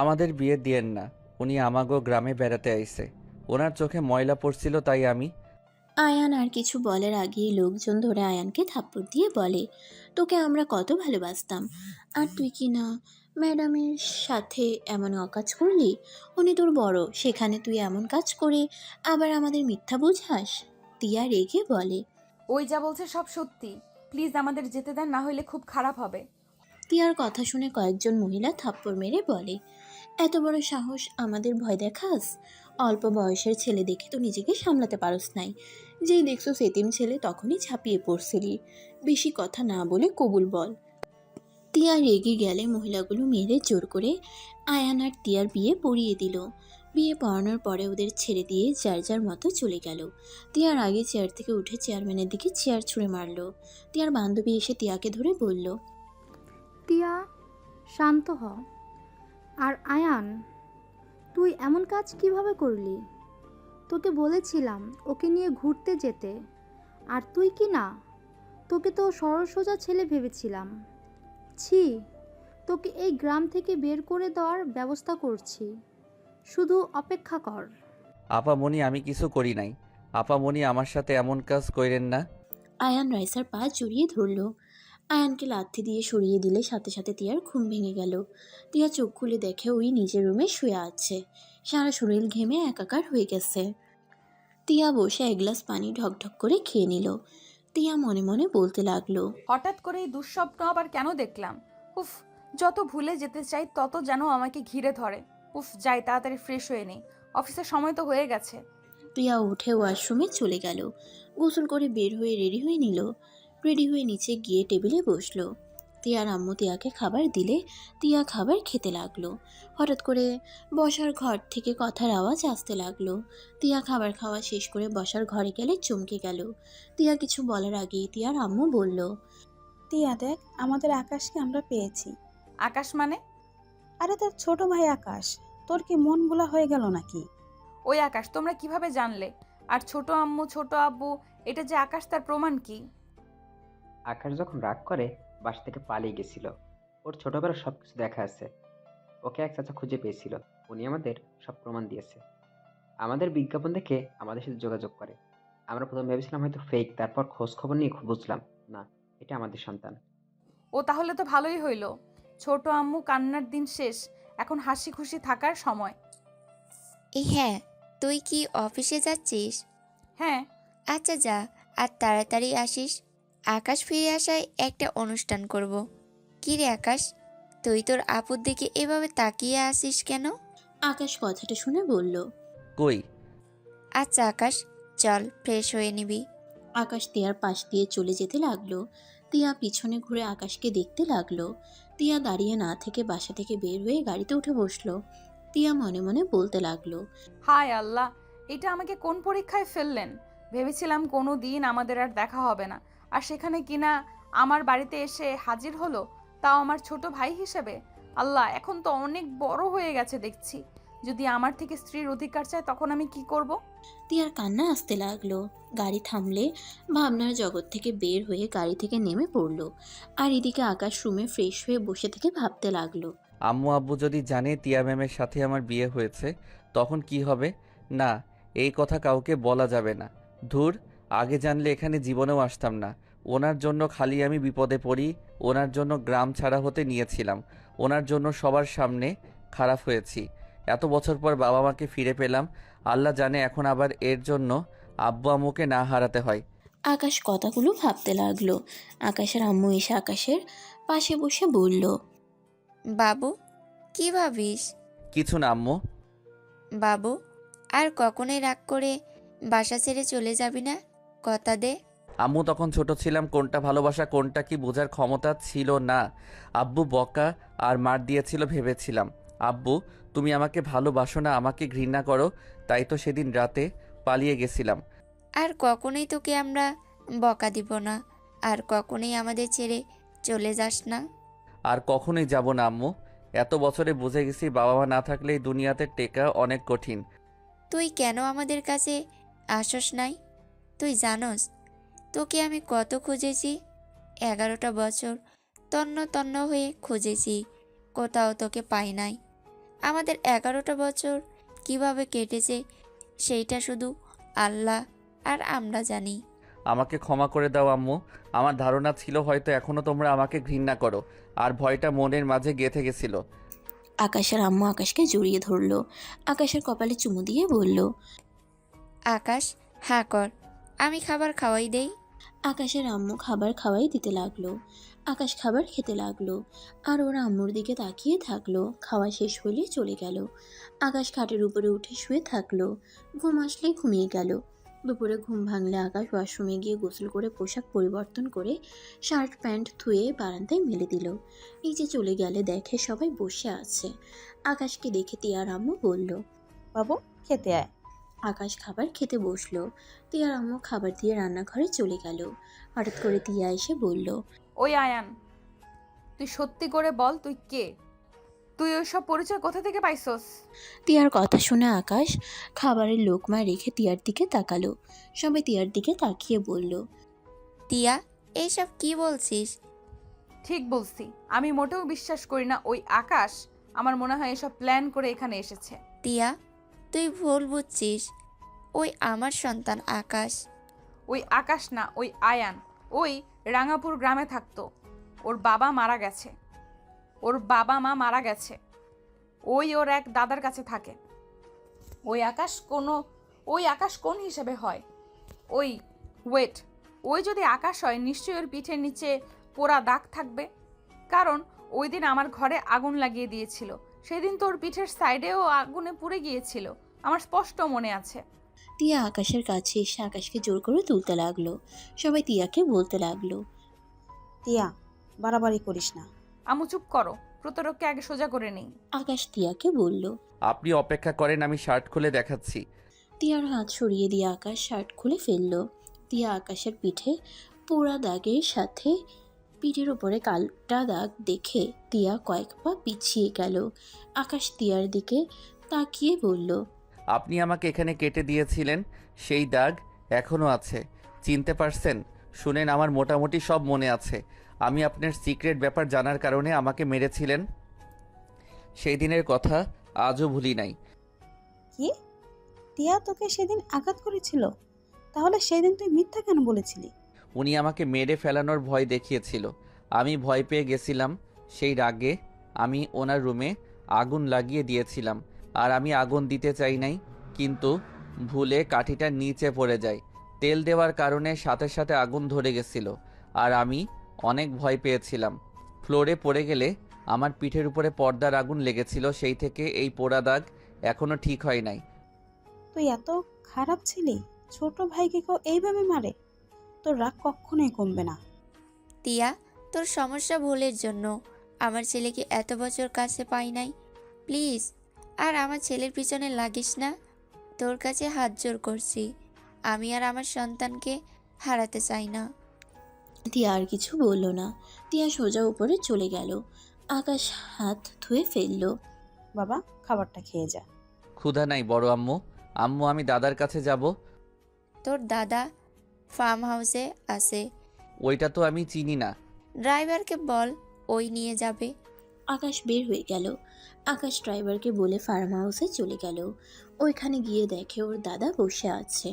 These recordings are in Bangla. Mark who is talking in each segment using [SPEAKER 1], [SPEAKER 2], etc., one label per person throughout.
[SPEAKER 1] আমাদের বিয়ে দিয়েন না। উনি আমাগো গ্রামে বেড়াতে আইছে। ওনার চোখে ময়লা পড়ছিল তাই আমি।
[SPEAKER 2] আয়ান আর কিছু বলার আগেই লোকজন ধরে আয়ানকে থাপ্পড় দিয়ে বলে, তোকে আমরা কত ভালোবাসতাম, আর তুই কি না ম্যাডামের সাথে এমন অকাজ করলি? উনি তোর বড়, সেখানে তুই এমন কাজ করে আবার আমাদের মিথ্যা বুঝাস? টিয়া রেগে বলে।
[SPEAKER 3] ওই যা বলছে সব সত্যি। প্লিজ আমাদের যেতে দেন, না হলে খুব খারাপ হবে।
[SPEAKER 2] টিয়ার কথা শুনে কয়েকজন মহিলা থাপ্পড় মেরে বলে, এত বড় সাহস, আমাদের ভয় দেখাস? অল্প বয়সের ছেলে দেখে তো নিজেকে সামলাতে পারস নাই। যেই দেখছো সেতিম ছেলে তখনই ঝাঁপিয়ে পড়ছিলি। বেশি কথা না বলে কবুল বল। টিয়া রেগে গেলে মহিলাগুলো মেয়েদের জোর করে আয়ান আর টিয়ার বিয়ে পড়িয়ে দিল। বিয়ে পড়ানোর পরে ওদের ছেড়ে দিয়ে যার যার মতো চলে গেল। টিয়ার আগে চেয়ার থেকে উঠে চেয়ারম্যানের দিকে চেয়ার ছুঁড়ে মারলো। টিয়ার বান্ধবী এসে টিয়াকে ধরে বলল,
[SPEAKER 4] টিয়া, শান্ত হ। আর আয়ান, তুই এমন কাজ কিভাবে করলি? তোকে বলেছিলাম ওকে নিয়ে ঘুরতে যেতে, আর তুই কি না? তোকে তো সরল সোজা ছেলে ভেবেছিলাম। ছি, তোকে এই গ্রাম থেকে বের করে দেওয়ার ব্যবস্থা করছি, শুধু অপেক্ষা কর।
[SPEAKER 1] আপামনি, আমি কিছু করি নাই। আপামনি, আমার সাথে এমন কাজ কইরেন না।
[SPEAKER 2] আয়ান রাইসার পা জড়িয়ে ধরল। আয়ানকে লাথি দিয়ে সরিয়ে দিলে সাথে সাথে টিয়ার ঘুম ভেঙে গেল। টিয়া চোখ খুলে দেখে ওই নিজের রুমে শুয়ে আছে। সারা শরীর ঘেমে একাকার হয়ে গেছে। টিয়া বসে এক গ্লাস পানি ঢকঢক করে খেয়ে নিল। টিয়া মনে মনে বলতে লাগলো,
[SPEAKER 3] হঠাৎ করে এই দুঃস্বপ্ন আবার কেন দেখলাম? উফ, যত ভুলে যেতে চাই তত যেন আমাকে ঘিরে ধরে। উফ, যাই তাড়াতাড়ি ফ্রেশ হয়ে নেই, অফিসের সময় তো হয়ে গেছে।
[SPEAKER 2] টিয়া উঠে ওয়াশরুমে চলে গেল। গোসল করে বের হয়ে রেডি হয়ে নিল। রেডি হয়ে নিচে গিয়ে টেবিলে বসলো। টিয়ার আম্মু টিয়াকে খাবার দিলে টিয়া খাবার খেতে লাগলো। হঠাৎ করে বসার ঘর থেকে কথার আওয়াজ আসতে লাগলো। টিয়া খাবার খাওয়া শেষ করে বসার ঘরে গেলে চমকে গেল। টিয়া কিছু বলার আগেই টিয়ার আম্মু বলল,
[SPEAKER 5] টিয়া দেখ, আমাদের আকাশকে আমরা পেয়েছি।
[SPEAKER 3] আকাশ মানে?
[SPEAKER 5] আরে তোর ছোট ভাই আকাশ। তোর কি মন ভোলা হয়ে গেল নাকি?
[SPEAKER 3] ওই আকাশ তোমরা কিভাবে জানলে? আর ছোট আম্মু ছোট আব্বু, এটা যে আকাশ তার প্রমাণ কি?
[SPEAKER 6] আকাশ যখন রাগ করে বাসা থেকে পালিয়ে গেছিল। ওর ছোটবেলার সবকিছু দেখা আছে। ওকে এক চাচা খুঁজে পেয়েছিল। উনি আমাদের সব প্রমাণ দিয়েছে। আমাদের বিজ্ঞাপন দেখে আমাদের সাথে যোগাযোগ করে। আমরা প্রথম ভেবেছিলাম হয়তো ফেক, তারপর খোঁজ খবর নিয়ে বুঝলাম না, এটা আমাদের সন্তান।
[SPEAKER 3] ও তাহলে তো ভালোই হইলো। ছোট আম্মু কান্নার দিন শেষ, এখন হাসি খুশি থাকার সময়।
[SPEAKER 7] হ্যাঁ, তুই কি অফিসে যাচ্ছিস?
[SPEAKER 3] হ্যাঁ।
[SPEAKER 7] আচ্ছা যা, আর তাড়াতাড়ি আসিস। আকাশ ফিরে আসায় একটা অনুষ্ঠান করব। কি রে আকাশ, তুই তোর আপুর দিকে এভাবে তাকিয়ে আসিস কেন?
[SPEAKER 2] আকাশ কথাটা শুনে বলল।
[SPEAKER 1] কই?
[SPEAKER 7] আচ্ছা আকাশ, চল ফ্রেশ হয়ে নিবি।
[SPEAKER 2] আকাশ টিয়ার পাশ দিয়ে চলে যেতে লাগলো। টিয়া পিছনে ঘুরে আকাশকে দেখতে লাগলো। টিয়া দাঁড়িয়ে না থেকে বাসা থেকে বের হয়ে গাড়িতে উঠে বসলো। টিয়া মনে মনে বলতে লাগলো,
[SPEAKER 3] হায় আল্লাহ, এটা আমাকে কোন পরীক্ষায় ফেললেন? ভেবেছিলাম কোনো দিন আমাদের আর দেখা হবে না, আর সেখানে কিনা আমার বাড়িতে এসে হাজির হলো, তাও আমার ছোট ভাই হিসেবে। আল্লাহ, এখন তো অনেক বড় হয়ে গেছে দেখছি। যদি আমার থেকে স্ত্রীর অধিকার চায় তখন আমি কি করব?
[SPEAKER 2] টিয়ার কান্না আসতে লাগলো। গাড়ি থামলে ভাবনার জগৎ থেকে বের হয়ে গাড়ি থেকে নেমে পড়লো। আর এদিকে আকাশ রুমে ফ্রেশ হয়ে বসে থেকে ভাবতে লাগলো।
[SPEAKER 1] আম্মু আব্বু যদি জানে টিয়া ম্যামের সাথে আমার বিয়ে হয়েছে, তখন কি হবে? না, এই কথা কাউকে বলা যাবে না। ধুর, আগে জানলে এখানে জীবনেও আসতাম না। ওনার জন্য খালি আমি বিপদে পড়ি। ওনার জন্য গ্রাম ছাড়া হতে নিয়েছিলাম। ওনার জন্য সবার সামনে খারাপ হয়েছি। এত বছর পর বাবা মাকে ফিরে পেলাম। আল্লাহ জানে এখন আবার এর জন্য আব্বু আম্মুকে না হারাতে হয়।
[SPEAKER 2] আকাশ কথাগুলো ভাবতে লাগলো। আকাশের আম্মু এসে আকাশের পাশে বসে বলল,
[SPEAKER 7] বাবু, কি ভাবিস?
[SPEAKER 1] কিছু না আম্মু।
[SPEAKER 7] বাবু, আর কখনোই রাগ করে বাসা ছেড়ে চলে যাবি না, কথা দে।
[SPEAKER 1] আম্মু, তখন ছোট ছিলাম, কোনটা ভালোবাসা কোনটা কি বোঝার ক্ষমতা ছিল না। আব্বু বকা আর মার দিয়েছিল ভেবেছিলাম। আব্বু, তুমি আমাকে ভালোবাসো না, আমাকে ঘৃণা করো, তাই তো সেদিন রাতে পালিয়ে গেছিলাম।
[SPEAKER 7] আর কখনোই তোকে আমরা বকা দিব না, আর কখনোই আমাদের ছেড়ে চলে যাস না।
[SPEAKER 1] আর কখনোই যাব না আম্মু। এত বছরে বুঝে গেছি বাবা মা না থাকলে এই দুনিয়াতে টেকা অনেক কঠিন।
[SPEAKER 7] তুই কেন আমাদের কাছে আসস নাই? তুই জানোস তোকে আমি কত খুঁজেছি? 11টা বছর তন্ন তন্ন হয়ে খুঁজেছি, কোথাও তোকে পাই নাই। আমাদের 11টা বছর কিভাবে কেটেছে সেইটা শুধু আল্লাহ আর আমরা জানি।
[SPEAKER 1] আমাকে ক্ষমা করে দাও আম্মু। আমার ধারণা ছিল হয়তো এখনো তোমরা আমাকে ঘৃণা করো, আর ভয়টা মনের মাঝে গেঁথে গেছিল।
[SPEAKER 2] আকাশের আম্মু আকাশকে জড়িয়ে ধরলো। আকাশের কপালে চুমু দিয়ে বলল,
[SPEAKER 7] আকাশ, হ্যাঁ কর, আমি খাবার খাওয়াই দেই।
[SPEAKER 2] আকাশের আম্মু খাবার খাওয়াই দিতে লাগলো। আকাশ খাবার খেতে লাগলো, আর ওরা আম্মুর দিকে তাকিয়ে থাকলো। খাওয়া শেষ হলে চলে গেল। আকাশ খাটের উপরে উঠে শুয়ে থাকলো। ঘুম আসলে ঘুমিয়ে গেল। দুপুরে ঘুম ভাঙলে আকাশ ওয়াশরুমে গিয়ে গোসল করে পোশাক পরিবর্তন করে শার্ট প্যান্ট ধুয়ে বারান্দায় মেলে দিল। নিচে চলে গেলে দেখে সবাই বসে আছে। আকাশকে দেখে তিয়ার আম্মু বলল,
[SPEAKER 5] বাবু খেতে আয়।
[SPEAKER 2] আকাশ খাবার খেতে বসলো। তিয়ার আম্মু খাবার দিয়ে রান্নাঘরে চলে গেল। হঠাৎ করে তিয়া এসে বলল,
[SPEAKER 3] ওই আয়ান, তুই সত্যি করে বল তুই কে? তুই ওইসব পরিচয় কোথা থেকে পাইছস?
[SPEAKER 2] তিয়ার কথা শুনে আকাশ খাবারের লোকমা রেখে তিয়ার দিকে তাকালো। সবাই তিয়ার দিকে তাকিয়ে বলল,
[SPEAKER 7] টিয়া, এইসব কি বলছিস?
[SPEAKER 3] ঠিক বলছি, আমি মোটেও বিশ্বাস করি না ওই আকাশ। আমার মনে হয় এসব প্ল্যান করে এখানে এসেছে।
[SPEAKER 7] টিয়া, তুই ভুল বুঝছিস। ওই আমার সন্তান আকাশ।
[SPEAKER 3] ওই আকাশ না, ওই আয়ান। ওই রাঙাপুর গ্রামে থাকতো। ওর বাবা মারা গেছে। ওর বাবা মা মারা গেছে। ওই ওর এক দাদার কাছে থাকে। ওই আকাশ কোন হিসেবে হয়? ওই ওয়েট, ওই যদি আকাশ হয় নিশ্চয়ই ওর পিঠের নিচে পোড়া দাগ থাকবে। কারণ ওই দিন আমার ঘরে আগুন লাগিয়ে দিয়েছিল। সেদিন তো ওর পিঠের সাইডেও আগুনে পুড়ে গিয়েছিল, আমার স্পষ্ট মনে আছে।
[SPEAKER 2] তিয়া আকাশের কাছে এসে আকাশকে জোর করে তুলতে লাগলো। সবাই তিয়াকে বলতে লাগলো,
[SPEAKER 5] টিয়া, বাড়াবাড়ি করিস না।
[SPEAKER 3] আমু চুপ করো, প্রতারককে আগে সোজা করে নেই।
[SPEAKER 2] আকাশ তিয়াকে বলল।
[SPEAKER 1] আপনি অপেক্ষা করেন, আমি শার্ট খুলে দেখাচ্ছি।
[SPEAKER 2] তিয়ার হাত সরিয়ে দিয়ে আকাশ শার্ট খুলে ফেললো। তিয়া আকাশের পিঠে পোড়া দাগের সাথে পিঠের উপরে কালটা দাগ দেখে তিয়া কয়েক পা পিছিয়ে গেল। আকাশ তিয়ার দিকে তাকিয়ে বলল,
[SPEAKER 1] আপনি আমাকে এখানে কেটে দিয়েছিলেন, সেই দাগ এখনও আছে। চিনতে পারছেন? শুনেন, আমার মোটামুটি সব মনে আছে। আমি আপনার সিক্রেট ব্যাপার জানার কারণে আমাকে মেরেছিলেন। সেই দিনের কথা আজও ভুলি নাই।
[SPEAKER 5] কি? টিয়া তোকে সেদিন আঘাত করেছিল? তাহলে সেদিন তুই মিথ্যা কেন বলেছিলি?
[SPEAKER 1] উনি আমাকে মেরে ফেলানোর ভয় দেখিয়েছিল। আমি ভয় পেয়ে গেছিলাম। সেই রাগে আমি ওনার রুমে আগুন লাগিয়ে দিয়েছিলাম। আর আমি আগুন দিতে চাই নাই, কিন্তু ভুলে কাঠিটা নিচে পড়ে যায়। তেল দেওয়ার কারণে সাথে সাথে আগুন ধরে গেছিল, আর আমি অনেক ভয় পেয়েছিলাম। ফ্লোরে পড়ে গেলে আমার পিঠের উপরে পর্দার আগুন লেগেছিল, সেই থেকে এই পোড়া দাগ এখনও ঠিক হয় নাই।
[SPEAKER 5] তুই এত খারাপ ছিলি? ছোট ভাইকে কেউ এইভাবে মারে? তোর রাগ কখনোই কমবে না।
[SPEAKER 7] টিয়া, তোর সমস্যা ভুলের জন্য আমার ছেলেকে এত বছর কাছে পাই নাই। প্লিজ আর আমার ছেলের পিছনে লাগিস না। তোর কাছে হাত জোর করছি, আমি আর আমার সন্তানকে হারাতে চাই না।
[SPEAKER 2] তিয়া আর কিছু বলল না। তিয়া সোজা উপরে চলে গেল। আকাশ হাত ধুয়ে ফেললো।
[SPEAKER 5] বাবা, খাবারটা খেয়ে যা।
[SPEAKER 1] ক্ষুধা নাই বড় আম্মু। আম্মু, আমি দাদার কাছে যাব।
[SPEAKER 7] তোর দাদা ফার্ম হাউসে আছে।
[SPEAKER 1] ওইটা তো আমি চিনি না।
[SPEAKER 7] ড্রাইভারকে বল, ওই নিয়ে যাবে।
[SPEAKER 2] আকাশ বের হয়ে গেল। আকাশ ড্রাইভারকে বলে ফার্ম হাউসে চলে গেল। ওইখানে গিয়ে দেখে ওর দাদা বসে আছে।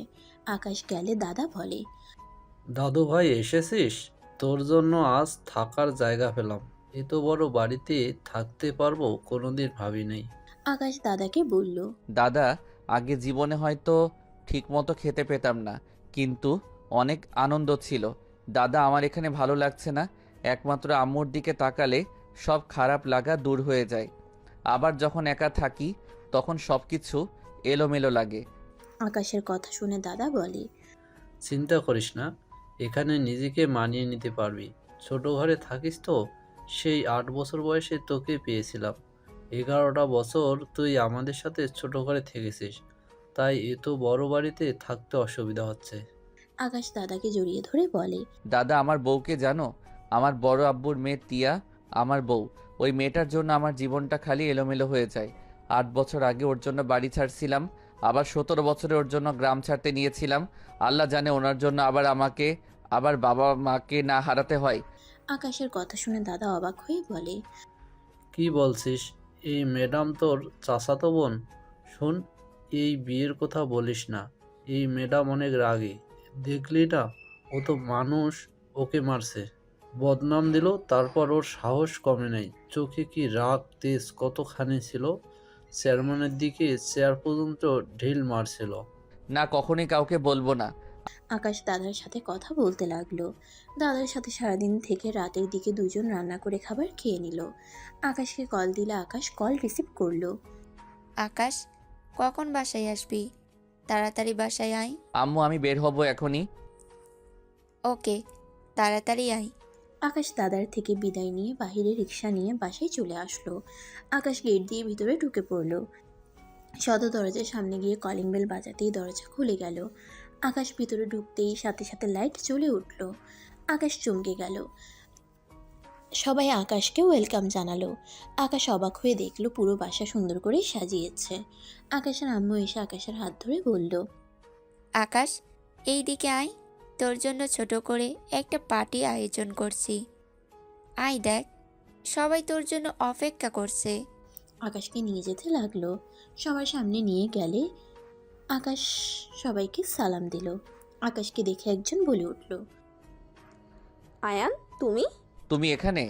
[SPEAKER 2] আকাশ গেলে দাদা বলে,
[SPEAKER 8] দাদু ভাই এসেছিস? তোর জন্য আজ থাকার জায়গা পেলাম। এত বড় বাড়িতে থাকতে পারবো কোনোদিন ভাবি নাই।
[SPEAKER 2] আকাশ দাদাকে বলল,
[SPEAKER 1] দাদা, আগে জীবনে হয়তো ঠিকমতো খেতে পেতাম না, কিন্তু অনেক আনন্দ ছিল। দাদা, আমার এখানে ভালো লাগছে না। একমাত্র আম্মুর দিকে তাকালে সব খারাপ লাগা দূর হয়ে যায়। আবার যখন একা থাকি তখন সব কিছু এলোমেলো লাগে।
[SPEAKER 2] আকাশের কথা শুনে দাদা বলে,
[SPEAKER 8] চিন্তা করিস না, এখানে নিজেকে মানিয়ে নিতে পারবি। ছোট ঘরে থাকিস তো, সেই 8 বছর বয়সে তোকে পেয়েছিলাম। 11টা বছর তুই আমাদের সাথে ছোট ঘরে থেকেছিস, তাই এত বড় বাড়িতে থাকতে অসুবিধা হচ্ছে।
[SPEAKER 2] আকাশ দাদাকে জড়িয়ে ধরে বলে,
[SPEAKER 1] দাদা, আমার বউকে জানো? আমার বড় আব্বুর মেয়ে তিয়া আমার বউ। ওই মেয়েটার জন্য আমার জীবনটা খালি এলোমেলো হয়ে যায়। 8 বছর আগে ওর জন্য বাড়ি ছাড়ছিলাম, আবার 17 বছরে ওর জন্য গ্রাম ছাড়তে নিয়েছিলাম। আল্লাহ জানে ওনার জন্য আবার আমাকে আবার বাবা মাকে না হারাতে হয়।
[SPEAKER 2] আকাশের কথা শুনে দাদা অবাক হয়ে বলে,
[SPEAKER 8] কি বলছিস? এই ম্যাডাম তোর চাচাতো বোন? শোন, এই বিয়ের কথা বলিস না। এই ম্যাডাম অনেক রাগী। দেখলি না, ও তো মানুষ ওকে মারছে, বদনাম দিল, তারপর ওর সাহস কমে নাই। চোখে কি রাগ তেজ কতখানি ছিল! চেয়ারম্যানের দিকে চেয়ার পর্যন্ত ঢিল মারছিল।
[SPEAKER 1] না, কখনোই কাউকে বলবো না।
[SPEAKER 2] আকাশ দাদার সাথে কথা বলতে লাগলো। দাদার সাথে সারাদিন থেকে রাতের দিকে দুজন রান্না করে খাবার খেয়ে নিল। আকাশকে কল দিলে আকাশ কল রিসিভ করলো।
[SPEAKER 7] আকাশ, কখন বাসায় আসবি? তাড়াতাড়ি বাসায় আয়।
[SPEAKER 1] আম্মু, আমি বের হব এখনই।
[SPEAKER 7] ওকে, তাড়াতাড়ি আয়।
[SPEAKER 2] আকাশ দাদার থেকে বিদায় নিয়ে বাহিরে রিক্সা নিয়ে বাসায় চলে আসলো। আকাশ গেট দিয়ে ভিতরে ঢুকে পড়লো। সদর দরজার সামনে গিয়ে কলিং বেল বাজাতেই দরজা খুলে গেল। আকাশ ভিতরে ঢুকতেই সাথে সাথে লাইট জ্বলে উঠল। আকাশ চমকে গেল। সবাই আকাশকে ওয়েলকাম জানালো। আকাশ অবাক হয়ে দেখলো পুরো বাসা সুন্দর করে সাজিয়েছে। আকাশের আম্মু এসে আকাশের হাত ধরে বলল,
[SPEAKER 7] আকাশ, এই দিকে আয়, তোর জন্য ছোট করে একটা পার্টি আয়োজন করছি। আয় দেখ, সবাই তোর জন্য অপেক্ষা করছে।
[SPEAKER 2] আকাশকে নিয়ে যেতে লাগলো। সবার সামনে নিয়ে গেলে আকাশ সবাইকে সালাম দিল। আকাশকে দেখে একজন বলে উঠল,
[SPEAKER 9] আয়ান, তুমি
[SPEAKER 1] তুমি এখানে?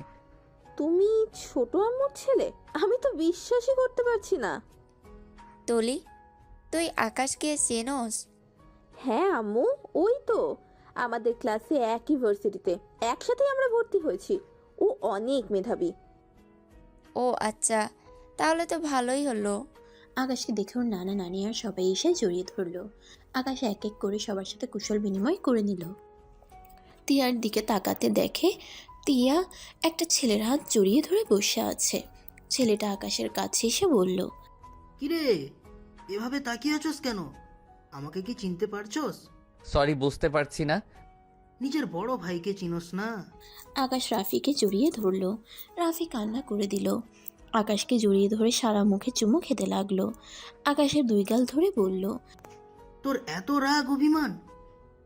[SPEAKER 9] তুমি ছোট আম্মুর ছেলে? আমি তো বিশ্বাসই করতে পারছি না।
[SPEAKER 7] তুলি, তুই আকাশকে চেনোস?
[SPEAKER 9] হ্যাঁ আম্মু, ওই তো আমাদের ক্লাসে এক ইউনিভার্সিটিতে একসাথেই আমরা ভর্তি হয়েছি। ও অনেক মেধাবী।
[SPEAKER 7] ও আচ্ছা, তাহলে তো ভালোই হলো।
[SPEAKER 2] আকাশকে দেখে ওর নানা নানি আর সবাই এসে জড়িয়ে ধরলো। আকাশ এক এক করে সবার সাথে কুশল বিনিময় করে নিল। তিয়ার দিকে তাকাতে দেখে তিয়া একটা ছেলের হাত জড়িয়ে ধরে বসে আছে। ছেলেটা আকাশের কাছে এসে বলল,
[SPEAKER 10] কিরে, এভাবে তাকিয়ে আছোস কেন? আমাকে কি চিনতে পারছোস?
[SPEAKER 1] সরি, বুঝতে পারছি না।
[SPEAKER 10] নিজের বড় ভাইকে চিনোস না?
[SPEAKER 2] আকাশ রাফিকে জড়িয়ে ধরলো। রাফি কান্না করে দিল। আকাশকে জড়িয়ে ধরে সারা মুখে চুমু খেতে লাগলো। আকাশের দুই গাল ধরে বলল,
[SPEAKER 10] তোর এত রাগ অভিমান?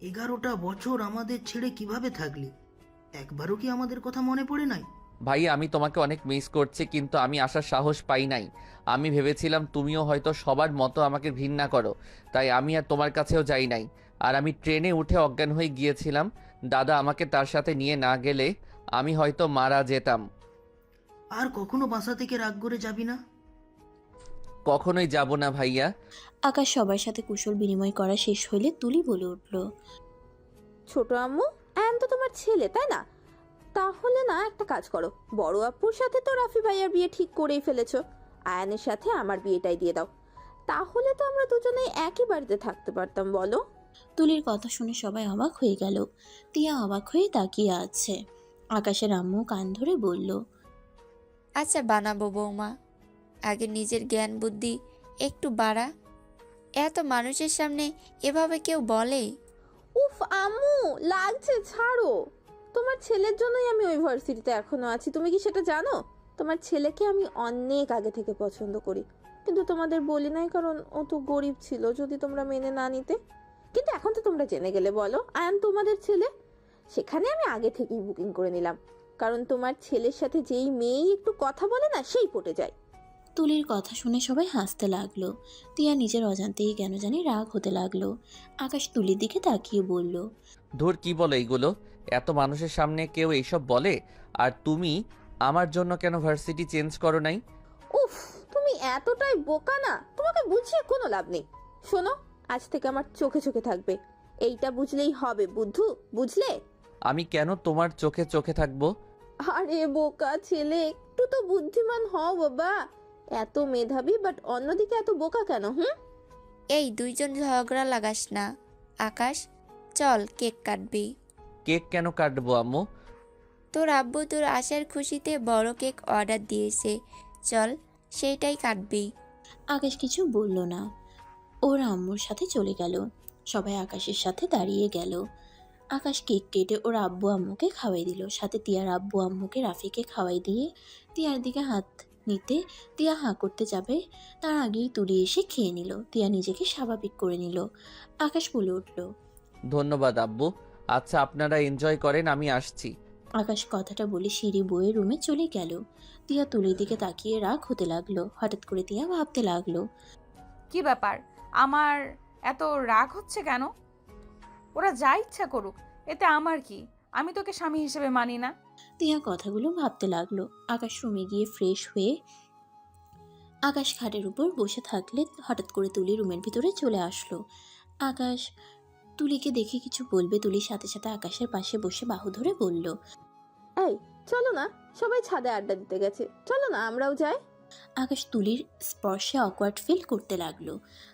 [SPEAKER 10] 11টা বছর আমাদের ছেড়ে কিভাবে থাকলি? একবারও কি আমাদের কথা মনে পড়ে নাই?
[SPEAKER 1] ভাই, আমি তোমাকে অনেক মিস করছি, কিন্তু আমি আসার সাহস পাই নাই। আমি ভেবেছিলাম তুমিও হয়তো সবার মতো আমাকে ঘৃণা করো, তাই আমি আর তোমার কাছেও যাই নাই। আর আমি ট্রেনে উঠে অজ্ঞান হয়ে গিয়েছিলাম। দাদা আমাকে তার সাথে নিয়ে না গেলে আমি হয়তো মারা যেতাম।
[SPEAKER 10] আর কখনো বাসা থেকে রাগ করে যাবি না?
[SPEAKER 1] কখনোই যাব না ভাইয়া।
[SPEAKER 2] আকাশ সবার সাথে কুশল বিনিময় করা শেষ হইলে তুলি বলে উঠল,
[SPEAKER 9] ছোট আম্মু, আয়ান তো তোমার ছেলে, তাই না? তাহলে না একটা কাজ করো, বড় আপুর সাথে তো রাফি ভাইয়ার বিয়ে ঠিক করেই ফেলেছো। আয়ানের সাথে আমার বিয়েটাই দিয়ে দাও, তাহলে তো আমরা দুজনেই একই বাড়িতে থাকতে পারতাম, বলো?
[SPEAKER 2] তুলির কথা শুনে সবাই অবাক হয়ে গেল। তিয়া অবাক হয়ে তাকিয়ে আছে। আকাশের আম্মু কান ধরে বলল,
[SPEAKER 7] আচ্ছা বানাবো বৌমা, আগে নিজের জ্ঞান বুদ্ধি একটু বাড়া। এত মানুষের সামনে এভাবে কেউ বলে?
[SPEAKER 9] উফ আম্মু, লাগছে, ছাড়ো। তোমার ছেলের জন্যই আমি ওই ভার্সিটিতে এখনো আছি, তুমি কি সেটা জানো? তোমার ছেলেকে আমি অনেক আগে থেকে পছন্দ করি, কিন্তু তোমাদের বলি নাই কারণ ও তো গরিব ছিল, যদি তোমরা মেনে না নিতে। কিন্তু এখন তো তোমরা জেনে গেলে, বলো আয়ান তোমাদের ছেলে। সেখানে আমি আগে থেকেই বুকিং করে নিলাম, কারণ তোমার ছেলের সাথে যেই মেয়েই একটু কথা বলে না, সেই পটে যায়।
[SPEAKER 2] তুলির কথা শুনে সবাই হাসতে লাগলো। তিয়া নিজের অজান্তেই কেন জানি রাগ হতে লাগলো। আকাশ তুলির দিকে তাকিয়ে বলল,
[SPEAKER 1] ধুর, কি বলো এইগুলো? এত মানুষের সামনে কেউ এইসব বলে? আর তুমি আমার জন্য কেন ভার্সিটি চেঞ্জ করো নাই?
[SPEAKER 9] উফ, তুমি এতটাই বোকা না, তোমাকে বুঝিয়ে কোনো লাভ নেই। শোনো, আজ থেকে আমার চোখে চোখে থাকবে, এইটা বুঝলেই হবে, বুদ্ধু, বুঝলে?
[SPEAKER 1] আমি কেন তোমার চোখে চোখে থাকবো?
[SPEAKER 9] আরে বোকা ছেলে, একটু তো বুদ্ধিমান হও বাবা। এত মেধাবী বাট অন্যদিকে এত বোকা কেন?
[SPEAKER 7] এই দুইজন ঝগড়া লাগাস না। আকাশ, চল কেক কাটবি।
[SPEAKER 1] কেক কেন কাটবো আম্মু?
[SPEAKER 7] তোর আব্বু তোর আসার খুশিতে বড় কেক অর্ডার দিয়েছে, চল সেইটাই কাটবি।
[SPEAKER 2] আকাশ কিছু বলল না। ওর আম্মুর সাথে চলে গেল। সবাই আকাশের সাথে দাঁড়িয়ে গেল। আকাশ কেক কেটে ওর আব্বু আম্মুকে খাওয়াই দিল। সাথে তিয়ার আব্বু আম্মুকে রাফিকে খাওয়াই দিয়ে তিয়ার দিকে হাত নিতে তিয়া হাঁ করতে যাবে, তার আগেই তুলি এসে খেয়ে নিল। তিয়া নিজেকে স্বাভাবিক করে নিল। আকাশ বলে উঠল,
[SPEAKER 1] ধন্যবাদ আব্বু। আচ্ছা, আপনারা এনজয় করেন, আমি আসছি।
[SPEAKER 2] আকাশ কথাটা বলে সিঁড়ি বয়ে রুমে চলে গেল। তিয়া তুলির দিকে তাকিয়ে রাগ হতে লাগলো। হঠাৎ করে তিয়া ভাবতে লাগলো,
[SPEAKER 3] কি ব্যাপার, আমার এত রাগ হচ্ছে কেন? ওরা যা ইচ্ছা করুক, এতে আমার কি? আমি তোকে স্বামী হিসেবে মানি না।
[SPEAKER 2] তিয়া কথাগুলো ভাবতে লাগলো। আকাশ রুমে গিয়ে ফ্রেশ হয়ে আকাশ খাটের উপর বসে থাকলে হঠাৎ করে তুলি রুমের ভিতরে চলে আসলো। আকাশ তুলিকে দেখে কিছু বলবে, তুলির সাথে সাথে আকাশের পাশে বসে বাহু ধরে বলল,
[SPEAKER 9] এই চলো না, সবাই ছাদে আড্ডা দিতে গেছে, চলো না আমরাও যাই।
[SPEAKER 2] আকাশ তুলির স্পর্শে অকওয়ার্ড ফিল করতে লাগলো।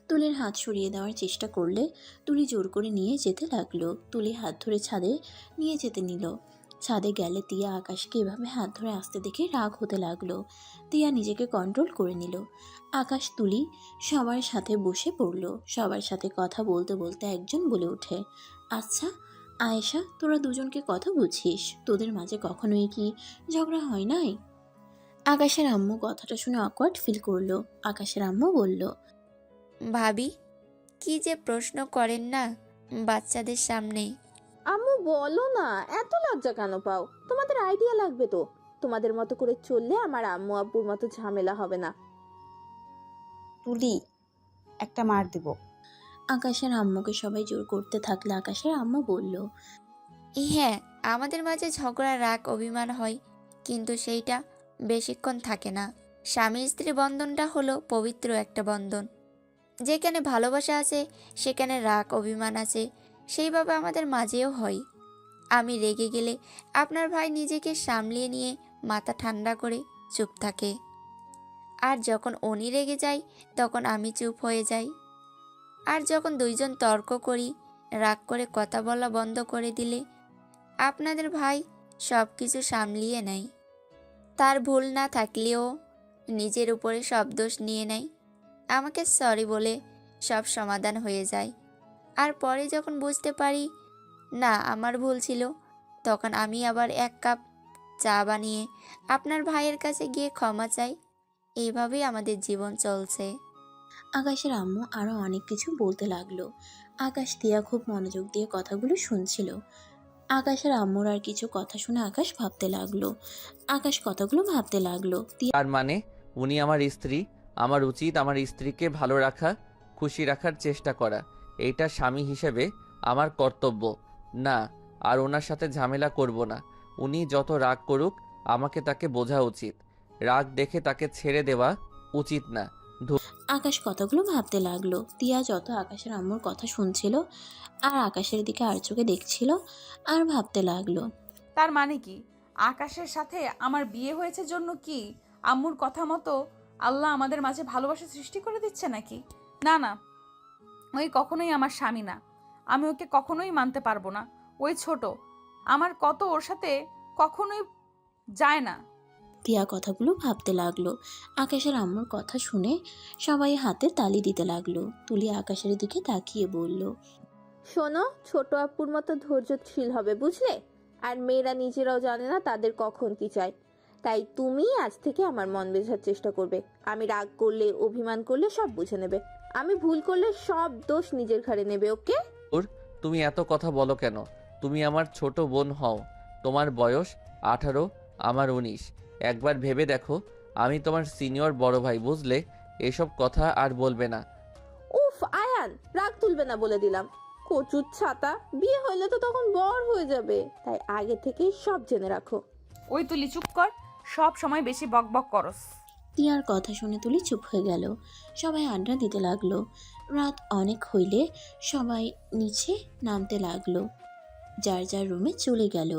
[SPEAKER 2] তুলির হাত সরিয়ে দেওয়ার চেষ্টা করলে তুলি জোর করে নিয়ে যেতে লাগলো। তুলি হাত ধরে ছাদে নিয়ে যেতে নিল। ছাদে গেলে তিয়া আকাশকে এভাবে হাত ধরে আসতে দেখে রাগ হতে লাগলো। তিয়া নিজেকে কন্ট্রোল করে নিল। আকাশ তুলি সবার সাথে বসে পড়ল। সবার সাথে কথা বলতে বলতে একজন বলে ওঠে, আচ্ছা আয়েশা, তোরা দুজনকে কথা বুঝিস? তোদের মাঝে কখনোই কি ঝগড়া হয় নাই? আকাশের আম্মু কথাটা শুনে অকওয়ার্ড ফিল করলো। আকাশের আম্মু বলল,
[SPEAKER 7] ভাবি, কি যে প্রশ্ন করেন না বাচ্চাদের সামনে।
[SPEAKER 9] আম্মু বলো না, এত লজ্জা কেন পাও? তোমাদের আইডিয়া লাগবে তো। তোমাদের মতো করে চললে আমার আম্মু আব্বুর মতো ঝামেলা হবে না।
[SPEAKER 5] তুলি, একটা মার দিব।
[SPEAKER 2] আকাশের আম্মুকে সবাই জোর করতে থাকলে আকাশের আম্মু বলল,
[SPEAKER 7] হ্যাঁ, আমাদের মাঝে ঝগড়া, রাগ, অভিমান হয়, কিন্তু সেইটা বেশিক্ষণ থাকে না। স্বামী স্ত্রী বন্ধনটা হলো পবিত্র একটা বন্ধন। যেখানে ভালোবাসা আছে সেখানে রাগ অভিমান আছে, সেইভাবে আমাদের মাঝেও হয়। আমি রেগে গেলে আপনার ভাই নিজেকে সামলিয়ে নিয়ে মাথা ঠান্ডা করে চুপ থাকে, আর যখন উনি রেগে যায় তখন আমি চুপ হয়ে যাই। আর যখন দুইজন তর্ক করি, রাগ করে কথা বলা বন্ধ করে দিলে আপনাদের ভাই সব কিছু সামলিয়ে নেয়। তার ভুল না থাকলেও নিজের উপরে সব দোষ নিয়ে নেয়। আমাকে সরি বলে সব সমাধান হয়ে যায়। আর পরে যখন বুঝতে পারি না আমার ভুল ছিল, তখন আমি আবার 1 কাপ চা বানিয়ে আপনার ভাইয়ের কাছে গিয়ে ক্ষমা চাই। এইভাবেই আমাদের জীবন চলছে।
[SPEAKER 2] আকাশের আম্মু আরো অনেক কিছু বলতে লাগলো। আকাশ তিয়া খুব মনোযোগ দিয়ে কথাগুলো শুনছিল। আকাশের আম্মুর আর কিছু কথা শুনে আকাশ ভাবতে লাগলো। আকাশ কথাগুলো ভাবতে লাগলো।
[SPEAKER 1] তার মানে উনি আমার স্ত্রী, আমার উচিত আমার স্ত্রীকে ভালো রাখা, খুশি রাখার চেষ্টা করা। এইটা স্বামী হিসেবে আমার কর্তব্য। না, আর ওনার সাথে ঝামেলা করব না। উনি যত রাগ করুক, আমাকে তাকে বোঝা উচিত। রাগ দেখে তাকে ছেড়ে দেওয়া উচিত না।
[SPEAKER 2] আকাশ কথাগুলো ভাবতে লাগলো। তিয়া যত আকাশের আম্মুর কথা শুনছিল আর আকাশের দিকে আর চোখে দেখছিল আর ভাবতে লাগলো।
[SPEAKER 3] তার মানে কি আকাশের সাথে আমার বিয়ে হয়েছে জন্য কি আম্মুর কথা মতো আল্লাহ আমাদের মাঝে ভালোবাসা সৃষ্টি করে দিচ্ছে নাকি? না না, ওই কখনোই আমার স্বামী না। আমি ওকে কখনোই মানতে পারবো না। ওই ছোট, আমার কত ওর সাথে কখনোই যায় না।
[SPEAKER 2] তিয়া কথাগুলো ভাবতে লাগলো। আকাশের আম্মুর কথা শুনে সবাই হাতে তালি দিতে লাগলো। তুলি আকাশের দিকে তাকিয়ে বলল,
[SPEAKER 9] শোনো, ছোট আপুর মতো ধৈর্যশীল হবে, বুঝলে? আর মেয়েরা নিজেরাও জানে না তাদের কখন কি চায়। তাই তুমি আজ থেকে আমার মন বোঝার চেষ্টা করবে। আমি রাগ করলে, অভিমান করলে সব বুঝে নেবে। আমি ভুল করলে সব দোষ নিজের ঘাড়ে নেবে, ওকে?
[SPEAKER 1] তুমি এত কথা বলো কেন? তুমি আমার ছোট বোন হও। তোমার বয়স 18, আমার 19। একবার ভেবে দেখো, আমি তোমার সিনিয়র বড় ভাই, বুঝলে? এসব কথা আর বলবে না।
[SPEAKER 9] উফ আয়ান, রাগ তুলবে না বলে দিলাম। কচুর ছাতা, বিয়ে হইলে তো তখন বর হয়ে যাবে। তাই আগে থেকেই সব জেনে রাখো।
[SPEAKER 3] ওই তুলি চুপ কর, সব সময় বেশি বকবক করস।
[SPEAKER 2] তিয়ার কথা শুনে তুলি চুপ হয়ে গেল। সবাই আড্ডা দিতে লাগলো। রাত অনেক হইলে সবাই নিচে নামতে লাগলো। যার যার রুমে চলে গেল।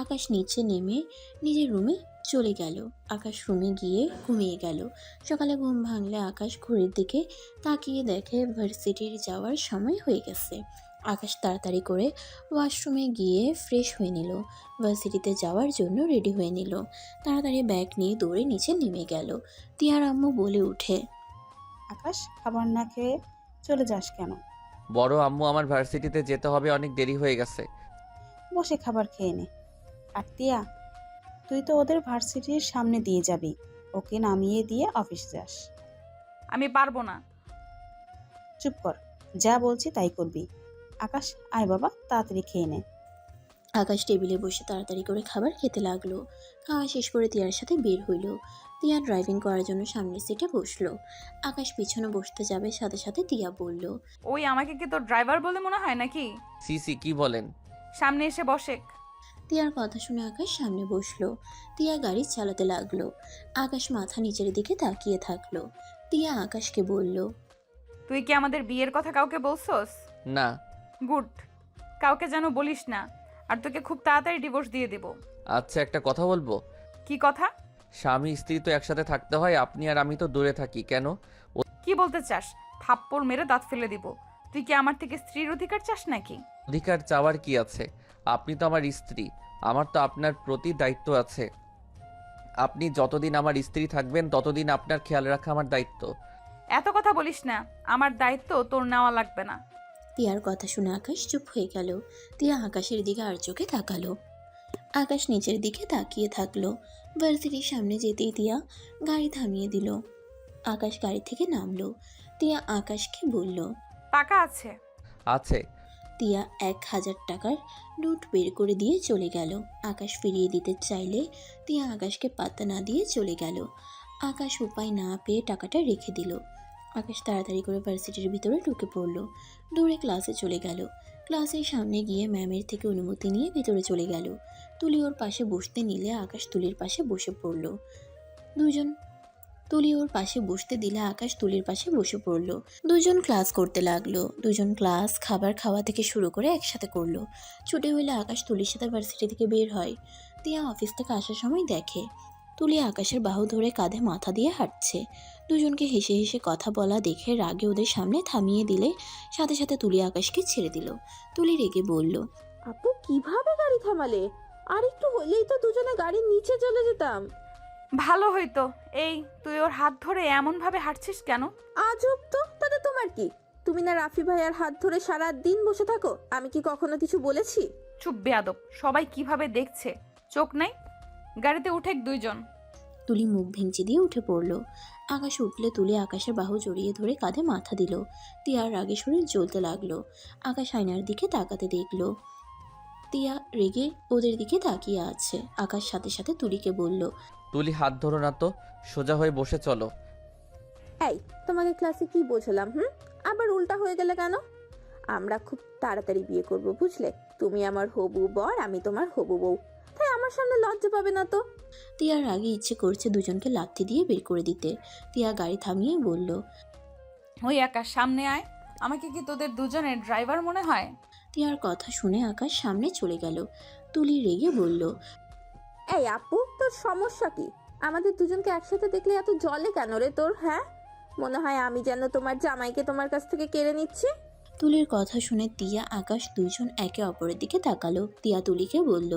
[SPEAKER 2] আকাশ নিচে নেমে নিজের রুমে চলে গেল। আকাশ রুমে গিয়ে ঘুমিয়ে গেল। সকালে ঘুম ভাঙলে আকাশ ঘড়ির দিকে তাকিয়ে দেখে ভার্সিটির যাওয়ার সময় হয়ে গেছে। আকাশ তাড়াতাড়ি করে ওয়াশরুমে গিয়ে ফ্রেশ হয়ে নিল। ভার্সিটিতে যাওয়ার জন্য রেডি হয়ে নিল। তাড়াতাড়ি ব্যাগ নিয়ে দৌড়ে নিচে নেমে গেল। তিয়ার আম্মু বলে উঠে,
[SPEAKER 5] আকাশ, খাবার না খেয়ে চলে যাস কেন?
[SPEAKER 1] বড় আম্মু, আমার ভার্সিটিতে যেতে হবে, অনেক দেরি হয়ে গেছে।
[SPEAKER 5] বসে খাবার খেয়ে নে। আর তিয়া, তুই তো ওদের ভার্সিটির সামনে দিয়ে যাবি, ওকে নামিয়ে দিয়ে অফিস যাস।
[SPEAKER 3] আমি পারবো না।
[SPEAKER 5] চুপ কর, যা বলছি তাই করবি। আকাশ, আয় বাবা, তাড়াতাড়ি খেয়ে নে।
[SPEAKER 2] আকাশ টেবিলে বসে তাড়াতাড়ি করে খাবার খেতে লাগলো। খাওয়া শেষ করে তিয়ার সাথে বের হইল। তিয়া ড্রাইভিং করার জন্য সামনের সিটে বসলো। আকাশ পিছনে বসতে যাবে, সাথে সাথে তিয়া বলল,
[SPEAKER 3] ওই আমাকে কি তোর ড্রাইভার বলে মনে হয় নাকি?
[SPEAKER 1] সিসি কি বলেন?
[SPEAKER 3] সামনে এসে বসে।
[SPEAKER 2] তিয়ার কথা শুনে আকাশ সামনে বসলো। তিয়া গাড়ি চালাতে লাগলো। আকাশ মাথা নিচের দিকে তাকিয়ে থাকলো। তিয়া আকাশকে বলল,
[SPEAKER 3] তুই কি আমাদের বিয়ের কথা কাউকে বলছস?
[SPEAKER 1] না।
[SPEAKER 3] গুড, কাউকে যেন বলিস না, আর তোকে খুব তাড়াতাড়ি ডিভোর্স দিয়ে দেব।
[SPEAKER 1] আচ্ছা, একটা কথা বলবো?
[SPEAKER 3] কি কথা?
[SPEAKER 1] স্বামী স্ত্রী তো একসাথে থাকতে হয়, আপনি আর আমি তো দূরে থাকি কেন?
[SPEAKER 3] কি বলতে চাস? থাপ্পড় মেরে দাঁত ফেলে দিব। তুই কি আমার থেকে স্ত্রীর অধিকার চাস নাকি?
[SPEAKER 1] অধিকার চাওয়ার কি আছে? আপনি তো আমার স্ত্রী, আমার তো আপনার প্রতি দায়িত্ব আছে। আপনি যতদিন আমার স্ত্রী থাকবেন ততদিন আপনার খেয়াল রাখা আমার দায়িত্ব।
[SPEAKER 3] এত কথা বলিস না, আমার দায়িত্ব তোর নেওয়া লাগবে না।
[SPEAKER 2] তিয়ার কথা শুনে আকাশ চুপ হয়ে গেল। তিয়া আকাশের দিকে আর চোখে তাকালো। আকাশ নিচের দিকে তাকিয়ে থাকলো। ভার্সিটির সামনে যেতেই তিয়া গাড়ি থামিয়ে দিল। আকাশ গাড়ি থেকে নামলো। তিয়া আকাশকে বলল,
[SPEAKER 3] টাকা আছে?
[SPEAKER 1] আছে।
[SPEAKER 2] তিয়া 1000 টাকার নোট বের করে দিয়ে চলে গেল। আকাশ ফিরিয়ে দিতে চাইলে তিয়া আকাশকে পাত্তা না দিয়ে চলে গেল। আকাশ উপায় না পেয়ে টাকাটা রেখে দিল। আকাশ তাড়াতাড়ি করে ভার্সিটির ভিতরে ঢুকে পড়ল। দৌড়ে ক্লাসে চলে গেল। ক্লাসের সামনে গিয়ে ম্যামের থেকে অনুমতি নিয়ে ভিতরে চলে গেল। তুলি ওর পাশে বসতে নিলে আকাশ তুলির পাশে বসে পড়ল। তুলি ওর পাশে বসতে দিলে আকাশ তুলির পাশে বসে পড়ল। দুজন ক্লাস করতে লাগলো। দুজন ক্লাস খাবার খাওয়া থেকে শুরু করে একসাথে করলো। ছুটি হইলে আকাশ তুলির সাথে ভার্সিটি থেকে বের হয়। তিয়া অফিস থেকে আসার সময় দেখে তুলি আকাশের বাহু ধরে কাঁধে মাথা দিয়ে হাঁটছে। দুজনকে হেসে হেসে কথা বলা দেখে রাগে ওদের সামনে থামিয়ে দিলে সাথে সাথে তুলি আকাশকে ছেড়ে দিল। তুলি রেগে বলল,
[SPEAKER 9] আপু কিভাবে গাড়ি থামালে? আর একটু হলেই তো দুজনে গাড়ির নিচে চলে যেতাম।
[SPEAKER 3] ভালো হইতো। এই তুই ওর হাত ধরে এমন ভাবে হাঁটছিস কেন?
[SPEAKER 9] আজব তো, তাতে তোমার কি? তুমি না রাফি ভাইয়ার হাত ধরে সারা দিন বসে থাকো, আমি কি কখনো কিছু বলেছি?
[SPEAKER 3] চুপ বেয়াদব, সবাই কিভাবে দেখছে, চোখ নাই? গাড়িতে উঠে দুইজন।
[SPEAKER 2] তুলি মুখ ভেঙচি দিয়ে উঠে পড়ল। আকাশ উঠলে তুলি আকাশের বাহু জড়িয়ে ধরে কাঁধে মাথা দিল। তিয়ার রাগে শরীর জ্বলতে লাগলো। আকাশ আয়নার দিকে তাকাতে দেখলো তিয়া রেগে ওদের দিকে তাকিয়ে আছে। আকাশ সাথে সাথে তুলিকে বলল,
[SPEAKER 1] তুলি হাত ধরো না তো, সোজা হয়ে বসে চলো।
[SPEAKER 9] এই, তোমাকে ক্লাসে কি বোঝালাম? আবার উল্টা হয়ে গেলে কেন? আমরা খুব তাড়াতাড়ি বিয়ে করব, বুঝলে? তুমি আমার হবু বর, আমি তোমার হবু বউ, তাই আমার সামনে লজ্জা পাবে না তো।
[SPEAKER 2] তিয়ার আগে ইচ্ছে করছে দুজনকে লাথি দিয়ে বের করে দিতে। তিয়া গাড়ি থামিয়ে বলল,
[SPEAKER 3] ওই আকাশ সামনে আয়। আমাকে কি তোদের দুজনের ড্রাইভার মনে হয়?
[SPEAKER 2] তিয়ার কথা শুনে আকাশ সামনে চলে গেল। তুলি রেগে বলল,
[SPEAKER 9] এই আপু, তোর সমস্যা কি? আমাদের দুজনকে একসাথে দেখলে এত জলে কেন রে তোর? মনে হয় আমি যেন তোমার জামাইকে তোমার কাছ থেকে কেড়ে নিচ্ছি?
[SPEAKER 2] তুলির কথা শুনে তিয়া আকাশ দুজন একে অপরের দিকে তাকালো। তিয়া তুলিকে বলল,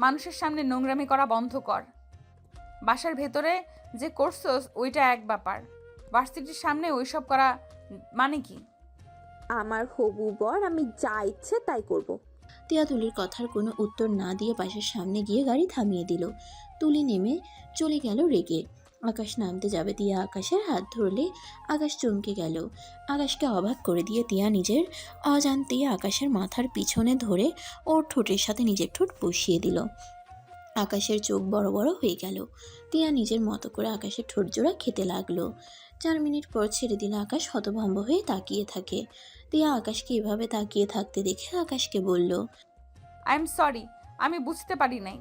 [SPEAKER 3] মানুষের সামনে নোংরামি করা বন্ধ কর। বাসার ভেতরে যে করছস ওইটা এক ব্যাপার, ভার্সিটির সামনে ওইসব করা মানে কি?
[SPEAKER 9] আমার হবু বর, আমি যা ইচ্ছে তাই করব।
[SPEAKER 2] তিয়া তুলির কথার কোনো উত্তর না দিয়ে বাসার সামনে গিয়ে গাড়ি থামিয়ে দিল। তুলি নেমে চলে গেল রেগে। আকাশ নামতে যাবে, তিয়া আকাশের হাত ধরলে আকাশ চমকে গেল। আকাশকে অবাক করে দিয়ে তিয়া নিজের অজান্তে আকাশের মাথার পিছনে ধরে ওর ঠোঁটের সাথে নিজের ঠোঁট বসিয়ে দিল। আকাশের চোখ বড় বড় হয়ে গেল। তিয়া নিজের মতো করে আকাশের ঠোঁট জোড়া খেতে লাগলো। 4 মিনিট পর ছেড়ে দিলে আকাশ হতভম্ব হয়ে তাকিয়ে থাকে। তিয়া আকাশকে এভাবে তাকিয়ে থাকতে দেখে আকাশকে বলল,
[SPEAKER 3] আই এম সরি, আমি বুঝতে পারি নাই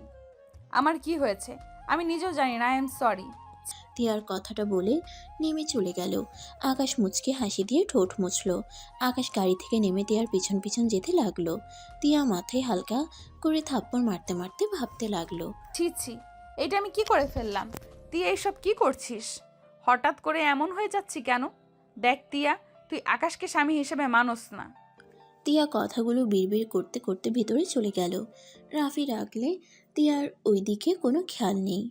[SPEAKER 3] আমার কি হয়েছে, আমি নিজেও জানি না। I am sorry.
[SPEAKER 2] তিয়ার কথাটা বলে নেমে চলে গেল। আকাশ মুচকে হাসি দিয়ে ঠোঁট মুছল। আকাশ গাড়ি থেকে নেমে তিয়ার পিছন পিছন যেতে লাগলো। তিয়া মাথায় হালকা করে থাপ্পড় মারতে মারতে ভাবতে লাগলো,
[SPEAKER 3] ছি ছি, এটা আমি কি করে ফেললাম? তুই এইসব কি করছিস? হঠাৎ করে এমন হয়ে যাচ্ছি কেন? দেখ তিয়া, তুই আকাশকে স্বামী হিসেবে মানস না।
[SPEAKER 2] তিয়া কথাগুলো বিড়বিড় করতে করতে ভিতরে চলে গেল। রাফি ডাকলে তিয়ার ওই দিকে কোনো খেয়াল নেই।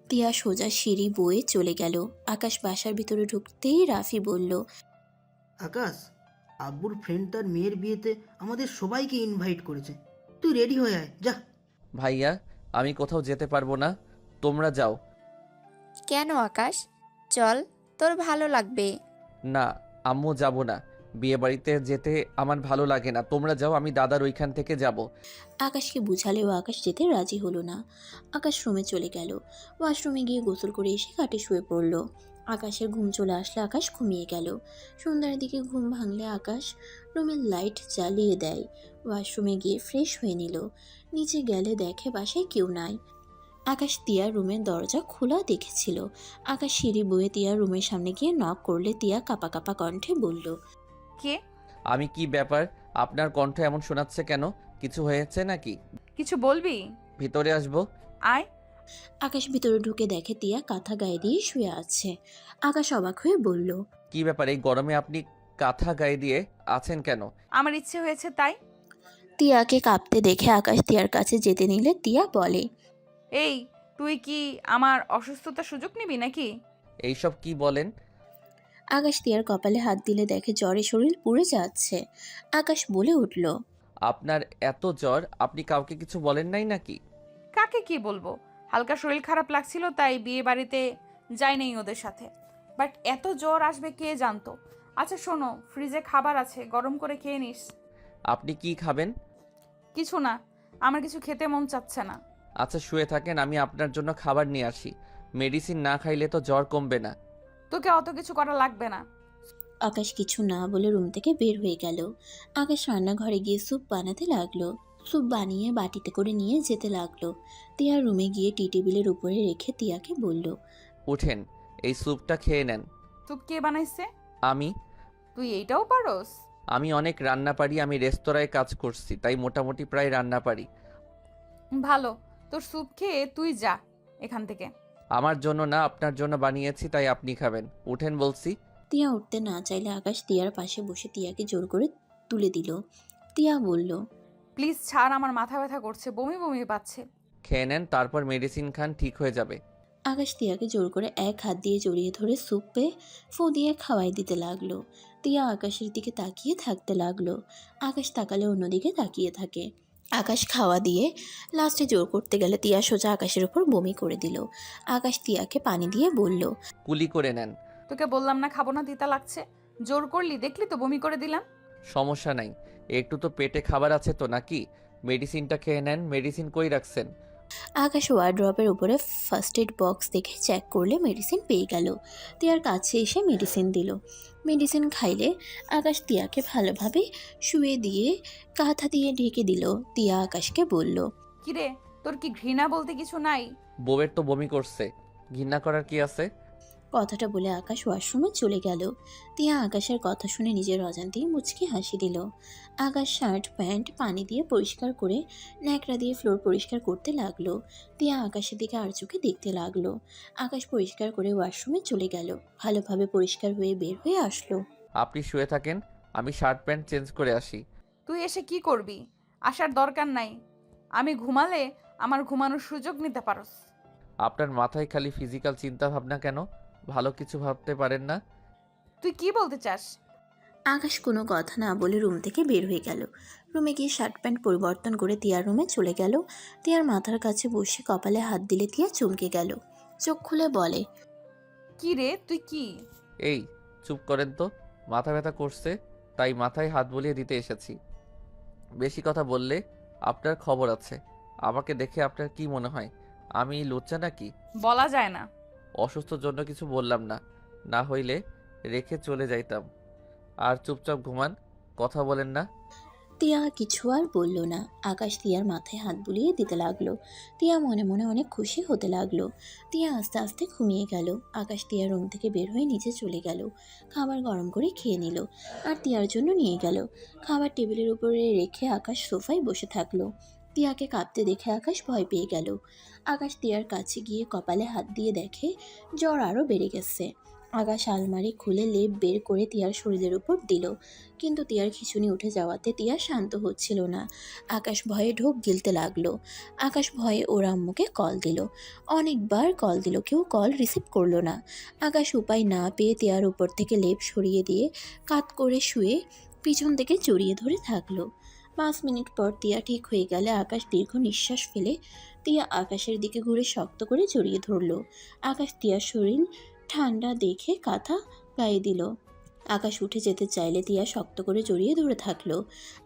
[SPEAKER 2] তিয়া সোজা সিঁড়ি বয়ে চলে গেল। আকাশ বাসার ভিতরে ঢুকতেই রাফি বলল,
[SPEAKER 10] আকাশ, আব্বুর ফ্রেন্ড তার মেয়ের বিয়েতে আমাদের সবাইকে ইনভাইট করেছে, তুই রেডি হয়ে আয় যা।
[SPEAKER 1] ভাইয়া, আমি কোথাও যেতে পারবো না, তোমরা যাও।
[SPEAKER 7] কেন আকাশ? চল, তোর ভালো লাগবে।
[SPEAKER 1] না আম্মু, যাব না। বিয়ে বাড়িতে যেতে আমার ভালো লাগে না, তোমরা যাও, আমি দাদার ওইখান থেকে যাব।
[SPEAKER 2] আকাশকে বুঝালেও আকাশ যেতে রাজি হলো না। আকাশ রুমে চলে গেল। ওয়াশরুমে গিয়ে গোসল করে এসে খাটে শুয়ে পড়ল। আকাশের ঘুম চলে আসলে আকাশ ঘুমিয়ে গেল। সন্ধ্যার দিকে ঘুম ভাঙলে আকাশ রুমের লাইট জ্বালিয়ে দেয়। ওয়াশরুমে গিয়ে ফ্রেশ হয়ে নিল। নিচে গেলে দেখে বাসায় কেউ নাই। আকাশ তিয়ার রুমের দরজা খোলা দেখেছিল। আকাশ সিঁড়ি বয়ে তিয়ার রুমের সামনে গিয়ে নক করলে তিয়া কাঁপা কাঁপা কণ্ঠে বলল,
[SPEAKER 3] কে?
[SPEAKER 1] আমি কি ব্যাপার, আপনার কণ্ঠ এমন শোনাচ্ছে কেন? কিছু হয়েছে নাকি?
[SPEAKER 3] কিছু বলবি?
[SPEAKER 1] ভিতরে আসবো?
[SPEAKER 3] আয়।
[SPEAKER 2] আকাশ ভিতরে ঢুকে দেখে তিয়া কাঁথা গায়ে দিয়ে শুয়ে আছে। আকাশ অবাক হয়ে বলল,
[SPEAKER 1] কি ব্যাপার, এই গরমে আপনি কাঁথা গায়ে দিয়ে আছেন কেন?
[SPEAKER 3] আমার ইচ্ছে হয়েছে তাই।
[SPEAKER 2] তিয়াকে কাঁপতে দেখে আকাশ তিয়ার কাছে যেতে নিলে তিয়া বলে,
[SPEAKER 3] এই, তুই কি আমার অসুস্থতার সুযোগ নিবি নাকি?
[SPEAKER 1] এইসব কি বলেন?
[SPEAKER 2] আকাশ তিয়ার কপালে হাত দিলে দেখে জ্বরে শরীর পুড়ে যাচ্ছে। আকাশ বলে উঠল,
[SPEAKER 1] আপনার এত জ্বর, আপনি কাউকে কিছু বলেন নাই নাকি?
[SPEAKER 3] কাকে কি বলবো, হালকা শরীর খারাপ লাগছিল তাই বিয়ে বাড়িতে যাই নাই ওদের সাথে। বাট এত জ্বর আসবে কে জানতো। আচ্ছা শোনো, ফ্রিজে খাবার আছে, গরম করে খেয়ে নিস।
[SPEAKER 1] আপনি কি খাবেন?
[SPEAKER 3] কিছু না, আমার কিছু খেতে মন চাচ্ছে না।
[SPEAKER 1] আচ্ছা শুয়ে থাকেন, আমি আপনার জন্য খাবার নিয়ে আসি। মেডিসিন না খাইলে তো জ্বর কমবে না।
[SPEAKER 3] তোকে অত কিছু করা লাগবে না।
[SPEAKER 2] আকাশ কিছু না বলে রুম থেকে বের হয়ে গেল। আকাশ রান্নাঘরে গিয়ে স্যুপ বানাতে লাগলো। স্যুপ বানিয়ে বাটিতে করে নিয়ে যেতে লাগলো। তিয়া রুমে গিয়ে টি টেবিলের উপরে রেখে তিয়াকে বলল,
[SPEAKER 1] উঠেন, এই স্যুপটা খেয়ে নেন।
[SPEAKER 3] তুই কে বানাইছে?
[SPEAKER 1] আমি
[SPEAKER 3] তুই এইটাও পারোস?
[SPEAKER 1] আমি অনেক রান্না পারি, আমি রেস্তোরাঁয় কাজ করছি, তাই মোটামুটি প্রায় রান্না পারি।
[SPEAKER 3] ভালো, তোর স্যুপ খেয়ে তুই যা এখান থেকে।
[SPEAKER 1] আমার জন্য না, আপনার জন্য বানিয়েছি, তাই আপনি খাবেন। উঠেন বলছি।
[SPEAKER 2] তিয়া উঠতে না চাইলে আকাশ তিয়ার পাশে বসে তিয়াকে জোর করে তুলে দিল। তিয়া বলল,
[SPEAKER 3] প্লিজ ছাড়, আমার মাথা ব্যথা করছে, বমি বমি পাচ্ছে।
[SPEAKER 1] খেয়ে নেন, তারপর মেডিসিন খান, ঠিক হয়ে যাবে।
[SPEAKER 2] আকাশ তিয়াকে জোর করে এক হাত দিয়ে জড়িয়ে ধরে স্যুপে ফু দিয়ে খাওয়াই দিতে লাগলো। তিয়া আকাশের দিকে তাকিয়ে থাকতে লাগলো। আকাশ তাকালে অন্যদিকে তাকিয়ে থাকে। আকাশ খাওয়া দিয়ে লাস্টে জোর করতে গেলে তিয়া সোজা আকাশের উপর বমি করে দিল। আকাশ তিয়াকে পানি দিয়ে বলল,
[SPEAKER 1] কুলি করে নেন।
[SPEAKER 3] তোকে বললাম না খাবো না, তিতা লাগছে। জোর করলি, দেখলি তো বমি করে দিলাম।
[SPEAKER 1] সমস্যা নাই, একটু তো পেটে খাবার আছে তো নাকি? মেডিসিনটা খেয়ে নেন। মেডিসিন কই রাখছেন?
[SPEAKER 2] আকাশ ওয়ার্ড্রপের উপরে ফার্স্ট এড বক্স দেখে চেক করলে মেডিসিন পেয়ে গেল। তিয়ার কাছে এসে মেডিসিন দিল। মেডিসিন খাইলে আকাশ তিয়াকে ভালোভাবে শুয়ে দিয়ে কাঁথা দিয়ে ঢেকে দিল। তিয়া আকাশকে বলল,
[SPEAKER 3] কিরে, তোর কি ঘৃণা বলতে কিছু নাই?
[SPEAKER 1] বউয়ের তো বমি করছে, ঘৃণা করার কি আছে?
[SPEAKER 2] কথাটা বলে আকাশ ওয়াশরুমে চলে গেল। তিয়া আকাশের কথা শুনে নিজের অজান্তেই মুচকি হাসি দিল। আকাশ শার্ট প্যান্ট পানি দিয়ে পরিষ্কার করে ন্যাকড়া দিয়ে ফ্লোর পরিষ্কার করতে লাগলো। তিয়া আকাশের দিকে আর চোখে দেখতে লাগলো। আকাশ পরিষ্কার করে ওয়াশরুমে চলে গেল। ভালোভাবে পরিষ্কার হয়ে বের হয়ে আসলো।
[SPEAKER 1] আপনি শুয়ে থাকেন, আমি শার্ট প্যান্ট চেঞ্জ করে আসি।
[SPEAKER 3] তুই এসে কি করবি? আসার দরকার নাই। আমি ঘুমালে আমার ঘুমানোর সুযোগ নিতে পারোস।
[SPEAKER 1] আপনার মাথায় খালি ফিজিক্যাল চিন্তা ভাবনা কেন? ভালো কিছু ভাবতে পারেন না?
[SPEAKER 3] তুই কি বলতে চাস?
[SPEAKER 2] আকাশ কোনো কথা না বলে রুম থেকে বের হয়ে গেল। রুমে গিয়ে শার্ট প্যান্ট পরিবর্তন করে তিয়ার রুমে চলে গেল। তিয়ার মাথার কাছে বসে কপালে হাত দিলে তিয়া চমকে গেল। চোখ খুলে বলে,
[SPEAKER 3] কি রে, তুই কি?
[SPEAKER 1] এই চুপ করেন তো, মাথা ব্যথা করছে তাই মাথায় হাত বুলিয়ে দিতে এসেছি। বেশি কথা বললে আপনার খবর আছে। আমাকে দেখে আপনার কি মনে হয় আমি লুচ্চা নাকি?
[SPEAKER 3] বলা যায় না।
[SPEAKER 1] অসুস্থর জন্য কিছু বললাম না, না হইলে রেখে চলে যাইতাম। আর চুপচাপ ঘুমান, কথা বলেন না।
[SPEAKER 2] তিয়া কিছু আর বলল না। আকাশ তিয়ার মাথায় হাত বুলিয়ে দিতে লাগলো। তিয়া মনে মনে অনেক খুশি হতে লাগলো। তিয়া আস্তে আস্তে ঘুমিয়ে গেল। আকাশ তিয়ার রুম থেকে বের হয়ে নিচে চলে গেল। খাবার গরম করে খেয়ে নিল আর তিয়ার জন্য নিয়ে গেল। খাবার টেবিলের উপরে রেখে আকাশ সোফায় বসে থাকলো। তিয়াকে কাঁপতে দেখে আকাশ ভয় পেয়ে গেল। আকাশ তিয়ার কাছে গিয়ে কপালে হাত দিয়ে দেখে জ্বর আরও বেড়ে গেছে। আকাশ আলমারি খুলে লেপ বের করে তিয়ার শরীরের উপর দিল, কিন্তু তিয়ার খিঁচুনি উঠে যাওয়াতে তিয়া শান্ত হচ্ছিল না। আকাশ ভয়ে ঢোক গিলতে লাগলো। আকাশ ভয়ে ওর আম্মুকে কল দিল। অনেকবার কল দিল, কেউ কল রিসিভ করলো না। আকাশ উপায় না পেয়ে তিয়ার উপর থেকে লেপ সরিয়ে দিয়ে কাত করে শুয়ে পিছন থেকে জড়িয়ে ধরে থাকলো। 5 মিনিট পর তিয়া ঠিক হয়ে গেলে আকাশ দীর্ঘ নিঃশ্বাস ফেলে তিয়া আকাশের দিকে ঘুরে শক্ত করে জড়িয়ে ধরলো। আকাশ তিয়ার শরীর ঠান্ডা দেখে কাঁথা গায়ে দিল। আকাশ উঠে যেতে চাইলে তিয়া শক্ত করে জড়িয়ে ধরে থাকলো।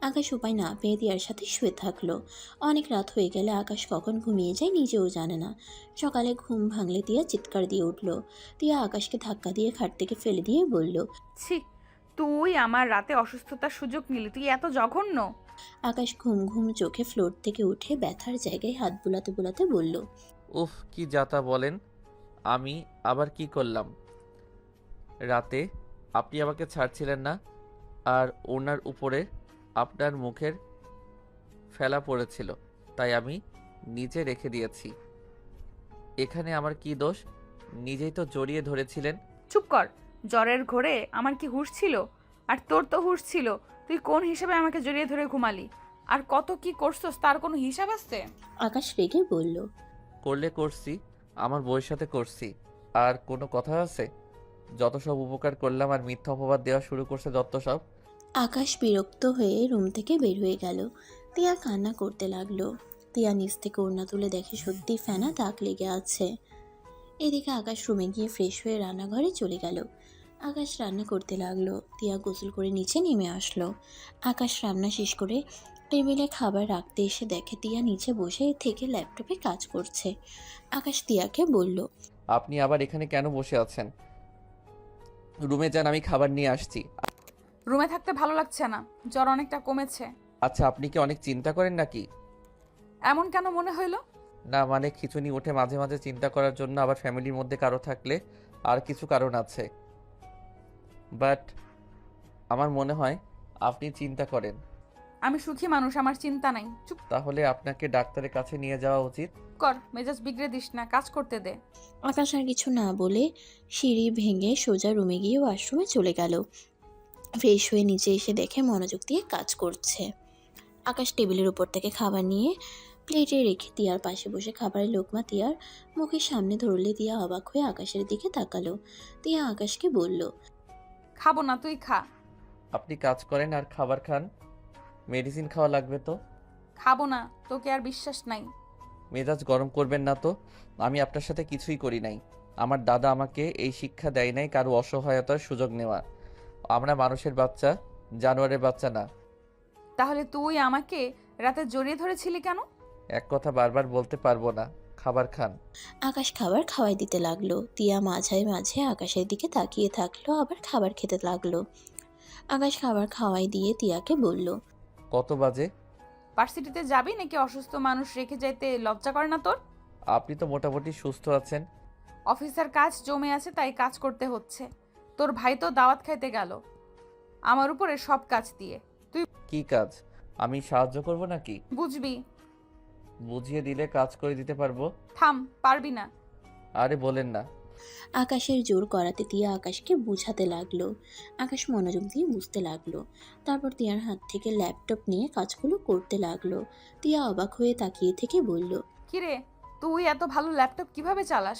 [SPEAKER 2] আকাশ উপায় না পেয়ে তিয়ার সাথে শুয়ে থাকলো। অনেক রাত হয়ে গেলে আকাশ কখন ঘুমিয়ে যায় নিজেও জানে না। সকালে ঘুম ভাঙলে তিয়া চিৎকার দিয়ে উঠল। তিয়া আকাশকে ধাক্কা দিয়ে খাট থেকে ফেলে দিয়ে বলল,
[SPEAKER 3] ছি, তুই আমার রাতে অসুস্থতার সুযোগ নিলি, তুই এত জঘন্য।
[SPEAKER 2] আকাশ ঘুম ঘুম চোখে ফ্লোর থেকে উঠে ব্যথার জায়গায় হাত বুলাতে বুলাতে বলল,
[SPEAKER 1] উফ, কি যাতা বলেন। আমি আবার কি করলাম? রাতে আপনি আমাকে ছাড়ছিলেন না, আর ওনার উপরে আপনার মুখের ফেলা পড়েছিল, তাই আমি নিচে রেখে দিয়েছি। এখানে আমার কি দোষ? নিজেই তো জড়িয়ে ধরেছিলেন।
[SPEAKER 3] চুপ কর, জ্বরের ঘোরে আমার কি হুঁশ ছিল? আর তোর তো হুঁশ ছিল, তুই কোন হিসেবে আমাকে জড়িয়ে ধরে ঘুমালি? আর কত কি করছস তার কোনো হিসাব আছে?
[SPEAKER 2] আকাশ রেগে বলল,
[SPEAKER 1] করলে করছি, আমার বউয়ের সাথে করছি, আর কোনো কথা আছে? যত সব উপকার করলাম আর মিথ্যা অপবাদ দেওয়া শুরু করছে যত সব।
[SPEAKER 2] আকাশ বিরক্ত হয়ে রুম থেকে বের হয়ে গেল। তিয়া কান্না করতে লাগলো। তিয়া নিচ থেকে ওড়না তুলে দেখে সত্যি ফেনা দাগ লেগে আছে। এদিকে আকাশ রুমে গিয়ে ফ্রেশ হয়ে রান্নাঘরে চলে গেল। আকাশ রান্না করতে লাগলো। তিয়া গোসল করে নিচে নেমে আসলো। আকাশ রান্না শেষ করে টেবিলে খাবার রাখতে এসে দেখে তিয়া নিচে বসে থেকে ল্যাপটপে কাজ করছে। আকাশ তিয়াকে বলল,
[SPEAKER 1] আপনি আবার এখানে কেন বসে আছেন? রুমে যান, আমি খাবার নিয়ে আসছি।
[SPEAKER 3] রুমে থাকতে ভালো লাগছে না, জ্বর অনেকটা কমেছে।
[SPEAKER 1] আচ্ছা, আপনি কি অনেক চিন্তা করেন নাকি?
[SPEAKER 3] এমন কেন মনে হইলো?
[SPEAKER 1] না মানে খিঁচুনি ওঠে মাঝে মাঝে চিন্তা করার জন্য, আবার ফ্যামিলির মধ্যে কারো থাকলে আর কিছু কারণ আছে। বাট আমার মনে হয় আপনি চিন্তা করেন।
[SPEAKER 3] আমি সুখী মানুষ, আমার চিন্তা নাই। চুপ
[SPEAKER 1] তাহলে আপনাকে ডাক্তারের কাছে নিয়ে যাওয়া উচিত।
[SPEAKER 3] কর, মেজাজ বিগড়ে দিস না, কাজ করতে দে।
[SPEAKER 2] আকাশ আর কিছু না বলে সিঁড়ি ভেঙে সোজা রুমে গিয়ে ওয়াশরুমে চলে গেল। ফ্রেশ হয়ে নিচে এসে দেখে মনোযোগ দিয়ে কাজ করছে। আকাশ টেবিলের উপর থেকে খাবার নিয়ে প্লেটে রেখে তিয়ার পাশে বসে খাবারের লোকমা তিয়ার মুখের সামনে ধরলে তিয়া অবাক হয়ে আকাশের দিকে তাকালো। তিয়া আকাশকে বলল,
[SPEAKER 3] খাবো না, তুই খা।
[SPEAKER 1] আপনি কাজ করেন আর খাবার খান, মেডিসিন খাওয়া লাগবে তো।
[SPEAKER 3] খাবো না, তোকে আর বিশ্বাস নাই।
[SPEAKER 1] মেজাজ গরম করবেন না তো, আমি আপনার সাথে কিছুই করি নাই। আমার দাদা আমাকে এই শিক্ষা দেয় নাই কারো অসহায়তার সুযোগ নেওয়া। আমরা মানুষের বাচ্চা, জানোয়ারের বাচ্চা না।
[SPEAKER 3] তাহলে তুই আমাকে রাতে জড়িয়ে ধরেছিলি কেন?
[SPEAKER 1] এক কথা বারবার বলতে পারবো না, খাবার খান।
[SPEAKER 2] আকাশ খাবার খাওয়াই দিতে লাগলো। তিয়া মাঝে মাঝে আকাশের দিকে তাকিয়ে থাকলো, আবার খাবার খেতে লাগলো। আকাশ খাবার খাওয়াই দিয়ে তিয়াকে বলল,
[SPEAKER 1] কত বাজে?
[SPEAKER 3] ভার্সিটিতে যাবি নাকি? অসুস্থ মানুষ রেখে যাইতে লজ্জা করে না তোর?
[SPEAKER 1] আপনি তো মোটামুটি সুস্থ আছেন।
[SPEAKER 3] অফিসের কাজ জমে আছে তাই কাজ করতে হচ্ছে। তোর ভাই তো দাওয়াত খাইতে গেল আমার উপরে সব কাজ দিয়ে। তুই
[SPEAKER 1] কি কাজ? আমি সাহায্য করব নাকি?
[SPEAKER 3] বুঝবি।
[SPEAKER 1] বুঝিয়ে দিলে কাজ করে দিতে পারবো।
[SPEAKER 3] থাম, পারবি না।
[SPEAKER 1] আরে বলেন না।
[SPEAKER 2] আকাশের জোর করাতে তিয়া আকাশকে বুঝাতে লাগলো। আকাশ মনোযোগ দিয়ে বুঝতে লাগলো। তারপর তিয়ার হাত থেকে ল্যাপটপ নিয়ে কাজগুলো করতে লাগলো। তিয়া অবাক হয়ে তাকিয়ে থেকে বলল,
[SPEAKER 3] কিরে, তুই এত ভালো ল্যাপটপ কিভাবে চালাস?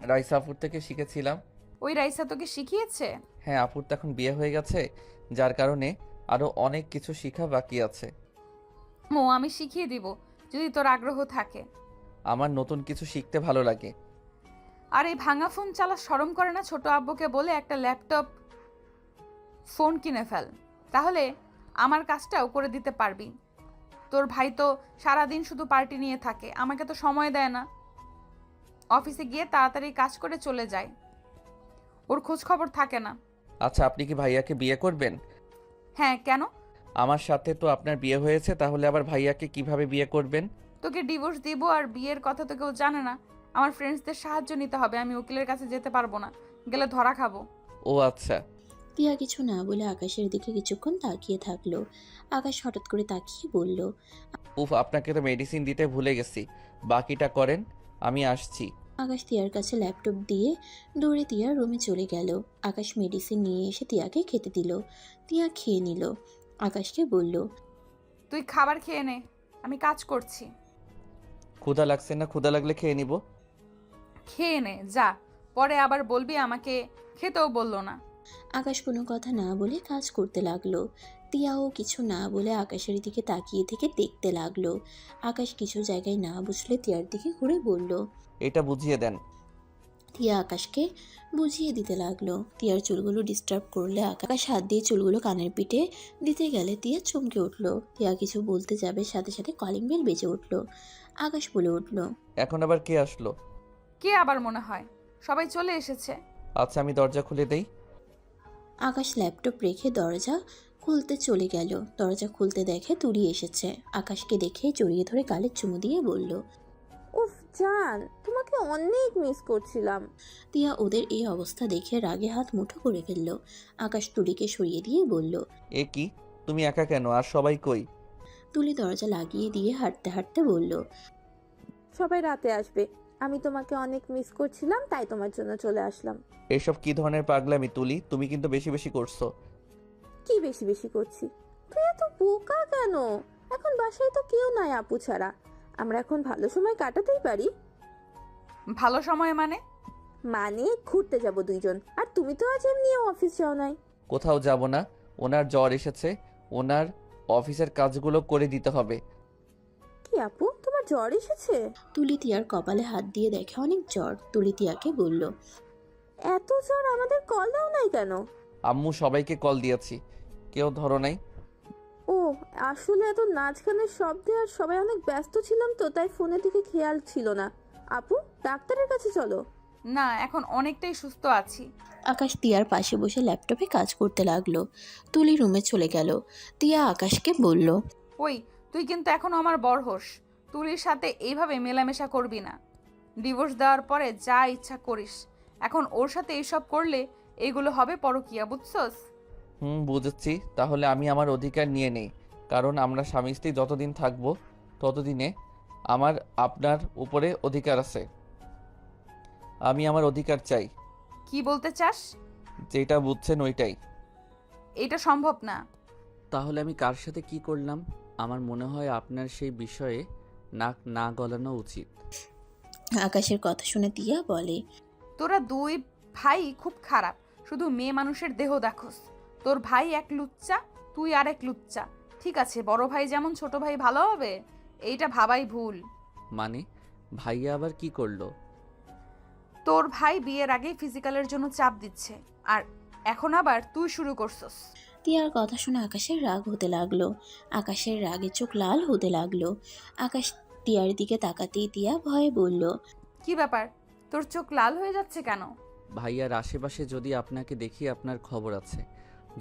[SPEAKER 1] রাইসা আপুর থেকে শিখেছিলাম।
[SPEAKER 3] ওই রাইসা তোকে শিখিয়েছে?
[SPEAKER 1] হ্যাঁ, আপুর তো এখন বিয়ে হয়ে গেছে, যার কারণে আরো অনেক কিছু শেখা বাকি আছে।
[SPEAKER 3] আমি শিখিয়ে দিব যদি তোর আগ্রহ থাকে।
[SPEAKER 1] আমার নতুন কিছু শিখতে ভালো লাগে।
[SPEAKER 3] আর এই ভাঙা ফোন চালা শরম করে না? ছোট আব্বুকে বলে একটা ল্যাপটপ ফোন কিনে ফেল, তাহলে আমার কাজটাও করে দিতে পারবি। তোর ভাই তো সারাদিন শুধু পার্টি নিয়ে থাকে, আমাকে তো সময় দেয় না। অফিসে গিয়ে তাড়াতাড়ি কাজ করে চলে যায়, ওর খোঁজ খবর থাকে না।
[SPEAKER 1] আচ্ছা, আপনি কি ভাইয়াকে বিয়ে করবেন?
[SPEAKER 3] হ্যাঁ, কেন?
[SPEAKER 1] আমার সাথে তো আপনার বিয়ে হয়েছে, তাহলে আবার ভাইয়াকে কিভাবে বিয়ে করবেন?
[SPEAKER 3] তোকে ডিভোর্স দিব, আর বিয়ের কথা তো কেউ জানে না। আমার ফ্রেন্ডসদের সাহায্য নিতে হবে, আমি উকিলের কাছে যেতে পারবো না, গেলে ধরা খাবো।
[SPEAKER 1] ও আচ্ছা।
[SPEAKER 2] তিয়া কিছু না বলে আকাশের দিকে কিছুক্ষণ তাকিয়ে থাকলো। আকাশ হঠাৎ করে তাকিয়ে বলল,
[SPEAKER 1] উফ, আপনাকে তো মেডিসিন দিতে ভুলে গেছি, বাকিটা করেন, আমি আসছি।
[SPEAKER 2] আকাশ তিয়ার কাছে ল্যাপটপ দিয়ে দৌড়ে তিয়ার রুমে চলে গেল। আকাশ মেডিসিন নিয়ে এসে তিয়াকে খেতে দিল। তিয়া খেয়ে নিল। আকাশকে বলল,
[SPEAKER 3] তুই খাবার খেয়ে নে, আমি কাজ করছি।
[SPEAKER 1] ক্ষুধা লাগছে না? ক্ষুধা লাগলে খেয়ে নিব।
[SPEAKER 3] খেয়ে নে যা, পরে আবার বলবি আমাকে খেতেও বললো না।
[SPEAKER 2] আকাশ কোনো কথা না বলে কাজ করতে লাগলো। তিয়াও কিছু না বলে আকাশের দিকে তাকিয়ে থেকে দেখতে লাগলো। আকাশ কিছু জায়গায় না বুঝলে তিয়ার দিকে ঘুরে বলল,
[SPEAKER 1] এটা বুঝিয়ে দেন।
[SPEAKER 2] টিয়া আকাশকে বুঝিয়ে দিতে লাগলো। টিয়ার চুলগুলো ডিস্টার্ব করলে আকাশ হাত দিয়ে চুলগুলো কানের পিঠে দিতে গেলে টিয়া চমকে উঠলো। টিয়া কিছু বলতে যাবে, সাথে সাথে কলিং বেল বেজে উঠলো। আকাশ বলে উঠলো,
[SPEAKER 1] এখন আবার কে আসলো?
[SPEAKER 3] কে আবার মনে হয়? সবাই চলে এসেছে।
[SPEAKER 1] আচ্ছা, আমি দরজা খুলে দেই।
[SPEAKER 2] আকাশ ল্যাপটপ রেখে দরজা খুলতে চলে গেল। দরজা খুলতে দেখে তুলি এসেছে। আকাশকে দেখে জড়িয়ে ধরে গালে চুমু দিয়ে বলল,
[SPEAKER 9] উফ জান, তোমাকে অনেক মিস করছিলাম।
[SPEAKER 2] টিয়া ওদের এই অবস্থা দেখে রাগে হাত মুঠো করে ফেলল। আকাশ তুলিকে সরিয়ে দিয়ে বলল,
[SPEAKER 1] এ কি, তুমি একা কেন? আর সবাই কই?
[SPEAKER 2] তুলি দরজা লাগিয়ে দিয়ে হাঁটতে হাঁটতে বলল,
[SPEAKER 9] সবাই রাতে আসবে, আমি তোমাকে অনেক মিস করছিলাম, তাই তোমার জন্য চলে আসলাম।
[SPEAKER 1] এসব কি ধরনের পাগলামি তুলি? তুমি কিন্তু বেশি বেশি করছো।
[SPEAKER 9] কি বেশি বেশি করছি? তুই এত বোকা কেন? এখন বাসায় তো কেউ নাই আপু ছাড়া, আমরা এখন ভালো সময় কাটাতেই পারি।
[SPEAKER 3] ভালো সময় মানে?
[SPEAKER 9] মানে ঘুরতে যাব দুইজন, আর তুমি তো আজ এমনিও অফিস যাও নাই।
[SPEAKER 1] কোথাও যাব না। ওনার জ্বর এসেছে, ওনার অফিসের কাজগুলো করে দিতে হবে।
[SPEAKER 9] কি আপু, তোমার জ্বর এসেছে?
[SPEAKER 2] তুলি টিয়ার কপালে হাত দিয়ে দেখে অনেক জ্বর। তুলি টিয়াকে বলল,
[SPEAKER 9] এত জ্বর, আমাদের কল দাও নাই কেন?
[SPEAKER 1] আম্মু সবাইকে কল দিয়েছি, কেউ ধরো নাই।
[SPEAKER 9] ও আসলে এত নাচ গানের শব্দে আর সবাই অনেক ব্যস্ত ছিলাম তো, তাই ফোনের দিকে খেয়াল ছিল না। আপু, ডাক্তারের কাছে চলো।
[SPEAKER 3] না, এখন অনেকটাই সুস্থ আছি।
[SPEAKER 2] আকাশ টিয়ার পাশে বসে ল্যাপটপে কাজ করতে লাগলো। তুলি রুমে চলে গেল। টিয়া আকাশকে বলল,
[SPEAKER 3] ওই, তুই কিন্তু এখনো আমার বড় হোস। তুলির সাথে এইভাবে মেলামেশা করবি না। ডিভোর্স দেওয়ার পরে যা ইচ্ছা করিস, এখন ওর সাথে এইসব করলে এগুলো হবে পরকিয়া, বুঝছস?
[SPEAKER 1] বুঝেছি। তাহলে আমি আমার অধিকার নিয়ে নেই, কারণ আমরা স্বামী স্ত্রী যতদিন থাকবো ততদিনে আমার আপনার উপরে অধিকার আছে। আমি আমার অধিকার চাই।
[SPEAKER 3] কি বলতে চাস?
[SPEAKER 1] যেটা বুঝছেন ওইটাই।
[SPEAKER 3] এটা সম্ভব না।
[SPEAKER 1] তাহলে আমি কার সাথে কি করলাম? আমার মনে হয় আপনার সেই বিষয়ে নাক না গলানো উচিত।
[SPEAKER 2] আকাশের কথা শুনে টিয়া বলে,
[SPEAKER 3] তোরা দুই ভাই খুব খারাপ, শুধু মেয়ে মানুষের দেহ দেখোস। তোর ভাই এক লুচ্চা, তুই আর এক লুচ্চা। ঠিক আছে, বড় ভাই যেমন ছোট ভাই ভালো হবে, এইটা ভাবাই ভুল।
[SPEAKER 1] মানে ভাইয়া আবার কি করলো?
[SPEAKER 3] তোর ভাই বিয়ের আগেই ফিজিক্যালের জন্য চাপ দিচ্ছে, আর এখন আবার তুই শুরু করছস।
[SPEAKER 2] টিয়ার কথা শুনে আকাশের রাগ হতে লাগলো। আকাশের রাগে চোখ লাল হতে লাগলো। আকাশ টিয়ার দিকে তাকাতেই টিয়া ভয়ে বলল,
[SPEAKER 3] কি ব্যাপার, তোর চোখ লাল হয়ে যাচ্ছে কেন?
[SPEAKER 1] ভাইয়ার আশেপাশে যদি আপনাকে দেখি আপনার খবর আছে।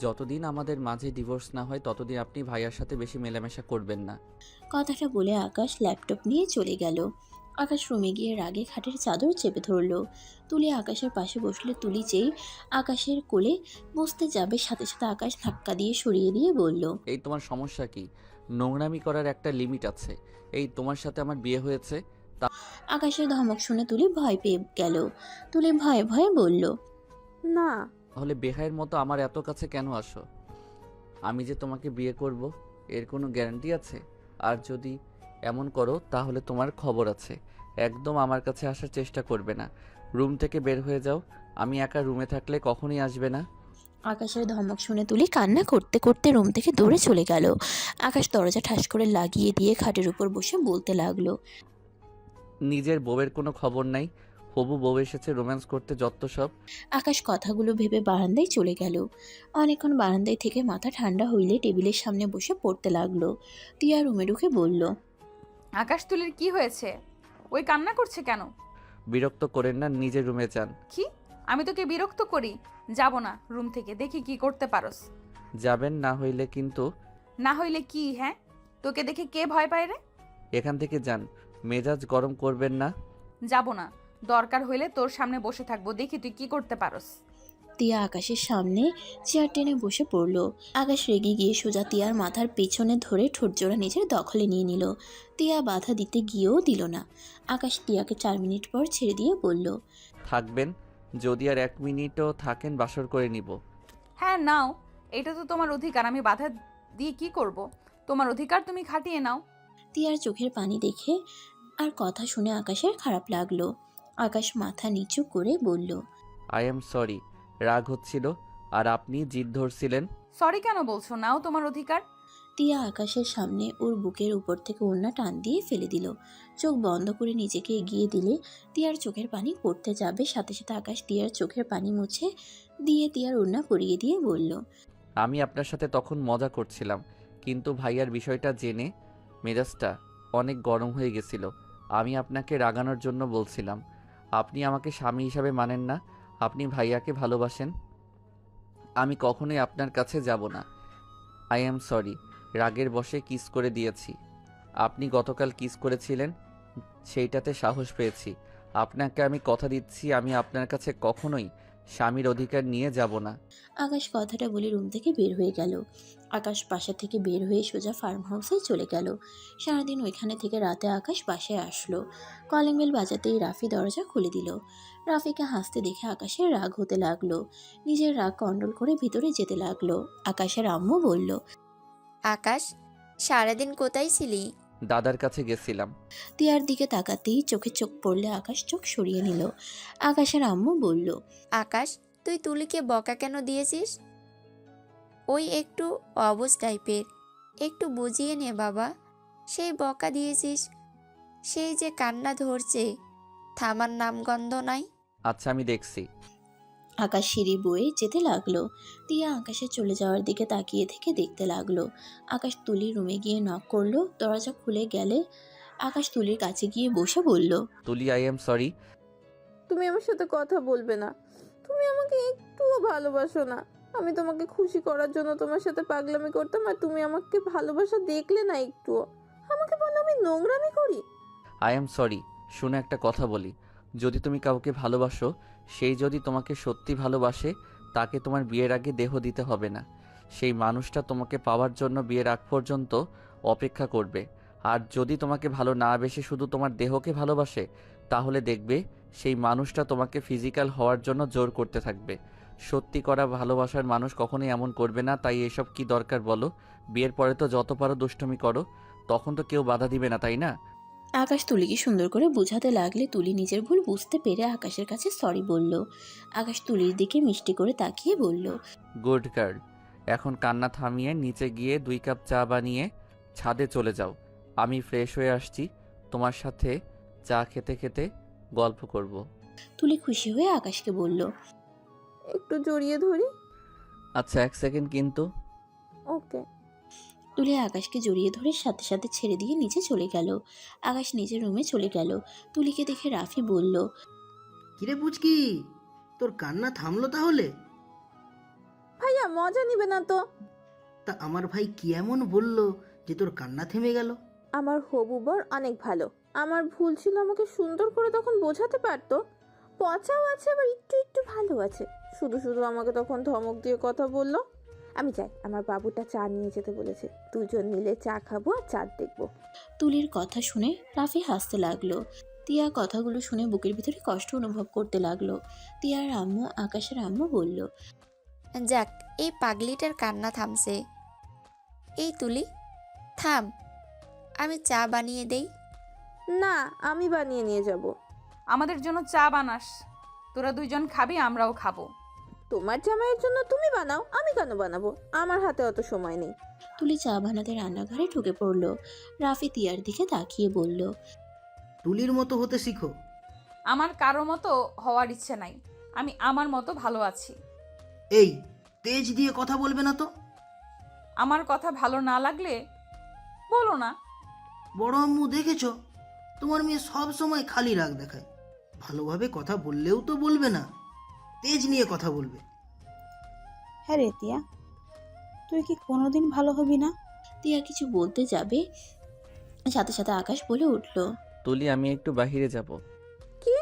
[SPEAKER 1] যতদিন আমাদের মাঝে ডিভোর্স না হয় ততদিন আপনি ভাইয়ার সাথে বেশি মেলামেশা করবেন না।
[SPEAKER 2] কথাটা বলে আকাশ ল্যাপটপ নিয়ে চলে গেল। আকাশ রুমে গিয়ে রাগে খাটের চাদর চেপে ধরলো। তুলি আকাশের পাশে বসলে তুলি যেই আকাশের কোলে বসতে যাবে, সাথে সাথে আকাশ ধাক্কা দিয়ে সরিয়ে দিয়ে বলল,
[SPEAKER 1] এই তোমার সমস্যা কি? নোংরামি করার একটা লিমিট আছে। এই তোমার সাথে আমার বিয়ে হয়েছে।
[SPEAKER 2] আকাশের ধমক শুনে তুলি ভয় পেয়ে গেল। তুলি ভয়ে ভয়ে বলল,
[SPEAKER 9] না।
[SPEAKER 1] তাহলে বেহায়ের মতো আমার এত কাছে কেন আসো? আমি যে তোমাকে বিয়ে করব এর কোনো গ্যারান্টি আছে? আর যদি এমন করো তাহলে তোমার খবর আছে। একদম আমার কাছে আসার চেষ্টা করবে না। রুম থেকে বের হয়ে যাও। আমি একা রুমে থাকলে কখনোই আসবে না।
[SPEAKER 2] আকাশের ধমক শুনে তুলি কান্না করতে করতে রুম থেকে দৌড়ে চলে গেল। আকাশ দরজা ঠাস করে লাগিয়ে দিয়ে খাটের উপর বসে বলতে লাগলো,
[SPEAKER 1] নিজের বউয়ের কোনো খবর নাই, হবু বউ এসেছে রোম্যান্স করতে, যত সব।
[SPEAKER 2] আকাশ কথাগুলো ভেবে বারান্দায় চলে গেল। অনেকক্ষণ বারান্দায় থেকে মাথা ঠান্ডা হইলে টেবিলের সামনে বসে পড়তে লাগলো। টিয়া রুমে ঢুকে বলল,
[SPEAKER 3] আকাশ, তুলির কি হয়েছে? ওই কান্না করছে কেন?
[SPEAKER 1] বিরক্ত করেন না, নিজের রুমে যান।
[SPEAKER 3] কি? আমি তোকে বিরক্ত করি? যাব না রুম থেকে, দেখি কি করতে পারস।
[SPEAKER 1] যাবেন না হইলে কিন্তু।
[SPEAKER 3] না হইলে কি? হ্যাঁ, তোকে দেখে কে ভয় পায় রে?
[SPEAKER 1] এখান থেকে যান, মেজাজ গরম করবেন না।
[SPEAKER 3] যাব না, দরকার হইলে তোর সামনে বসে থাকবো, দেখি তুই কি করতে পারস।
[SPEAKER 2] টিয়া আকাশের সামনে চেয়ার টেনে বসে পড়ল। আকাশ রেগে গিয়ে সোজা টিয়ার মাথার পেছনে ধরে ঠোঁটজোড়া নিজের দখলে নিয়ে নিল। টিয়া বাধা দিতে গিয়েও দিল না। আকাশ টিয়াকে 4 মিনিট পর ছেড়ে দিয়ে বলল,
[SPEAKER 1] থাকবেন? যদি আর 1 মিনিটও থাকেন বাসর করে নিব।
[SPEAKER 3] হ্যাঁ নাও, এটা তো তোমার অধিকার, আমি বাধা দিয়ে কি করব? তোমার অধিকার তুমি খাটিয়ে নাও।
[SPEAKER 2] টিয়ার চোখের পানি দেখে আর কথা শুনে আকাশের খারাপ লাগলো। আকাশ মাথা নিচু করে বলল,
[SPEAKER 1] আই এম সরি, রাগ হচ্ছিল আর আপনি জিদ ধরছিলেন।
[SPEAKER 3] সরি কেন বলছো? নাও তোমার অধিকার।
[SPEAKER 2] তিয়া আকাশের সামনে ওর বুকের উপর থেকে ওড়না টান দিয়ে ফেলে দিল। চোখ বন্ধ করে নিজেকে এগিয়ে দিলে তিয়ার চোখের পানি পড়তে যাবে, সাথে সাথে আকাশ তিয়ার চোখের পানি মুছে দিয়ে তিয়ার ওড়না পরিয়ে দিয়ে বলল,
[SPEAKER 1] আমি আপনার সাথে তখন মজা করছিলাম, কিন্তু ভাইয়ার বিষয়টা জেনে মেজাজটা অনেক গরম হয়ে গেছিল। আমি আপনাকে রাগানোর জন্য বলছিলাম। আপনি আমাকে স্বামী হিসাবে মানেন না, আপনি ভাইয়াকে ভালোবাসেন। আমি কখনোই আপনার কাছে যাব না। আই অ্যাম সরি, রাগের বশে কিস করে দিয়েছি। আপনি গতকাল কিস করেছিলেন, সেইটাতে সাহস পেয়েছি। আপনাকে আমি কথা দিচ্ছি, আমি আপনার কাছে কখনোই স্বামীর অধিকার নিয়ে যাব না।
[SPEAKER 2] আকাশ কথাটা বলে রুম থেকে বের হয়ে গেল। আকাশ বাসা থেকে বের হয়ে সোজা ফার্ম হাউসে চলে গেল। সারাদিন ওইখানে থেকে রাতে আকাশ বাসায় আসলো। কলিং বেল বাজাতেই রাফি দরজা খুলে দিল। রাফিকে হাসতে দেখে আকাশের রাগ হতে লাগলো। নিজের রাগ কন্ট্রোল করে ভিতরে যেতে লাগলো। আকাশের আম্মু বলল,
[SPEAKER 7] আকাশ, সারাদিন কোথায় ছিলি?
[SPEAKER 1] দাদার কাছে গেছিলাম।
[SPEAKER 2] তিয়ার দিকে তাকাতেই চোখে চোখ পড়লে আকাশ চোখ সরিয়ে নিল। আকাশের আম্মু বলল,
[SPEAKER 7] আকাশ, তুই তুলিকে বকা কেন দিয়েছিস? ওই একটু অবুঝ টাইপের, একটু বুঝিয়ে নে বাবা। সেই বকা দিয়েছিস, সেই যে কান্না ধরছে, থামার নামগন্ধ নাই।
[SPEAKER 1] আচ্ছা, আমি দেখছি।
[SPEAKER 2] আকাশ সিঁড়ি বয়ে যেতে লাগলো। তিয়া আকাশের চলে যাওয়ার দিকে তাকিয়ে থেকে দেখতে লাগলো। আকাশ তুলির রুমে গিয়ে নক করলো। দরজা খুলে গেলে আকাশ তুলির কাছে গিয়ে বসে বলল,
[SPEAKER 1] তুলি, আই এম সরি।
[SPEAKER 9] তুমি আমার সাথে কথা বলবে না? তুমি আমাকে একটুও ভালোবাসো না। আমি তোমাকে খুশি করার জন্য তোমার সাথে পাগলামি করতাম, আর তুমি আমাকে ভালোবাসা দেখলে না একটুও। আমাকে বলো আমি নোংরামি করি?
[SPEAKER 1] I am sorry. শুনে একটা কথা বলি, যদি তুমি কাউকে ভালোবাসো, সেই যদি তোমাকে সত্যি ভালোবাসে, তাকে তোমার বিয়ের আগে দেহ দিতে হবে না। সেই মানুষটা তোমাকে পাওয়ার জন্য বিয়ের আগ পর্যন্ত অপেক্ষা করবে। আর যদি তোমাকে ভালো না বেসে শুধু তোমার দেহকে ভালোবাসে, তাহলে দেখবে সেই মানুষটা তোমাকে ফিজিক্যাল হওয়ার জন্য জোর করতে থাকবে। সত্যি করা ভালোবাসার মানুষ কখনোই এমন করবে না। তাই এসব কি দরকার বলো? বিয়ের পরে তো যত পারো দুষ্টুমি করো, তখন তো কেউ বাধা দিবে না, তাই না?
[SPEAKER 2] আকাশ তুলিকে সুন্দর করে বোঝাতে লাগলে তুলি নিজের ভুল বুঝতে পেরে আকাশের কাছে সরি বলল। আকাশ তুলির দিকে মিষ্টি করে তাকিয়ে বলল,
[SPEAKER 1] গুড গার্ল। এখন কান্না থামিয়ে নিচে গিয়ে 2 কাপ চা বানিয়ে ছাদে চলে যাও। আমি ফ্রেশ হয়ে আসছি, তোমার সাথে চা খেতে খেতে গল্প করব।
[SPEAKER 2] তুলি খুশি হয়ে আকাশকে বলল,
[SPEAKER 9] একটু জড়িয়ে ধরি?
[SPEAKER 1] আচ্ছা, 1 সেকেন্ড কিন্তু।
[SPEAKER 9] ওকে।
[SPEAKER 2] তুলি আকাশকে জড়িয়ে ধরে সাথে সাথে ছেড়ে দিয়ে নিচে চলে গেল। আকাশ নিজের রুমে চলে গেল। তুলিকে দেখে রাফি বলল,
[SPEAKER 10] কিরে পুচকি, তোর কান্না থামলো তাহলে?
[SPEAKER 9] ভাইয়া মজা নিবে না তো?
[SPEAKER 10] তা আমার ভাই কি এমন বলল যে তোর কান্না থেমে গেল?
[SPEAKER 9] আমার হবু বর অনেক ভালো। আমার ভুল ছিল, আমাকে সুন্দর করে তখন বোঝাতে পারতো। পচাও আছে, আবার একটু একটু ভালো আছে। শুধু শুধু আমাকে তখন ধমক দিয়ে কথা বললো। আমি যাই, আমার বাবুটা চা নিয়ে যেতে বলেছে। দুজন মিলে চা খাবো আর চাঁদ দেখবো।
[SPEAKER 2] তুলির কথা শুনে রাফি হাসতে লাগলো। তিয়া কথাগুলো শুনে বুকের ভিতরে কষ্ট অনুভব করতে লাগলো। তিয়ার আম্মু আকাশের আম্মু বলল,
[SPEAKER 7] যাক, এই পাগলিটার কান্না থামছে। এই তুলি, থাম, আমি চা বানিয়ে দেই।
[SPEAKER 9] না, আমি বানিয়ে নিয়ে যাব।
[SPEAKER 3] আমাদের জন্য চা বানাস, তোরা 2 জন খাবি, আমরাও খাবো।
[SPEAKER 9] তোমার জামাইয়ের জন্য তুমি বানাও, আমি কেন বানাবো? আমার হাতে অত সময় নেই।
[SPEAKER 2] তুলি চা বানাতে রান্নাঘরে ঢুকে পড়ল। রাফি তিয়ার দিকে তাকিয়ে বলল,
[SPEAKER 10] তুলির মতো হতে শিখো।
[SPEAKER 3] আমার কারো মতো হওয়ার ইচ্ছে নাই, আমি আমার মতো ভালো আছি।
[SPEAKER 10] এই, তেজ দিয়ে কথা বলবে না তো।
[SPEAKER 3] আমার কথা ভালো না লাগলে বলো না।
[SPEAKER 10] বড় আম্মু দেখেছো, তোমার মেয়ে সব সময় খালি রাগ দেখায়। ভালোভাবে কথা বললেও তো বলবে না, তেজ নিয়ে কথা বলবে।
[SPEAKER 5] হ্যাঁ রে তিয়া, তুই কি কোনোদিন ভালো হবি না?
[SPEAKER 2] তিয়া কিছু বলতে যাবে, সাথে সাথে আকাশ বলে উঠল,
[SPEAKER 1] তুলি, আমি একটু বাহিরে যাব।
[SPEAKER 9] কি?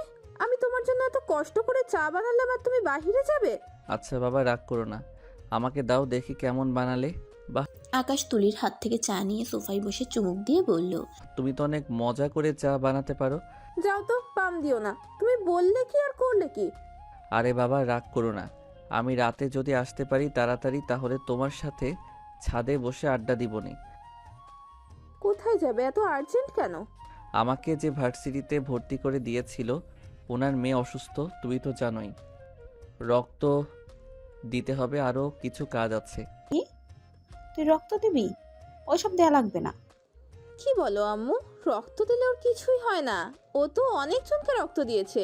[SPEAKER 9] আমি তোমার জন্য এত কষ্ট করে চা বানালাম আর তুমি বাহিরে যাবে?
[SPEAKER 1] আচ্ছা বাবা, রাগ করো না, আমাকে দাও দেখি কেমন বানালে। বাহ,
[SPEAKER 2] আকাশ তুলির হাত থেকে চা নিয়ে সোফায় বসে চুমুক দিয়ে বলল,
[SPEAKER 1] তুমি তো অনেক মজা করে চা বানাতে পারো।
[SPEAKER 9] যাও তো, পাম দিও না। তুমি বললে কি আর করলে কি?
[SPEAKER 1] আরে বাবা, রাগ করো না। আমি রাতে যদি আসতে পারি তাড়াতাড়ি, তাহলে তোমার সাথে ছাদে বসে আড্ডা দিবনি।
[SPEAKER 9] কোথায় যাবে? এত আর্জেন্ট কেন?
[SPEAKER 1] আমাকে যে ভার্সিটিতে ভর্তি করে দিয়েছিল, ওনার মেয়ে অসুস্থ, তুমি তো জানোই। রক্ত দিতে হবে, আরও কিছু কাজ আছে।
[SPEAKER 5] কি? তুই রক্ত দিবি? ওইসব দেয়া লাগবে না।
[SPEAKER 9] কি বলো আম্মু? রক্ত দিলে ওর কিছুই হয় না। ও তো অনেকজনকে রক্ত দিয়েছে।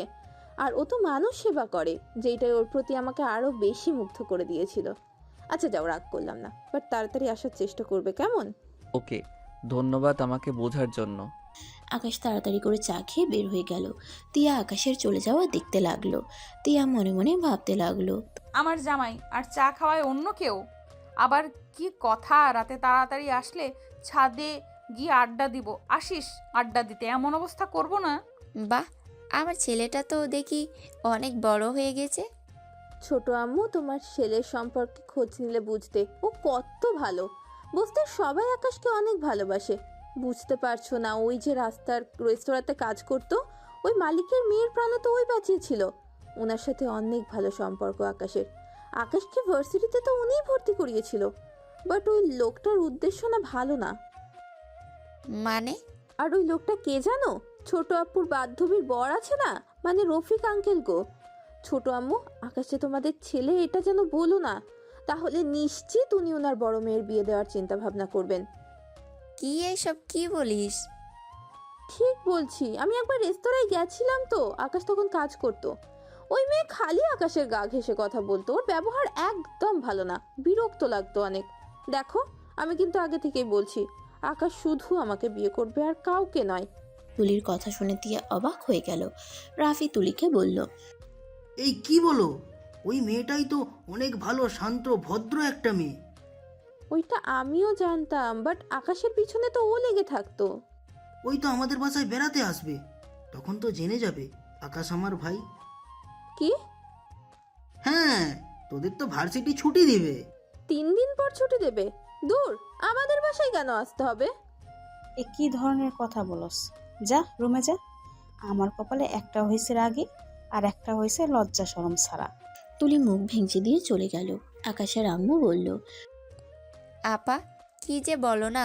[SPEAKER 9] আর ও তো মানুষ সেবা করে, যেটাই ওর প্রতি আমাকে আরো বেশি মুগ্ধ করে দিয়েছিল। আচ্ছা যাও, রাগ করলাম না, বাট তাড়াতাড়ি আসার চেষ্টা করবে, কেমন?
[SPEAKER 1] ওকে, ধন্যবাদ আমাকে বোঝার জন্য।
[SPEAKER 2] আকাশ তাড়াতাড়ি করে চা খেয়ে বের হয়ে গেল। তিয়া আকাশের চলে যাওয়া দেখতে লাগলো। তিয়া মনে মনে ভাবতে লাগলো,
[SPEAKER 3] আমার জামাই আর চা খাওয়ায় অন্য কেউ। আবার কি কথা, রাতে তাড়াতাড়ি আসলে ছাদে গিয়ে আড্ডা দিব। আসিস আড্ডা দিতে, এমন অবস্থা করব না।
[SPEAKER 7] বাহ, আমার ছেলেটা তো দেখি অনেক বড় হয়ে গেছে।
[SPEAKER 9] ছোট আম্মু, তোমার ছেলের সম্পর্কে খোঁজ নিলে বুঝতে ও কত ভালো। বুঝতে সবাই আকাশকে অনেক ভালোবাসে। বুঝতে পারছো না, ওই যে রাস্তার রেস্তোরাঁতে কাজ করতো, ওই মালিকের মেয়ের প্রাণ তো ওই বাঁচিয়েছিল। ওনার সাথে অনেক ভালো সম্পর্ক আকাশের। আকাশকে ভার্সিটিতে তো উনিই ভর্তি করিয়েছিল। বাট ওই লোকটার উদ্দেশ্য না ভালো না।
[SPEAKER 7] মানে?
[SPEAKER 9] আর ওই লোকটা কে জানো? ছোট আপুর বান্ধবীর বর আছে না, মানে রফিক আঙ্কেল গো। ছোট আম্মু, আকাশে তোমাদের ছেলে এটা যেন বলো না, তাহলে নিশ্চিত উনি ওনার বড় মেয়ের বিয়ে দেওয়ার চিন্তা ভাবনা করবেন।
[SPEAKER 7] কি এসব কি বলিস?
[SPEAKER 9] ঠিক বলছি, আমি একবার রেস্তোরাঁয় গেছিলাম তো, আকাশ তখন কাজ করতো। ওই মেয়ে খালি আকাশের গা ঘেঁষে কথা বলতো। ওর ব্যবহার একদম ভালো না, বিরক্ত লাগতো অনেক। দেখো, আমি কিন্তু আগে থেকেই বলছি, আকাশ শুধু আমাকে বিয়ে করবে আর কাউকে নয়।
[SPEAKER 2] তুলির কথা শুনে তিয়া অবাক হয়ে গেল। রাফি তুলিকে বলল,
[SPEAKER 10] এই কি বলো? ওই মেয়েটাই তো অনেক ভালো, শান্ত, ভদ্র একটা মেয়ে।
[SPEAKER 9] ওইটা আমিও জানতাম, বাট আকাশের পিছনে তো ও লেগে থাকতো।
[SPEAKER 10] ওই তো আমাদের বাসায় বেড়াতে আসবে, তখন তো জেনে যাবে আকাশ আমার ভাই।
[SPEAKER 9] কি?
[SPEAKER 10] হ্যাঁ, তোদের তো ভার্সিটি ছুটি দিবে।
[SPEAKER 9] 3 দিন পর ছুটি দেবে? দূর, আমাদের বাসায় কেন আসতে হবে?
[SPEAKER 5] এ কি ধরনের কথা বলস? যা রুমে যা। আমার কপালে একটা হয়েছে রাগে, আর একটা হয়েছে লজ্জা শরম ছাড়া।
[SPEAKER 2] তুলি মুখ ভেঙচি দিয়ে চলে গেল। আকাশের আম্মু বলল,
[SPEAKER 7] আপা, কি যে বলো না,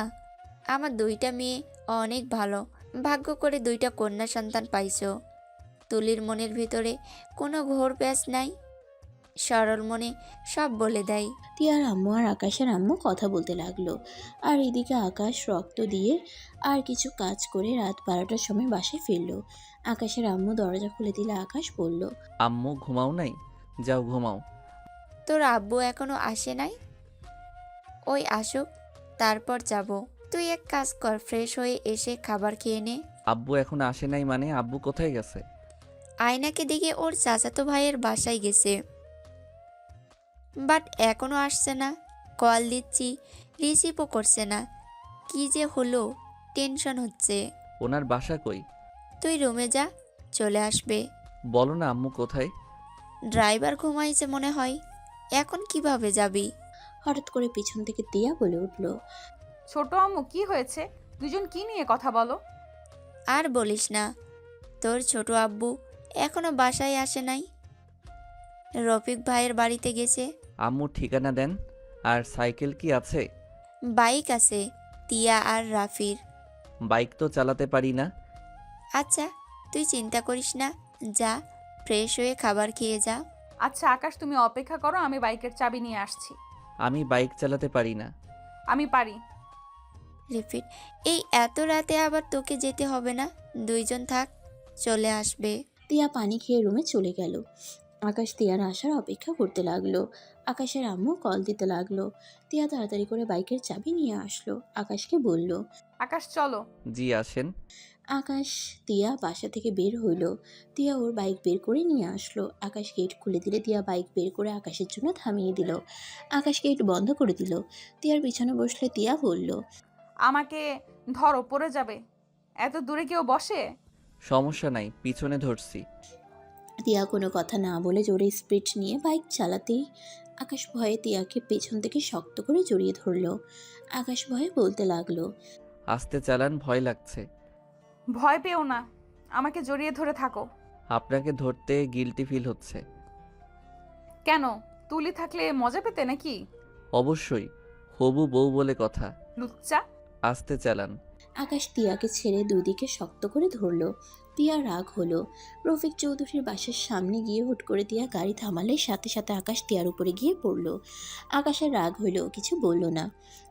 [SPEAKER 7] আমার 2টা মেয়ে অনেক ভালো। ভাগ্য করে 2টা কন্যা সন্তান পাইছো। তুলির মনের ভিতরে কোনো ঘোর প্যাঁচ নাই, সরল মনে সব বলে দেয়।
[SPEAKER 2] তিয়ার আম্মু আর আকাশের আম্মু কথা বলতে লাগলো। আর এদিকে আকাশ রক্ত দিয়ে আর কিছু কাজ করে রাত 12টার সময় বাসায় ফিরল। আকাশের আম্মু দরজা খুলে দিলে আকাশ বলল,
[SPEAKER 1] আম্মু ঘুমাও নাই? যাও ঘুমাও।
[SPEAKER 7] তোর আব্বু এখনো আসে নাই? ওই আসুক, তারপর যাব। তুই এক কাজ কর, ফ্রেশ হয়ে এসে খাবার খেয়ে নে।
[SPEAKER 1] আব্বু এখন আসে নাই মানে? আব্বু কোথায় গেছে?
[SPEAKER 7] আয়নাকে দেখে ওর চাচাতো ভাইয়ের বাসায় গেছে, বাট এখনো আসছে না। কল দিচ্ছি, রিসিভও করছে না। কি যে হলো, টেনশন হচ্ছে।
[SPEAKER 1] ওনার বাসা কই?
[SPEAKER 7] তুই রুমে যা, চলে আসবে।
[SPEAKER 1] বলো না আম্মু কোথায়?
[SPEAKER 7] ড্রাইভার ঘুমাইছে মনে হয়, এখন কিভাবে যাবি?
[SPEAKER 2] হঠাৎ করে পিছন থেকে তিয়া বলে উঠল,
[SPEAKER 3] ছোট আম্মু, কি হয়েছে? দুজন কি নিয়ে কথা বলো?
[SPEAKER 7] আর বলিস না, তোর ছোট আব্বু এখনো বাসায় আসে নাই। রফিক ভাইয়ের বাড়িতে গেছে।
[SPEAKER 1] আম্মু ঠিকানা দেন। আর সাইকেল কি আছে?
[SPEAKER 7] বাইক আছে, তিয়া আর রাফির।
[SPEAKER 1] বাইক তো চালাতে পারি না।
[SPEAKER 7] আচ্ছা, তুই চিন্তা করিস না, যা ফ্রেশ হয়ে খাবার খেয়ে যা।
[SPEAKER 3] আচ্ছা আকাশ, তুমি অপেক্ষা করো, আমি বাইকের চাবি নিয়ে আসছি।
[SPEAKER 1] আমি বাইক চালাতে পারি না।
[SPEAKER 3] আমি পারি।
[SPEAKER 7] রিপিট, এই এত রাতে আবার তোকে যেতে হবে না, 2জন থাক, চলে আসবে।
[SPEAKER 2] তিয়া পানি খেয়ে রুমে চলে গেল। আকাশ তিয়ার আসার অপেক্ষা করতে লাগলো। আকাশের আম্মু কল দিতে লাগলো। তিয়া তাড়াতাড়ি করে বাইকের চাবি নিয়ে আসলো। আকাশকে বলল,
[SPEAKER 3] আকাশ চলো।
[SPEAKER 1] জি আসেন।
[SPEAKER 2] আকাশ তিয়া বাসা থেকে বের হইলো। তিয়া ওর বাইক বের করে নিয়ে আসলো। আকাশ গেট খুলে দিলে তিয়া বাইক বের করে আকাশের জন্য থামিয়ে দিল। আকাশ গেট বন্ধ করে দিল। তিয়ার পিছনে বসলে তিয়া বলল,
[SPEAKER 3] আমাকে ধরো, পড়ে যাবে। এত দূরে কেউ বসে?
[SPEAKER 1] সমস্যা নাই, পিছনে ধরছি।
[SPEAKER 2] তিয়া কোনো কথা না বলে জোরে স্পিড নিয়ে বাইক চালাতেই আকাশ ভয়ে তিয়াকে পেছন থেকে শক্ত করে জড়িয়ে ধরলো। আকাশ ভয়ে বলতে লাগলো,
[SPEAKER 1] আস্তে চালান, ভয় লাগছে।
[SPEAKER 3] ভয় পেও না, আমাকে জড়িয়ে ধরে থাকো।
[SPEAKER 1] আপনাকে ধরতে গিল্টি ফিল হচ্ছে।
[SPEAKER 3] কেন? তুলি থাকলে মজা পেতে নাকি?
[SPEAKER 1] অবশ্যই, হবু বউ বলে কথা।
[SPEAKER 3] লুচ্চা।
[SPEAKER 1] আস্তে চালান।
[SPEAKER 2] আকাশ তিয়াকে ছেড়ে দুদিকে শক্ত করে ধরলো। তিয়া রাগ হলো। রফিক চৌধুরীর বাসার সামনে গিয়ে হুট করে তিয়া গাড়ি থামালে সাথে সাথে আকাশ তিয়ার উপরে গিয়ে পড়ল। আকাশের রাগ হইল, কিছু বলল না।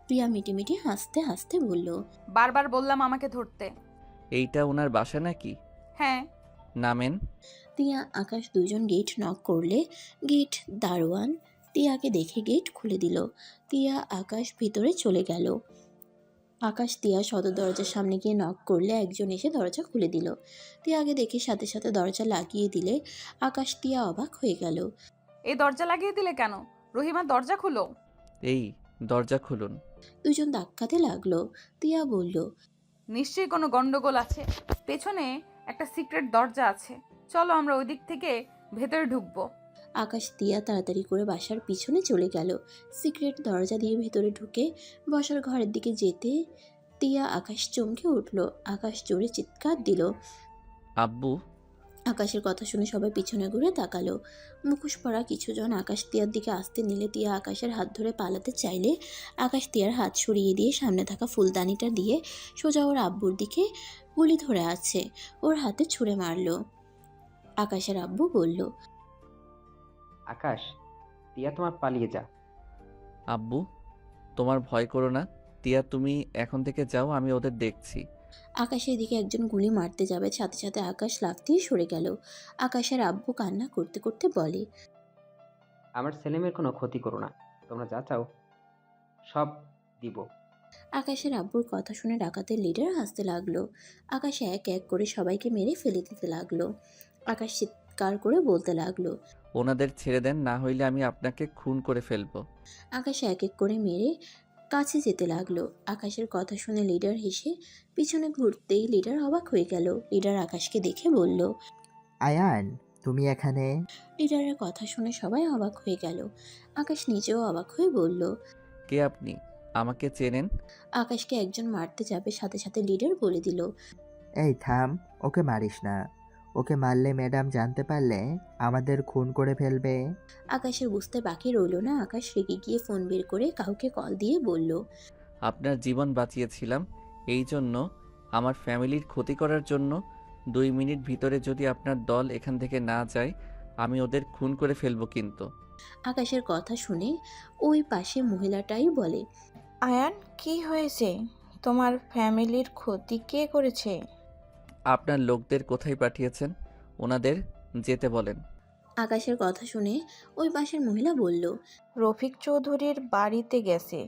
[SPEAKER 2] তিয়া মিটিমিটি হাসতে হাসতে বলল,
[SPEAKER 3] বারবার বললাম আমাকে ধরতে।
[SPEAKER 1] এইটা ওনার বাসা নাকি?
[SPEAKER 3] হ্যাঁ।
[SPEAKER 1] নামেন।
[SPEAKER 2] তিয়া আকাশ দুজন গেট নক করলে গেট দারোয়ান তিয়াকে দেখে গেট খুলে দিল। তিয়া আকাশ ভিতরে চলে গেল। আকাশ তিয়া সদর দরজার সামনে গিয়ে নক করলে একজন এসে দরজা খুলে দিল। তিয়াকে দেখে সাথে সাথে দরজা লাগিয়ে দিলে আকাশ তিয়া অবাক হয়ে গেল।
[SPEAKER 3] এই দরজা লাগিয়ে দিলে কেন? রহিমা দরজা খুলো।
[SPEAKER 1] এই দরজা খুলুন।
[SPEAKER 2] দুজন ধাক্কাতে লাগলো। তিয়া বলল,
[SPEAKER 3] নিশ্চয়ই কোনো গন্ডগোল আছে। পেছনে একটা সিক্রেট দরজা আছে, চলো আমরা ওই দিক থেকে ভেতরে ঢুকবো।
[SPEAKER 2] আকাশ তিয়া তাড়াতাড়ি করে বাসার পিছনে চলে গেল। সিক্রেট দরজা দিয়ে ভেতরে ঢুকে বসার ঘরের দিকে যেতে তিয়া আকাশ চমকে উঠল। আকাশ জোরে চিৎকার দিল।
[SPEAKER 1] আব্বু।
[SPEAKER 2] আকাশের কথা শুনে সবাই পিছনে ঘুরে তাকালো। মুখোশ পরা কিছুজন আকাশ তিয়ার দিকে আসতে নিলে তিয়া আকাশের হাত ধরে পালাতে চাইলে আকাশ তিয়ার হাত সরিয়ে দিয়ে সামনে থাকা ফুলদানিটা দিয়ে সোজা ওর আব্বুর দিকে গুলি ধরে আছে, ওর হাতে ছুঁড়ে মারল। আকাশের আব্বু বলল,
[SPEAKER 6] আকাশ, তিয়া তোমার পালিয়ে যা।
[SPEAKER 1] আব্বু তোমার ভয় করো না। তিয়া তুমি এখন থেকে যাও, আমি ওদের দেখছি।
[SPEAKER 2] আকাশের দিকে একজন গুলি মারতে যাবে, সাথে সাথে আকাশ লাফ দিয়ে সরে গেল। আকাশের আব্বু কান্না করতে করতে বলে,
[SPEAKER 6] আমার ছেলেমেয়ের কোনো ক্ষতি করো না, তোমরা যা চাও সব দিব।
[SPEAKER 2] আকাশের আব্বুর কথা শুনে ডাকাতের লিডার হাসতে লাগলো। আকাশ এক এক করে সবাইকে মেরে ফেলে দিতে লাগলো। আকাশ চিৎকার করে বলতে লাগলো,
[SPEAKER 1] ওনাদের ছেড়ে দেন, না হইলে আমি আপনাকে খুন করে ফেলবো।
[SPEAKER 2] আকাশ এক এক করে মেরে কাছে যেতে লাগলো। আকাশের কথা শুনে লিডার হেসে পিছনে ঘুরতেই লিডার অবাক হয়ে গেল। লিডার আকাশকে দেখে বলল,
[SPEAKER 11] আয়ান, তুমি এখানে?
[SPEAKER 2] লিডারের কথা শুনে সবাই অবাক হয়ে গেল। আকাশ নিজেও অবাক হয়ে বলল,
[SPEAKER 1] কে আপনি? আমাকে চেনেন?
[SPEAKER 2] আকাশকে একজন মারতে যাবে, সাথে সাথে লিডার বলে দিল,
[SPEAKER 11] এই থাম, ওকে মারিস না। ওকে মারলে ম্যাডাম জানতে পারলে আমাদের খুন করে ফেলবে।
[SPEAKER 2] আকাশের বুঝতে বাকি রইল না। আকাশ রেগে গিয়ে ফোন বের করে কাউকে কল দিয়ে বলল,
[SPEAKER 1] আপনার জীবন বাঁচিয়েছিলাম, এই জন্য আমার ফ্যামিলির ক্ষতি করার জন্য 2 মিনিট ভিতরে যদি আপনার দল এখান থেকে না যায়, আমি ওদের খুন করে ফেলবো কিন্তু।
[SPEAKER 2] আকাশের কথা শুনে ওই পাশে মহিলাটাই বলে,
[SPEAKER 12] আয়ান, কি হয়েছে? তোমার ফ্যামিলির ক্ষতি কে করেছে?
[SPEAKER 1] আপনার লোকদের কোথায় পাঠিয়েছেন? ওনাদের যেতে বলেন।
[SPEAKER 2] আকাশের কথা শুনে ওই পাশের মহিলা বলল,
[SPEAKER 12] রফিক চৌধুরীর বাড়িতে গেছে।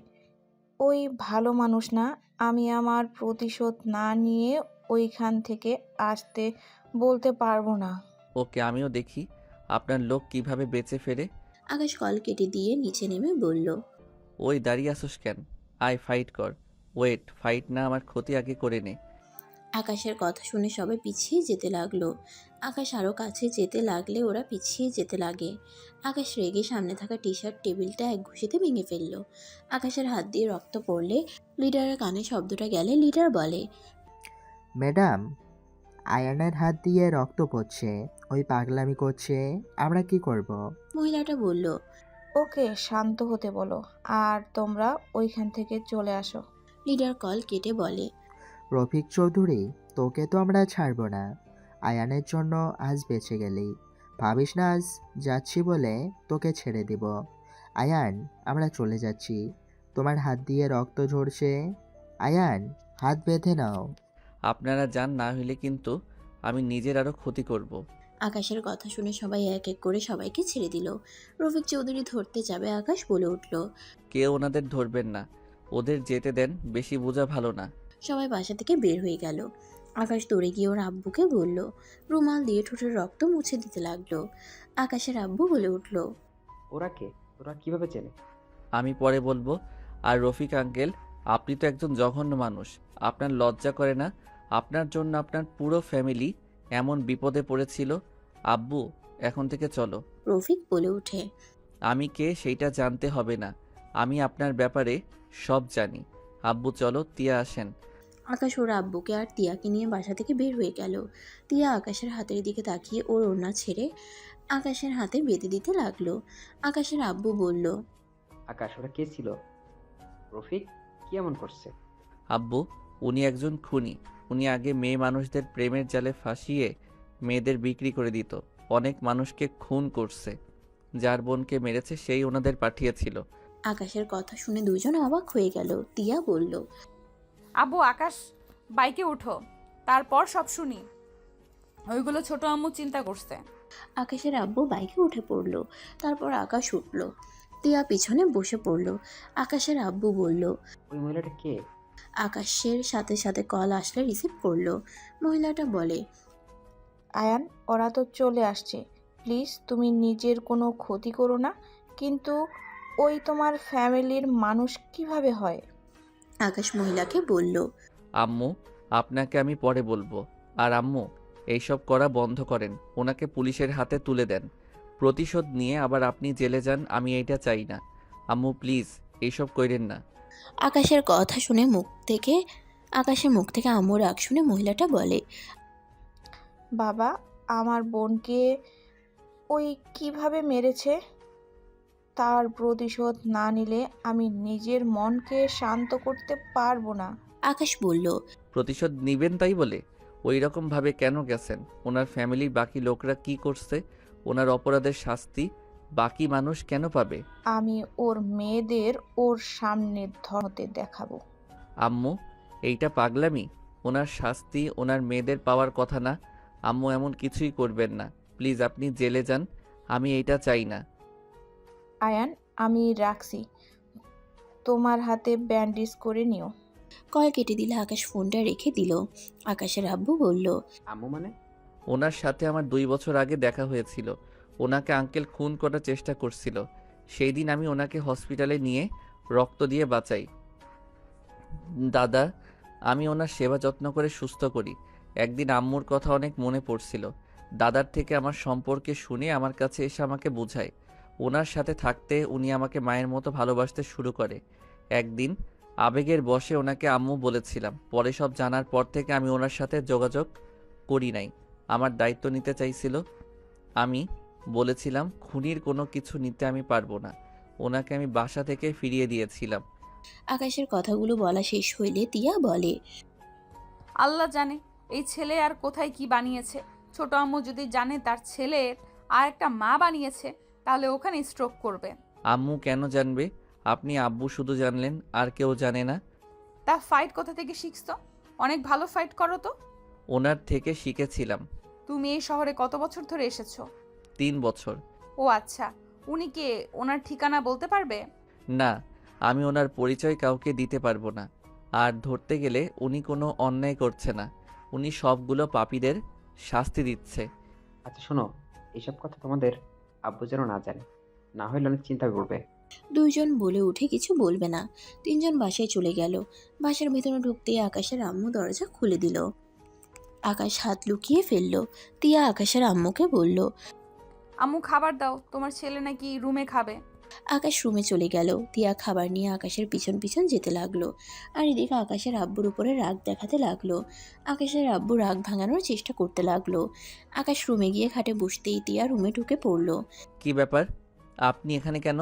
[SPEAKER 12] ওই ভালো মানুষ না। আমি আমার প্রতিশোধ না নিয়ে ওইখান থেকে আসতে বলতে পারবো না।
[SPEAKER 1] ওকে, আমিও দেখি আপনার লোক কিভাবে বেঁচে ফেরে।
[SPEAKER 2] আকাশ কল কেটে দিয়ে নিচে নেমে বলল,
[SPEAKER 1] ওই দাঁড়িয়ে আসোস কেন? আয় ফাইট কর। ওয়েট, ফাইট না, আমার ক্ষতি আগে করে নে।
[SPEAKER 2] আকাশের কথা শুনে সবাই পিছিয়ে যেতে লাগলো। আকাশ আরও কাছে যেতে লাগলে ওরা পিছিয়ে যেতে লাগে। আকাশ রেগে সামনে থাকা টি শার্ট টেবিলটা এক ঘুষিতে ভেঙে ফেলল। আকাশের হাত দিয়ে রক্ত পড়লে লিডারের কানে শব্দটা গেলে লিডার বলে,
[SPEAKER 11] ম্যাডাম, আয়ানের হাত দিয়ে রক্ত পড়ছে, ওই পাগলামি করছে, আমরা কি করব?
[SPEAKER 2] মহিলাটা বলল,
[SPEAKER 12] ওকে শান্ত হতে বলো আর তোমরা ওইখান থেকে চলে আসো।
[SPEAKER 2] লিডার কল কেটে বলে,
[SPEAKER 11] রফিক চৌধুরী, তোকে তো আমরা ছাড়বো না। আয়ানের জন্য আজ বেঁচে গেলি, ভাবিস না আজ যাচ্ছি বলে তোকে ছেড়ে দিব। আয়ান, আমরা চলে যাচ্ছি। তোমার হাত দিয়ে রক্ত ঝরছে। আয়ান, হাত বেঁধে নাও।
[SPEAKER 1] আপনারা যান, না হইলে কিন্তু আমি নিজের আরও ক্ষতি করব।
[SPEAKER 2] আকাশের কথা শুনে সবাই এক এক করে সবাইকে ছেড়ে দিল। রফিক চৌধুরী ধরতে যাবে, আকাশ বলে উঠল,
[SPEAKER 1] কেউ ওনাদের ধরবেন না, ওদের যেতে দেন, বেশি বোঝা ভালো না।
[SPEAKER 2] সবাই বাসা থেকে বের হয়ে গেল। আকাশ দৌড়ে গিয়ে ওর আব্বুকে বলল, রুমাল দিয়ে ঠোঁটের রক্ত মুছে দিতে লাগলো। আকাশের আব্বু বলে উঠল,
[SPEAKER 6] ওরা কে? ওরা কিভাবে চেনে?
[SPEAKER 1] আমি পরে বলবো। আর রফিক আঙ্কেল, আপনি তো একজন জঘন্য মানুষ, আপনার লজ্জা করে না? আপনার জন্য আপনার পুরো ফ্যামিলি এমন বিপদে পড়েছিল। আব্বু, এখন থেকে চলো।
[SPEAKER 2] রফিক বলে উঠে,
[SPEAKER 1] আমি কে সেইটা জানতে হবে না, আমি আপনার ব্যাপারে সব জানি। আব্বু চলো, তিয়া আসেন।
[SPEAKER 2] আকাশ ওর আব্বুকে আর তিয়াকে নিয়ে বাসা থেকে বের হয়ে গেল। তিয়া আকাশের হাতের দিকে তাকিয়ে ওর ওড়না ছেড়ে আকাশের হাতে বেঁধে দিতে লাগলো। আকাশের আব্বু বলল,
[SPEAKER 6] আকাশ, ওরা কে ছিল? রফিক কি এমন করছে?
[SPEAKER 1] আব্বু, উনি একজন খুনি। উনি আগে মেয়ে মানুষদের প্রেমের জালে ফাঁসিয়ে মেয়েদের বিক্রি করে দিত। অনেক মানুষকে খুন করছে। যার বোনকে মেরেছে সেই ওনাদের পাঠিয়েছিল।
[SPEAKER 2] আকাশের কথা শুনে দুজন অবাক হয়ে গেল। তিয়া বলল,
[SPEAKER 3] আব্বু আকাশ বাইকে উঠো, তারপর সব শুনি। ওইগুলো ছোট আম্মু চিন্তা করছে।
[SPEAKER 2] আকাশের আব্বু বাইকে উঠে পড়ল। তারপর আকাশ উঠল। তিয়া পিছনে বসে পড়ল। আকাশের আব্বু বলল,
[SPEAKER 6] ওই মহিলাটা কে?
[SPEAKER 2] আকাশের সাথে সাথে কল আসলে রিসিভ করলো। মহিলাটা বলে,
[SPEAKER 12] আয়ান, ওরা তো চলে আসছে, প্লিজ তুমি নিজের কোনো ক্ষতি করো না। কিন্তু ওই তোমার ফ্যামিলির মানুষ কিভাবে হয়?
[SPEAKER 2] আকাশ মহিলাকে বলল,
[SPEAKER 1] আম্মু, আপনাকে আমি পরে বলবো। আর আম্মু, এইসব করা বন্ধ করেন। ওনাকে পুলিশের হাতে তুলে দেন। প্রতিশোধ নিয়ে আবার আপনি জেলে যান, আমি এইটা চাই না। আম্মু প্লিজ, এইসব কইরেন না।
[SPEAKER 2] আকাশের কথা শুনে আকাশের মুখ থেকে আম্মুর রাগ শুনে মহিলাটা বলে,
[SPEAKER 12] বাবা, আমার বোনকে ওই কিভাবে মেরেছে, তার প্রতিশোধ না নিলে আমি নিজের মনকে শান্ত করতে পারবো না।
[SPEAKER 2] আকাশ বলল,
[SPEAKER 1] প্রতিশোধ নিবেন তাই বলে ওই রকম ভাবে কেন গেছেন? ওনার ফ্যামিলির বাকি লোকরা কি করছে? ওনার অপরাধের শাস্তি বাকি মানুষ কেন পাবে?
[SPEAKER 12] আমি ওর মেয়েদের ওর সামনে ধরতে দেখাবো।
[SPEAKER 1] আম্মু, এইটা পাগলামি। ওনার শাস্তি ওনার মেয়েদের পাওয়ার কথা না। আম্মু এমন কিছুই করবেন না। প্লিজ আপনি জেলে যান, আমি এইটা চাই না।
[SPEAKER 12] আয়ান, আমি রাখছি, তোমার হাতে ব্যান্ডেজ করে নিও।
[SPEAKER 2] কল কেটে দিলে আকাশ ফোনটা রেখে দিল। আকাশের আব্বু বলল,
[SPEAKER 6] আম্মু মানে?
[SPEAKER 1] ওনার সাথে আমার 2 বছর আগে দেখা হয়েছিল। ওনাকে আঙ্কেল খুন করার চেষ্টা করছিল। সেই দিন আমি ওনাকে হসপিটালে নিয়ে রক্ত দিয়ে বাঁচাই। দাদা, আমি ওনার সেবা যত্ন করে সুস্থ করি। একদিন আম্মুর কথা অনেক মনে পড়ছিল। দাদার থেকে আমার সম্পর্কে শুনে আমার কাছে এসে আমাকে বোঝায়। ওনার সাথে থাকতে উনি আমাকে মায়ের মতো ভালোবাসতে শুরু করে। একদিন আবেগের বশে ওনাকে আম্মু বলেছিলাম। পরে সব জানার পর থেকে আমি ওনার সাথে যোগাযোগ করি নাই। আমার দায়িত্ব নিতে চাইছিল। আমি বলেছিলাম খুনির কোনো কিছু নিতে আমি পারবো না। ওনাকে আমি বাসা থেকে ফিরিয়ে দিয়েছিলাম।
[SPEAKER 2] আকাশের কথাগুলো বলা শেষ হইলে তিয়া বলে,
[SPEAKER 3] আল্লাহ জানে এই ছেলে আর কোথায় কি বানিয়েছে। ছোট আম্মু যদি জানে তার ছেলের আর একটা মা বানিয়েছে, তাহলে ওখানে স্ট্রোক করবে।
[SPEAKER 1] আম্মু কেন জানবে? আপনি আব্বু শুধু জানলেন, আর কেউ জানে না?
[SPEAKER 3] তা ফাইট কোথা থেকে শিখছো? অনেক ভালো ফাইট করো তো।
[SPEAKER 1] ওনার থেকে শিখেছিলাম।
[SPEAKER 3] তুমি এই শহরে কত বছর ধরে এসেছো?
[SPEAKER 1] 3 বছর।
[SPEAKER 3] ও আচ্ছা, উনি কে? ওনার ঠিকানা বলতে পারবে?
[SPEAKER 1] না, আমি ওনার পরিচয় কাউকে দিতে পারবো না। আর ধরতে গেলে উনি কোনো অন্যায় করছে না। উনি সবগুলো পাপীদের শাস্তি দিচ্ছে।
[SPEAKER 6] আচ্ছা শোনো, এইসব কথা তোমাদের আব্বু যেন না জানে, না হলে অনেক চিন্তা করবে।
[SPEAKER 2] দুইজন বলে উঠে কিছু বলবে না। তিনজন বাসায় চলে গেল। বাসার ভিতরে ঢুকতেই আকাশের আম্মু দরজা খুলে দিল। আকাশ হাত লুকিয়ে ফেলল। তিয়া আকাশের আম্মুকে বলল,
[SPEAKER 3] আম্মু খাবার দাও, তোমার ছেলে নাকি রুমে খাবে।
[SPEAKER 2] আকাশ রুমে চলে গেল। তিয়া খাবার নিয়ে আকাশের পিছন পিছন যেতে লাগলো। আর এদিকে আকাশের আব্বুর উপরে রাগ দেখাতে লাগলো। আকাশের আব্বু রাগ ভাঙানোর চেষ্টা করতে লাগলো। আকাশ রুমে গিয়ে খাটে বসতেই তিয়া রুমে ঢুকে পড়ল।
[SPEAKER 1] কি ব্যাপার? আপনি এখানে কেন?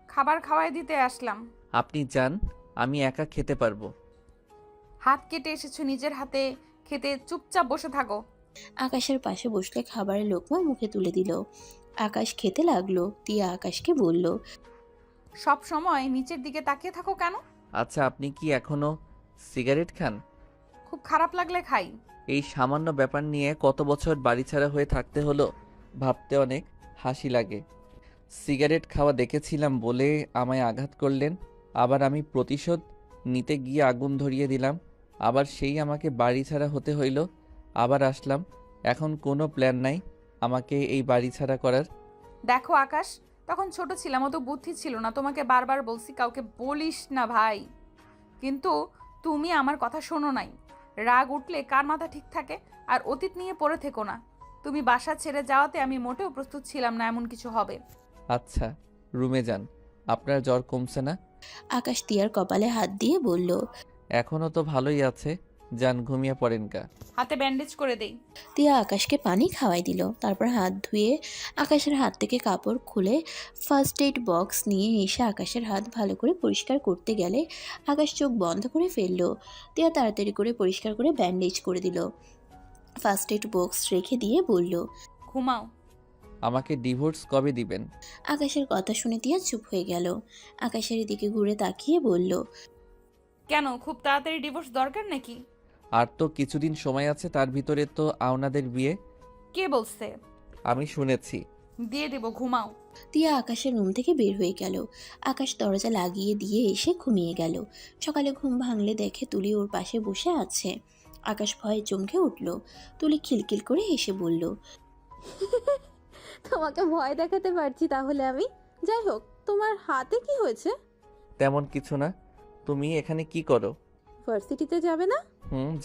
[SPEAKER 3] খাবার খাওয়াই দিতে আসলাম।
[SPEAKER 1] আপনি যান, আমি একা খেতে পারবো।
[SPEAKER 3] হাত কেটে এসেছো, নিজের হাতে খেতে চুপচাপ বসে থাকো।
[SPEAKER 2] আকাশের পাশে বসলে খাবারের লোকমা মুখে তুলে দিল। আকাশ খেতে লাগলো। তিয়া আকাশকে বলল,
[SPEAKER 3] সব সময় নিচের দিকে তাকিয়ে থাকো কেন?
[SPEAKER 1] আচ্ছা, আপনি কি এখনো সিগারেট খান?
[SPEAKER 3] খুব খারাপ লাগলে খাই।
[SPEAKER 1] এই সামান্য ব্যাপার নিয়ে কত বছর বাড়ি ছাড়া হয়ে থাকতে হলো, ভাবতে অনেক হাসি লাগে। সিগারেট খাওয়া দেখেছিলাম বলে আমায় আঘাত করলেন। আবার আমি প্রতিশোধ নিতে গিয়ে আগুন ধরিয়ে দিলাম। আবার সেই আমাকে বাড়ি ছাড়া হতে হইল। আবার আসলাম। এখন কোনো প্ল্যান নাই আমাকে এই বাড়ি ছাড়া করার।
[SPEAKER 3] দেখো আকাশ, তখন ছোট ছিলাম, অত বুদ্ধি ছিল না। তোমাকে বারবার বলছি কাউকে বলিস না ভাই, কিন্তু তুমি আমার কথা শোনো নাই। রাগ উঠলে কার মাথা ঠিক থাকে? আর অতীত নিয়ে পড়ে থেকো না। তুমি বাসা ছেড়ে যাওয়াতে আমি মোটেও প্রস্তুত ছিলাম না এমন কিছু হবে।
[SPEAKER 1] আচ্ছা, রুমে যান। আপনার জ্বর কমছে না?
[SPEAKER 2] আকাশ তিয়ার কপালে হাত দিয়ে বলল,
[SPEAKER 1] এখনও তো ভালোই আছে। যান ঘুমিয়ে পড়েন গা।
[SPEAKER 3] হাতে ব্যান্ডেজ করে দেই।
[SPEAKER 2] তিয়া আকাশকে পানি খাওয়াই দিল, তারপর হাত ধুয়ে আকাশের হাত থেকে কাপড় খুলে ফার্স্ট এইড বক্স নিয়ে এসে আকাশের হাত ভালো করে পরিষ্কার করতে গেলে আকাশ চোখ বন্ধ করে ফেললো। তিয়া তাড়াতাড়ি করে পরিষ্কার করে ব্যান্ডেজ করে দিল, ফার্স্ট এইড বক্স রেখে দিয়ে বলল,
[SPEAKER 3] ঘুমাও।
[SPEAKER 1] আমাকে ডিভোর্স কবে দিবেন?
[SPEAKER 2] আকাশের কথা শুনে তিয়া চুপ হয়ে গেল। আকাশের দিকে ঘুরে তাকিয়ে বলল,
[SPEAKER 3] কেন, খুব তাড়াতাড়ি ডিভোর্স দরকার নাকি?
[SPEAKER 1] আর তো কিছুদিন সময় আছে, তার ভিতরে তো আওনাদের বিয়ে।
[SPEAKER 3] কে বলছে?
[SPEAKER 1] আমি শুনেছি।
[SPEAKER 3] দিয়ে দেব, ঘুমাও।
[SPEAKER 2] তিয়া আকাশের রুম থেকে বের হয়ে গেল। আকাশ দরজা লাগিয়ে দিয়ে এসে ঘুমিয়ে গেল। সকালে ঘুম ভাঙলে দেখে তুলি ওর পাশে বসে আছে। আকাশ ভয়ে চমকে উঠল। তুলি খিলখিল করে এসে বলল,
[SPEAKER 9] তোমাকে ভয় দেখাতে পারছি তাহলে আমি? যাই হোক, তোমার হাতে কি হয়েছে?
[SPEAKER 1] তেমন কিছু না। তুমি এখানে কি করো?
[SPEAKER 9] ভার্সিটিতে যাবে না?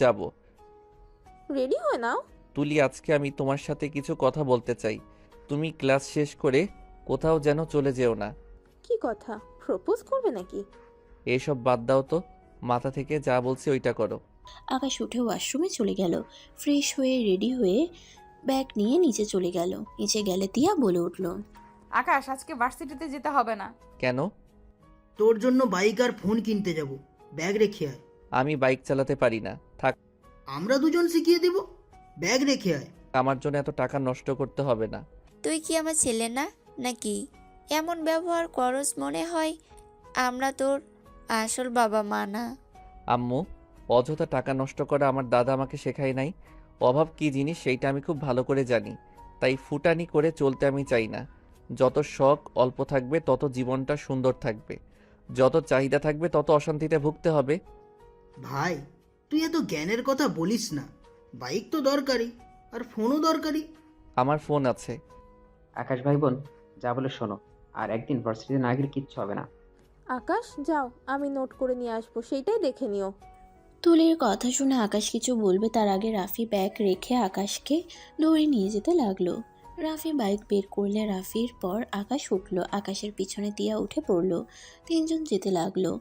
[SPEAKER 1] যাব।
[SPEAKER 9] রেডি হয়ে নাও।
[SPEAKER 1] তুলি, আজকে আমি তোমার সাথে কিছু কথা বলতে চাই। তুমি ক্লাস শেষ করে কোথাও যেন চলে যেও না।
[SPEAKER 9] কি কথা, প্রপোজ করবে নাকি?
[SPEAKER 1] এসব বাদ দাও তো, মাথা থেকে যা বলছি ওইটা করো।
[SPEAKER 2] আকাশ উঠে ওয়াশরুমে চলে গেল। ফ্রেশ হয়ে রেডি হয়ে ব্যাগ নিয়ে নিচে চলে গেল। নিচে গেলে তিয়া বলে উঠল,
[SPEAKER 3] আকাশ, আজকে ভার্সিটিতে যেতে হবে না।
[SPEAKER 1] কেন?
[SPEAKER 10] তোর জন্য বাইক আর ফোন কিনতে যাব, ব্যাগ রেখে আয়।
[SPEAKER 1] আমি বাইক চালাতে পারি না, থাক।
[SPEAKER 10] আমরা দুজন শিখিয়ে দেব, ব্যাগ রেখে আয়।
[SPEAKER 1] আমার জন্য এত টাকা নষ্ট করতে হবে না।
[SPEAKER 7] তুই কি আমার ছেলে না নাকি? এমন ব্যবহার করস মনে হয় আমরা তোর আসল বাবা মা না।
[SPEAKER 1] আম্মু, অযথা টাকা নষ্ট করা আমার দাদা আমাকে শেখায় নাই। অভাব কি জিনিস সেইটা আমি খুব ভালো করে জানি। তাই ফুটানি করে চলতে আমি চাই না। যত শখ অল্প থাকবে তত জীবনটা সুন্দর থাকবে, যত চাহিদা থাকবে তত অশান্তিতে ভুগতে হবে।
[SPEAKER 10] ভাই, তুই এত জ্ঞানের কথা বলিস না। বাইক তো দরকারি, আর ফোনও দরকারি।
[SPEAKER 1] আমার ফোন আছে।
[SPEAKER 6] আকাশ ভাই বোন, যা বলে শোনো, আর একদিন ভার্সিটিতে না গেলে কিচ্ছু হবে না।
[SPEAKER 9] আকাশ যাও, আমি নোট করে নিয়ে আসবো, সেইটাই দেখে নিও।
[SPEAKER 2] তুলির কথা শুনে আকাশ কিছু বলবে তার আগে রাফি ব্যাগ রেখে আকাশকে দৌড়ে নিয়ে যেতে লাগলো। রাফি বাইক বের করলে রাফির পর আকাশ উঠল। আকাশের পিছনে তিয়া উঠে পড়ল। তিনজন যেতে লাগলো।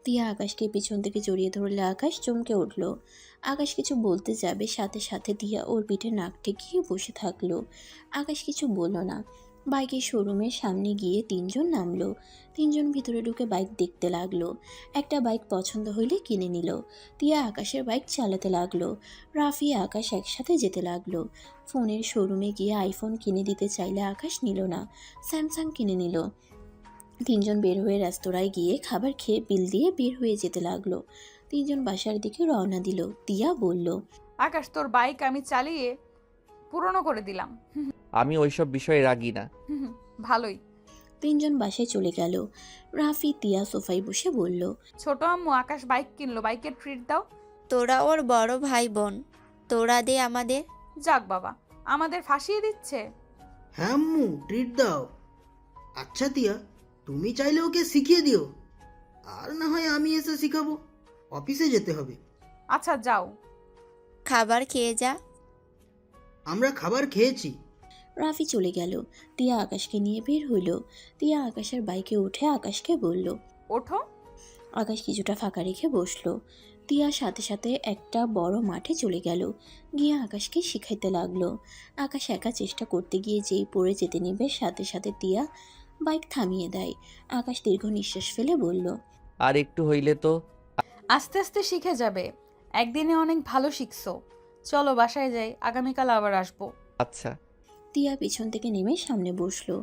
[SPEAKER 2] তিয়া আকাশকে পিছন থেকে জড়িয়ে ধরলে আকাশ চমকে উঠল। আকাশ কিছু বলতে যাবে, সাথে সাথে তিয়া ওর পিঠে নাক ঠেকিয়ে বসে থাকলো। আকাশ কিছু বলল না। বাইকের শোরুমের সামনে গিয়ে তিনজন নামলো। তিনজন ভিতরে ঢুকে বাইক দেখতে লাগলো। একটা বাইক পছন্দ হইলে কিনে নিল। তিয়া আকাশের বাইক চালাতে লাগলো। রাফি আকাশ একসাথে যেতে লাগলো। ফোনের শোরুমে গিয়ে আইফোন কিনে দিতে চাইলে আকাশ নিল না, স্যামসাং কিনে নিল। তিনজন বের হয়ে রেস্তোরাঁয় গিয়ে খাবার খেয়ে বিল দিয়ে বের হয়ে যেতে লাগলো। তিনজন বাসার দিকে রওনা দিল। তিয়া বলল,
[SPEAKER 3] আকাশ, তোর বাইক আমি চালিয়ে পুরনো করে দিলাম।
[SPEAKER 1] আমি ওইসব বিষয়ে রাগি না।
[SPEAKER 3] ভালোই।
[SPEAKER 2] তিনজন বাসায় চলে গেল। রাফি তিয়া সোফায় বসে বলল,
[SPEAKER 3] ছোট আম্মু আকাশ বাইক কিনলো, বাইকের ট্রিট দাও।
[SPEAKER 7] তোরা ওর বড় ভাই বোন, তোরা দে আমাদের।
[SPEAKER 3] যাক বাবা, আমাদের ফাঁসিয়ে দিচ্ছে।
[SPEAKER 10] হ্যাঁ আম্মু, ট্রিট দাও। আচ্ছা তিয়া, তুমি চাইলে ওকে শিখিয়ে দিও, আর না হয় আমি এসে শিখাবো। অফিসে যেতে হবে।
[SPEAKER 3] আচ্ছা যাও।
[SPEAKER 7] খাবার খেয়ে যা।
[SPEAKER 10] আমরা খাবার খেয়েছি।
[SPEAKER 2] রাফি চলে গেল। তিয়া আকাশকে নিয়ে বের হইল। তিয়া আকাশের বাইকে উঠে আকাশকে বলল।
[SPEAKER 3] ওঠো।
[SPEAKER 2] আকাশ কিছুটা ফাঁকা রেখে বসলো। তিয়ার সাথে সাথে একটা বড় মাঠে চলে গেল। গিয়ে আকাশকে শিখাইতে লাগলো। আকাশ একা চেষ্টা করতে গিয়ে যেই পড়ে যেতে নেবে, সাথে সাথে তিয়া বাইক থামিয়ে দেয়। আকাশ দীর্ঘ নিঃশ্বাস ফেলে বলল,
[SPEAKER 1] আর একটু হইলে তো।
[SPEAKER 3] আস্তে আস্তে শিখে যাবে, একদিনে অনেক ভালো শিখছো। চলো বাসায় যাই, আগামীকাল আবার আসবো।
[SPEAKER 1] আচ্ছা।
[SPEAKER 2] তিয়া পিছন থেকে নেমে সামনে বসলো।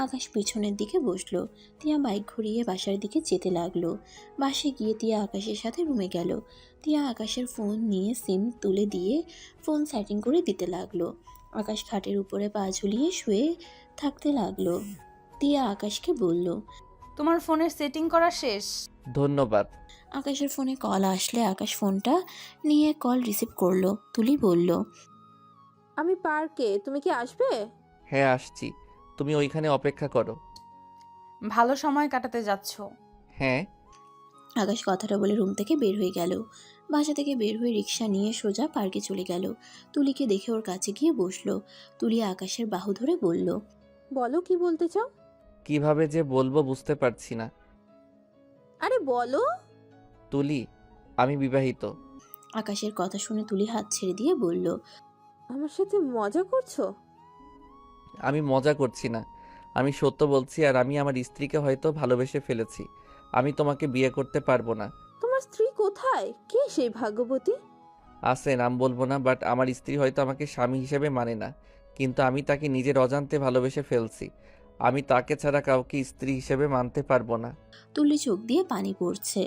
[SPEAKER 2] আকাশ পিছনের দিকে বসলো। তিয়া বাইক ঘুরিয়ে বাসার দিকে যেতে লাগলো। বাসে গিয়ে তিয়া আকাশের সাথে রুমে গেল। তিয়া আকাশের ফোন নিয়ে সিম তুলে দিয়ে ফোন সেটিং করে দিতে লাগলো। আকাশ খাটের উপরে পা ঝুলিয়ে শুয়ে থাকতে লাগলো। তিয়া আকাশকে বলল,
[SPEAKER 3] তোমার ফোনের সেটিং করা শেষ।
[SPEAKER 1] ধন্যবাদ।
[SPEAKER 2] আকাশের ফোনে কল আসলে আকাশ ফোনটা নিয়ে কল রিসিভ করলো। তুলি বলল,
[SPEAKER 9] আমি পার্কে, তুমি কি আসবে?
[SPEAKER 1] হ্যাঁ আসছি, তুমি ওইখানে অপেক্ষা করো।
[SPEAKER 3] ভালো সময় কাটাতে যাচ্ছ?
[SPEAKER 1] হ্যাঁ।
[SPEAKER 2] আকাশ কথাটা বলে রুম থেকে বের হয়ে গেল। বাসা থেকে বের হয়ে রিক্সা নিয়ে সোজা পার্কে চলে গেল। তুলিকে দেখে ওর কাছে গিয়ে বসলো। তুলি আকাশের বাহু ধরে বলল,
[SPEAKER 9] বলো, কি বলতে চাও?
[SPEAKER 1] কিভাবে যে বলবো বুঝতে পারছি না।
[SPEAKER 9] আরে বলো।
[SPEAKER 1] তুলি, আমি বিবাহিত।
[SPEAKER 2] আকাশের কথা শুনে তুলি হাত ছেড়ে দিয়ে বলল,
[SPEAKER 9] আমার সাথে মজা করছো?
[SPEAKER 1] আমি মজা করছি না, আমি সত্য বলছি। আর আমি আমার স্ত্রীকে হয়তো ভালোবেসে ফেলেছি। আমি তোমাকে বিয়ে করতে পারবো না।
[SPEAKER 9] তোমার স্ত্রী কোথায়? কে সেই ভাগ্যবতী?
[SPEAKER 1] আছে, নাম বলবো না, বাট আমার স্ত্রী হয়তো আমাকে স্বামী হিসেবে মানে না, কিন্তু আমি তাকে নিজের অজান্তে ভালোবেসে ফেলছি। আমি তাকে ছাড়া কাউকে স্ত্রী হিসেবে মানতে পারবো না।
[SPEAKER 2] তুলি চোখ দিয়ে পানি পড়ছে।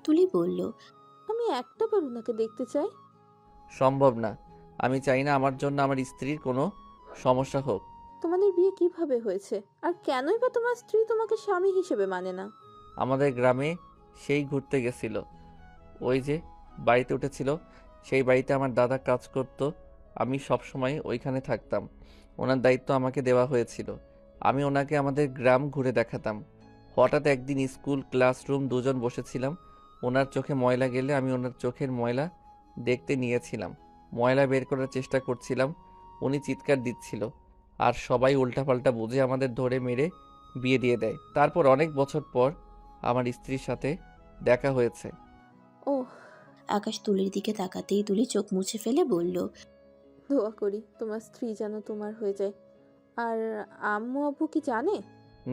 [SPEAKER 2] তুলি বলল,
[SPEAKER 9] আমি একটাবার ওনাকে দেখতে চাই।
[SPEAKER 1] সম্ভব না। আমি চাই না আমার জন্য আমার স্ত্রীর কোনো সমস্যা হোক।
[SPEAKER 9] তোমাদের বিয়ে কিভাবে হয়েছে? আর কেনই বা তোমার স্ত্রী তোমাকে স্বামী হিসেবে মানে না?
[SPEAKER 1] আমাদের গ্রামে সেই ঘুরতে গেছিল, ওই যে বাড়িতে উঠেছিল, সেই বাড়িতে আমার দাদা কাজ করত। আমি সব সময় ওইখানে থাকতাম, ওনার দায়িত্ব আমাকে দেওয়া হয়েছিল। আমি ওনাকে আমাদের গ্রাম ঘুরে দেখাতাম। হঠাৎ একদিন স্কুল ক্লাসরুম দুজন বসেছিলাম, ওনার চোখে ময়লা গেলে আমি ওনার চোখের ময়লা দেখতে নিয়েছিলাম। ময়লা বের করার চেষ্টা করছিলাম, উনি চিৎকার দিচ্ছিল, আর সবাই উল্টাপাল্টা বুঝে আমাদের ধরে মেরে বিয়ে দিয়ে দেয়। তারপর অনেক বছর পর আমার স্ত্রীর সাথে দেখা হয়েছে।
[SPEAKER 9] ওহ,
[SPEAKER 2] আকাশ তুলির দিকে তাকাতেই তুলি চোখ মুছে ফেলে বলল,
[SPEAKER 9] দোয়া করি তোমার স্ত্রী যেন তোমার হয়ে যায়। আর আম্মু আব্বু কি জানে?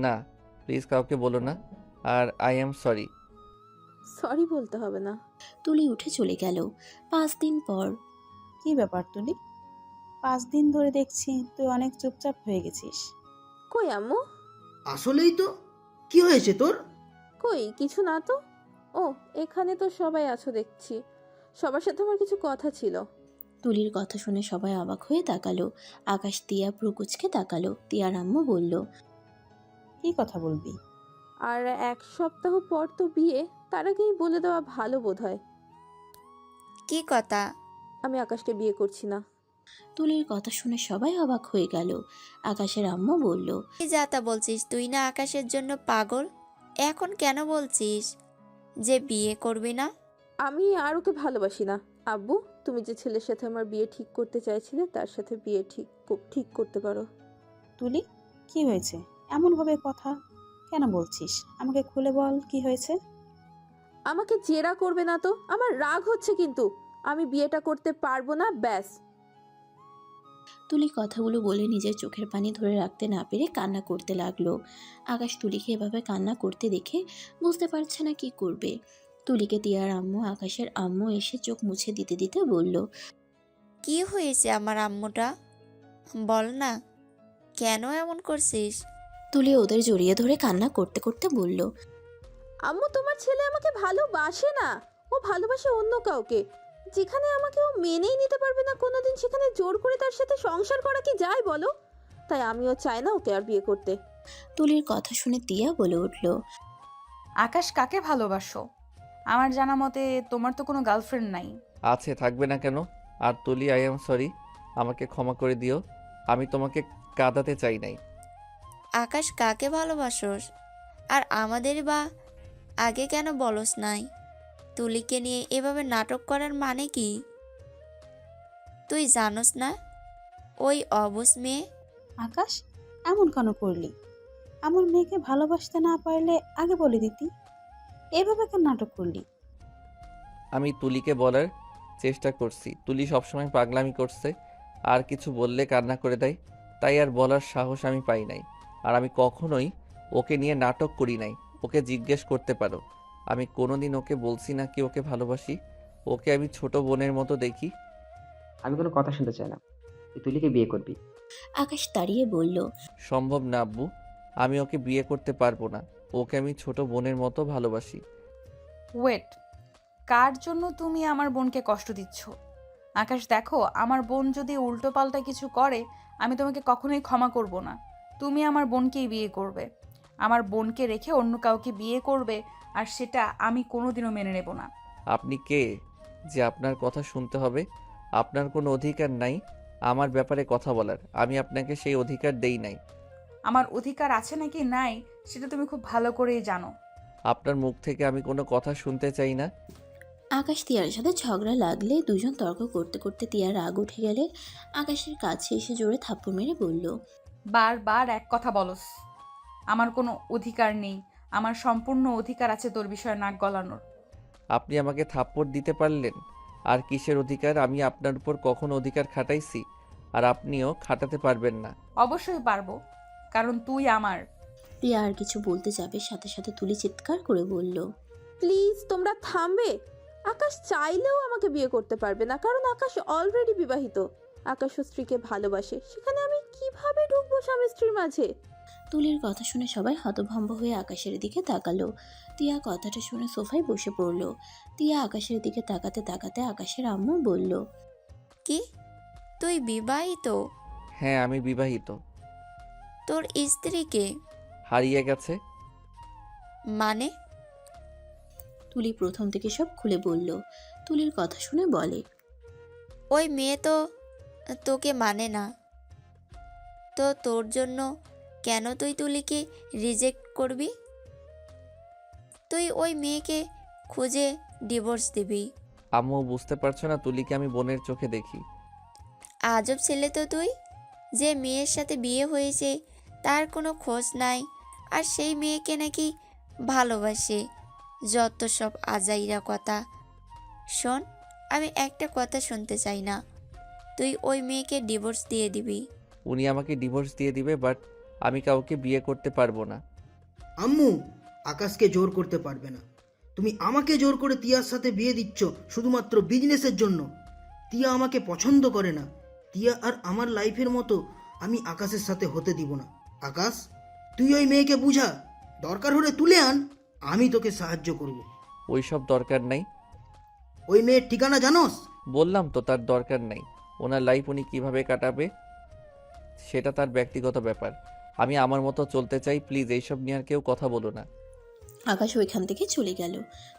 [SPEAKER 1] না, প্লিজ কাউকে বলো না। আর আই অ্যাম সরি।
[SPEAKER 9] সরি বলতে হবে না।
[SPEAKER 2] তুলি উঠে চলে গেল। 5 দিন পর।
[SPEAKER 5] কি ব্যাপার তুলি? 5 দিন ধরে দেখছি তুই অনেক চুপচাপ হয়ে গেছিস।
[SPEAKER 9] কই আম্মু?
[SPEAKER 10] আসলেই তো, কি হয়েছে তোর?
[SPEAKER 9] কই কিছু না তো। ও, এখানে তো সবাই আছো দেখছি। সবার সাথে আমার কিছু কথা ছিল।
[SPEAKER 2] তুলির কথা শুনে সবাই অবাক হয়ে তাকালো। আকাশ তিয়া প্রকুচকে তাকালো। তিয়ার আম্মু বলল,
[SPEAKER 5] কি কথা বলবি?
[SPEAKER 9] আর 1 সপ্তাহ পর তো বিয়ে, তার আগেই বলে দেওয়া ভালো বোধ হয়।
[SPEAKER 7] কি কথা?
[SPEAKER 9] আমি আকাশকে বিয়ে করছি না।
[SPEAKER 2] তুলির কথা শুনে সবাই অবাক হয়ে গেল। আকাশের আম্মু বলল,
[SPEAKER 7] কি যা তা বলছিস? তুই না আকাশের জন্য পাগল? এখন কেন বলছিস যে বিয়ে করবি না?
[SPEAKER 9] আমি আর ওকে ভালোবাসি না। আব্বু, তুমি যে ছেলের সাথে আমার বিয়ে ঠিক করতে চাইছিলে তার সাথে বিয়ে ঠিক করতে পারো।
[SPEAKER 5] তুলি, কি হয়েছে? এমনভাবে কথা কেন বলছিস? আমাকে খুলে বল, কি হয়েছে?
[SPEAKER 9] আমাকে জেরা করবে না তো। আমার রাগ হচ্ছে কিন্তু। আমি বিয়েটা করতে পারবো না, ব্যাস।
[SPEAKER 2] তুলি কথাগুলো বলে নিজের চোখের পানি ধরে রাখতে না পেরে কান্না করতে লাগলো। আকাশ তুলিকে এভাবে কান্না করতে দেখে বুঝতে পারছে না কি করবে। তুলিকে তিয়ার আম্মু আকাশের আম্মু এসে চোখ মুছে দিতে দিতে বলল,
[SPEAKER 7] কি হয়েছে আমার আম্মুটা? বল না, কেন এমন করছিস?
[SPEAKER 2] তুলি ওদের জড়িয়ে ধরে কান্না করতে করতে বলল,
[SPEAKER 9] আম্মু, তোমার ছেলে আমাকে ভালোবাসে না। ও ভালোবাসে অন্য কাউকে। যেখানে আমাকে ও মেনেই নিতে পারবে না কোনোদিন, সেখানে জোর করে তার সাথে সংসার করা কি যায় বলো? তাই আমিও চাই না ওকে আর বিয়ে করতে।
[SPEAKER 2] তুলির কথা শুনে তিয়া বলে উঠল,
[SPEAKER 3] আকাশ কাকে ভালোবাসো? আমার জানা মতে তোমার তো কোনো গার্লফ্রেন্ড নাই।
[SPEAKER 1] আছে, থাকবে না কেন? আর তুলি, আই অ্যাম সরি, আমাকে ক্ষমা করে দিও। আমি তোমাকে কাঁদাতে চাই নাই।
[SPEAKER 7] আকাশ কাকে ভালোবাসোস? আর আমাদের বা আগে কেন বলস নাই? তুলিকে নিয়ে এভাবে নাটক করার মানে কি? তুই জানোস না ওই অবুঝ মেয়ে?
[SPEAKER 5] আকাশ, এমন কেন করলি? আমার মেয়েকে ভালোবাসতে না পারলে আগে বলে দিতি। এভাবে কেন নাটক করলি?
[SPEAKER 1] আমি তুলিকে বলার চেষ্টা করছি, তুলি সবসময় পাগলামি করছে, আর কিছু বললে কান্না করে দেয়, তাই আর বলার সাহস আমি পাই নাই। আর আমি কখনোই ওকে নিয়ে নাটক করি নাই। ওকে জিজ্ঞেস করতে পারো, আমি কোনোদিন ওকে বলছি না কি ওকে ভালোবাসি। ওকে আমি ছোট বোনের মতো দেখি।
[SPEAKER 6] আমি কোনো কথা শুনতে চাই না। তুই তুলিকে বিয়ে করবি?
[SPEAKER 2] আকাশ দাঁড়িয়ে বলল,
[SPEAKER 1] সম্ভব না আব্বু, আমি ওকে বিয়ে করতে পারবো না। ওকে আমি ছোট বোনের মতো ভালোবাসি।
[SPEAKER 3] ওয়েট, কার জন্য তুমি আমার বোনকে কষ্ট দিচ্ছ? আকাশ দেখো, আমার বোন যদি উল্টোপাল্টা কিছু করে আমি তোমাকে কখনোই ক্ষমা করব না। তুমি আমার বোনকেই বিয়ে করবে, আমার বোনকে রেখে অন্য কাউকে বিয়ে করবে, আর সেটা আমি কোনোদিনও মেনে নেব না।
[SPEAKER 1] আপনি কে যে আপনার কথা শুনতে হবে? আপনার কোনো অধিকার নাই আমার ব্যাপারে কথা বলার। আমি আপনাকে সেই অধিকার দেই নাই।
[SPEAKER 3] আমার অধিকার আছে নাকি নাই সেটা তুমি খুব ভালো করেই জানো।
[SPEAKER 1] আপনার মুখ থেকে আমি কোনো কথা শুনতে চাই না।
[SPEAKER 2] আকাশ তিয়ার সাথে ঝগড়া লাগলে দুজন তর্ক করতে করতে তিয়ার রাগ উঠে গেলে আকাশের কাছে এসে জোরে থাপ্পড় মেরে বলল,
[SPEAKER 3] বারবার এক কথা বলস। আমার কোনো অধিকার নেই। আমার সম্পূর্ণ অধিকার আছে তোর বিষয়ে নাক গলানোর।
[SPEAKER 1] আপনি আমাকে থাপ্পড় দিতে পারলেন? আর কিসের অধিকার? আমি আপনার উপর কখনো অধিকার খাটাইছি? আর আপনিও খাটাতে পারবেন না।
[SPEAKER 3] অবশ্যই পারবো, কারণ তুই আমার।
[SPEAKER 2] তিয়া আর কিছু বলতে যাবে, সাথে সাথে তুলি চিৎকার করে বলল,
[SPEAKER 9] প্লিজ তোমরা থামবে। আকাশ চাইলেও আমাকে বিয়ে করতে পারবে না, কারণ আকাশ অলরেডি বিবাহিত। আকাশ ও স্ত্রীকে ভালোবাসে, সেখানে আমি কিভাবে ঢুকবো স্বামী স্ত্রীর মাঝে?
[SPEAKER 2] তুলির কথা শুনে সবাই হতভম্ব হয়ে আকাশের দিকে তাকালো। তিয়া কথাটা শুনে সোফায় বসে পড়ল। তিয়া আকাশের দিকে তাকাতে তাকাতে আকাশের আম্মু বলল,
[SPEAKER 7] কি তুই বিবাহিত?
[SPEAKER 1] হ্যাঁ, আমি বিবাহিত।
[SPEAKER 7] তোর স্ত্রীকে?
[SPEAKER 1] হারিয়ে গেছে।
[SPEAKER 7] মানে?
[SPEAKER 2] তুলি প্রথম থেকে সব খুলে বলল। তুলির কথা শুনে বলে,
[SPEAKER 7] ওই মেয়ে তো তোকে মানে না। তো তোর জন্য কেন তুই তুলিকে রিজেক্ট করবি? তুই ওই মেয়েকে খুঁজে ডিভোর্স দিবি।
[SPEAKER 1] আম্মু, বুঝতে পারছো না? তুলিকে আমি বোনের চোখে দেখি।
[SPEAKER 7] আজব ছেলে তো তুই। যে মেয়ের সাথে বিয়ে হয়েছে তার কোনো খোঁজ নাই, আর সেই মেয়েকে নাকি ভালোবাসে। যত সব আজাইরা কথা। শোন, আমি একটা কথা শুনতে চাই না। তুই ওই মেয়েকে ডিভোর্স দিয়ে দিবি।
[SPEAKER 1] উনি আমাকে ডিভোর্স দিয়ে দিবে, বাট আমি কাউকে বিয়ে করতে পারবো না।
[SPEAKER 10] আম্মু, আকাশকে জোর করতে পারবে না। তুমি আমাকে জোর করে তিয়ার সাথে বিয়ে দিচ্ছ শুধুমাত্র বিজনেসের জন্য। তিয়া আমাকে পছন্দ করে না। তিয়া আর আমার লাইফের মতো আমি আকাশের সাথে হতে দিব না। আকাশ, তুই ওই মেয়েকে বুঝা, দরকার হলে তুলে আন, আমি তোকে সাহায্য করব।
[SPEAKER 1] ওই সব দরকার নাই।
[SPEAKER 10] ওই মেয়ের ঠিকানা জানোস?
[SPEAKER 1] বললাম তো, তার দরকার নাই। ওনার লাইফ উনি কিভাবে কাটাবে সেটা তার ব্যক্তিগত ব্যাপার। আমি আমার মতো চলতে চাই। প্লিজ এইসব নিয়ে আর কেউ কথা বলো না।
[SPEAKER 2] আকাশ ওইখান থেকে চলে গেল।